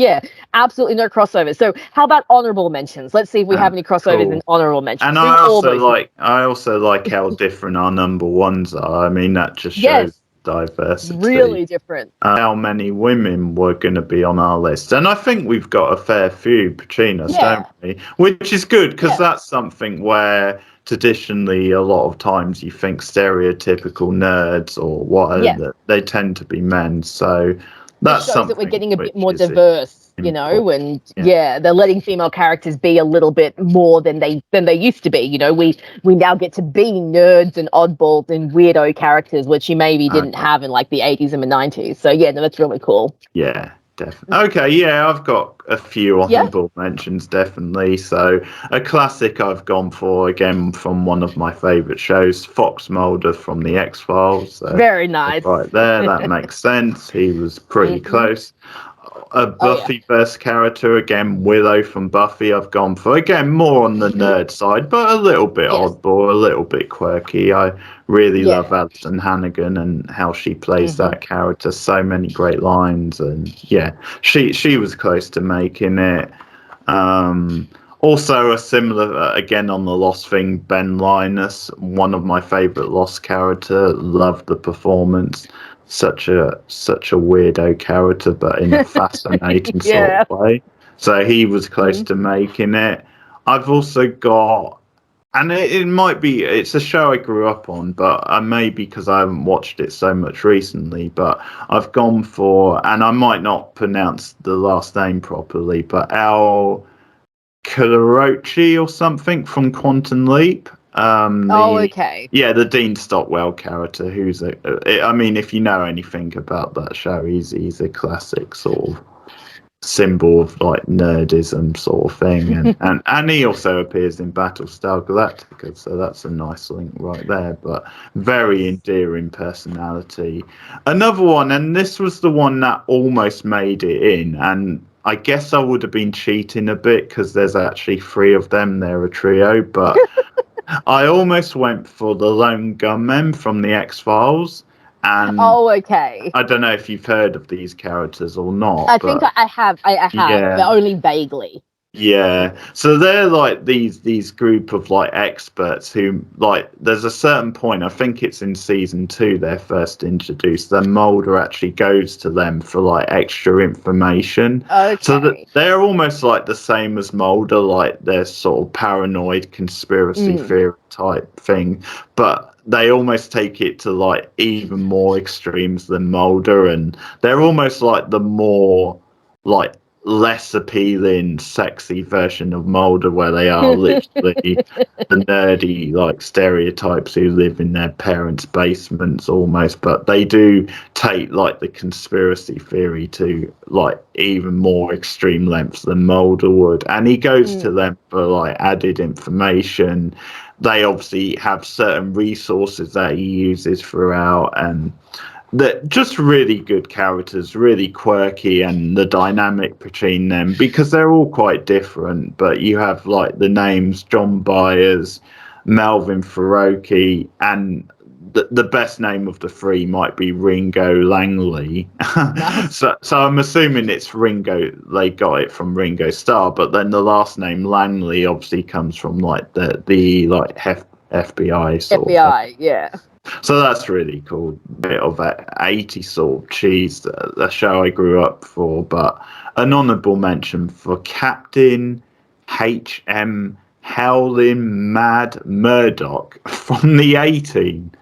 absolutely no crossovers. So how about honorable mentions? Let's see if we have any crossovers in honorable mentions. And I also like how different our number ones are. I mean, that just shows diversity. Really different. How many women were going to be on our list, and I think we've got a fair few Pacinas, don't we? Which is good because that's something where traditionally a lot of times you think stereotypical nerds or whatever they tend to be men. So that's shows something that we're getting a bit more diverse. And they're letting female characters be a little bit more than they used to be. We now get to be nerds and oddballs and weirdo characters, which you maybe didn't have in like the 80s and the 90s. So that's really cool. Yeah, definitely. Okay, I've got a few honorable mentions, definitely. So a classic I've gone for, again, from one of my favourite shows, Fox Mulder from the X-Files. So very nice. Right there, that makes sense. He was pretty close. A Buffy-verse character, again, Willow from Buffy, I've gone for. Again, more on the nerd side, but a little bit oddball, a little bit quirky. I really love Alison Hannigan and how she plays that character. So many great lines. And she was close to making it. Also, a similar, again, on the Lost thing, Ben Linus, one of my favourite Lost character. Loved the performance. Such a weirdo character, but in a fascinating sort of way. So he was close to making it. I've also got, and it might be, it's a show I grew up on, but maybe because I haven't watched it so much recently, but I've gone for, and I might not pronounce the last name properly, but Al Kalarochi or something from Quantum Leap. The Dean Stockwell character, who's I mean, if you know anything about that show, he's a classic sort of symbol of like nerdism sort of thing, and he also appears in Battlestar Galactica, so that's a nice link right there. But very endearing personality. Another one, and this was the one that almost made it in, and I guess I would have been cheating a bit because there's actually 3 of them. They're a trio, but I almost went for the Lone Gunmen from the X-Files. And I don't know if you've heard of these characters or not. I think I have, but only vaguely. Yeah, so they're like these group of like experts who, like, there's a certain point, I think it's in season 2 they're first introduced, then Mulder actually goes to them for like extra information. So they're almost like the same as Mulder, like they're sort of paranoid conspiracy theory type thing, but they almost take it to like even more extremes than Mulder, and they're almost like the more like less appealing, sexy version of Mulder, where they are literally the nerdy like stereotypes who live in their parents' basements almost, but they do take like the conspiracy theory to like even more extreme lengths than Mulder would, and he goes to them for like added information. They obviously have certain resources that he uses throughout, and they're just really good characters, really quirky, and the dynamic between them, because they're all quite different, but you have like the names John Byers, Melvin Farokhi, and the best name of the 3 might be Ringo Langley. Nice. so I'm assuming it's Ringo, they got it from Ringo Starr, but then the last name Langley obviously comes from like the like FBI sort FBI, yeah. So that's really cool. Bit of that 80s sort of cheese, the show I grew up for. But an honourable mention for Captain H.M. Howlin' Mad Murdoch from the 18.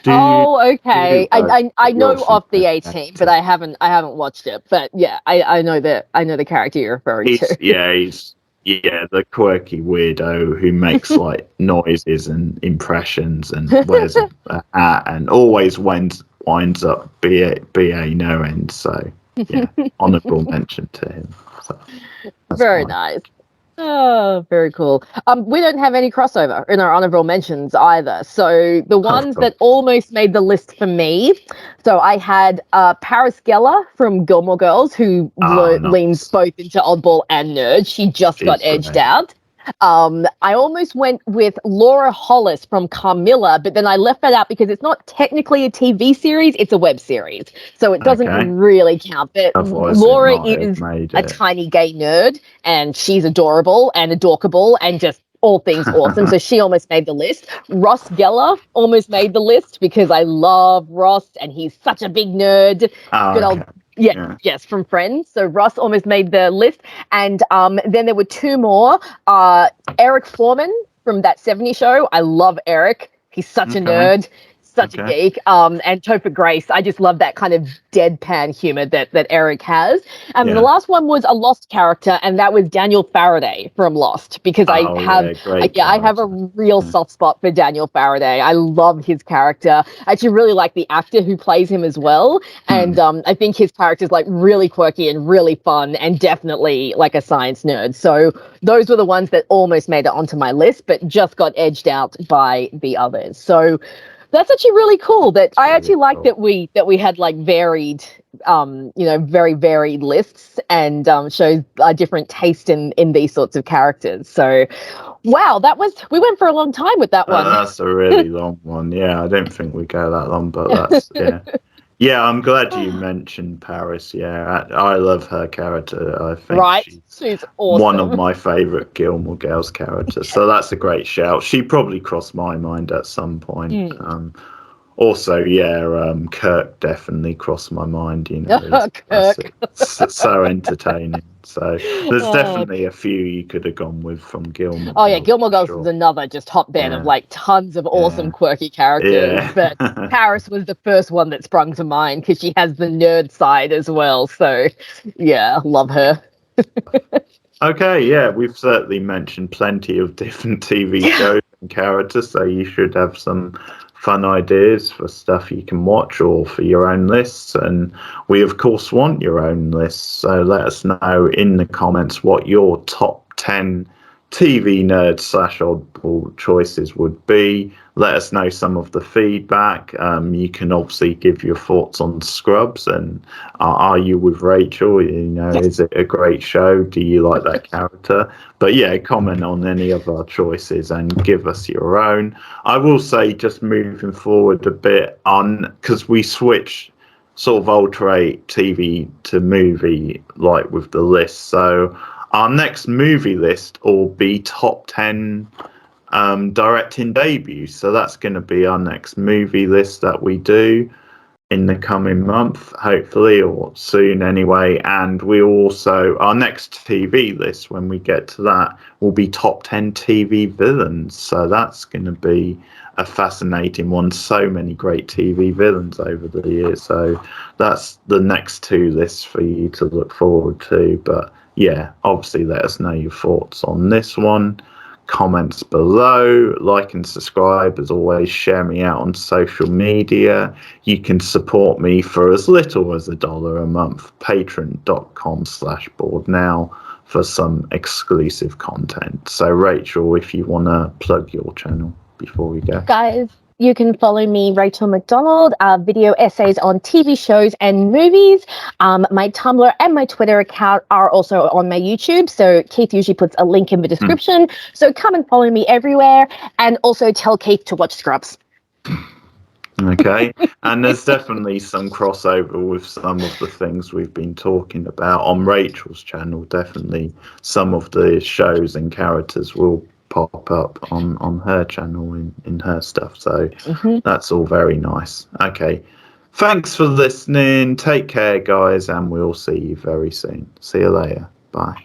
Okay. I know of the 18, but I haven't watched it. But yeah, I know the character you're referring to. Yeah, the quirky weirdo who makes like noises and impressions and wears a hat and always winds up BA no end. So yeah, honourable mention to him. So, very nice. Oh, very cool. We don't have any crossover in our honorable mentions either. So the ones that almost made the list for me. So I had Paris Geller from Gilmore Girls, who leans both into oddball and nerd. She just got edged out. I almost went with Laura Hollis from Carmilla, but then I left that out because it's not technically a TV series, it's a web series. So it doesn't really count. But Laura is a tiny gay nerd, and she's adorable and adorkable and just all things awesome. So she almost made the list. Ross Geller almost made the list because I love Ross and he's such a big nerd. Good old yes, from Friends. So Ross almost made the list. And then there were two more. Eric Foreman from That 70s Show. I love Eric. He's such a nerd, such a geek. And Topher Grace. I just love that kind of deadpan humor that Eric has. And the last one was a Lost character, and that was Daniel Faraday from Lost, because I have a real soft spot for Daniel Faraday. I love his character. I actually really like the actor who plays him as well. And I think his character is like really quirky and really fun and definitely like a science nerd. So those were the ones that almost made it onto my list, but just got edged out by the others. So that's actually really cool. I actually like that we had like varied, very varied lists, and shows a different taste in these sorts of characters. So, wow, we went for a long time with that one. That's a really long one. Yeah, I don't think we go that long, but that's Yeah, I'm glad you mentioned Paris. Yeah, I love her character. I think she's awesome. One of my favourite Gilmore Girls characters. So that's a great shout. She probably crossed my mind at some point. Also, Kirk definitely crossed my mind. Kirk. So entertaining. So there's definitely a few you could have gone with from Gilmore. Oh yeah, Gilmore Girls is another just hotbed of like tons of awesome quirky characters. But Paris was the first one that sprung to mind because she has the nerd side as well. So yeah, love her. Okay, we've certainly mentioned plenty of different TV shows and characters, so you should have some fun ideas for stuff you can watch or for your own lists. And we, of course, want your own lists. So let us know in the comments what your top 10 TV nerd / oddball choices would be. Let us know some of the feedback. You can obviously give your thoughts on Scrubs, and are you with Rachel? Is it a great show? Do you like that character? But comment on any of our choices and give us your own. I will say, just moving forward a bit because we switch sort of alternate TV to movie, like with the list. So our next movie list will be top 10 directing debuts. So that's going to be our next movie list that we do in the coming month, hopefully, or soon anyway. And we also, our next TV list, when we get to that, will be top 10 TV villains. So that's going to be a fascinating one. So many great TV villains over the years. So that's the next two lists for you to look forward to. But obviously let us know your thoughts on this one. Comments below, like and subscribe. As always, share me out on social media. You can support me for as little as $1 a month. Patreon.com/boardnow for some exclusive content. So Rachel, if you want to plug your channel before we go. Guys, you can follow me, Rachel Macdonald, video essays on TV shows and movies. My Tumblr and my Twitter account are also on my YouTube. So Keith usually puts a link in the description. So come and follow me everywhere. And also tell Keith to watch Scrubs. Okay. And there's definitely some crossover with some of the things we've been talking about on Rachel's channel. Definitely some of the shows and characters will pop up on her channel in her stuff, so that's all very nice. Okay, thanks for listening. Take care, guys, and we'll see you very soon. See you later. Bye.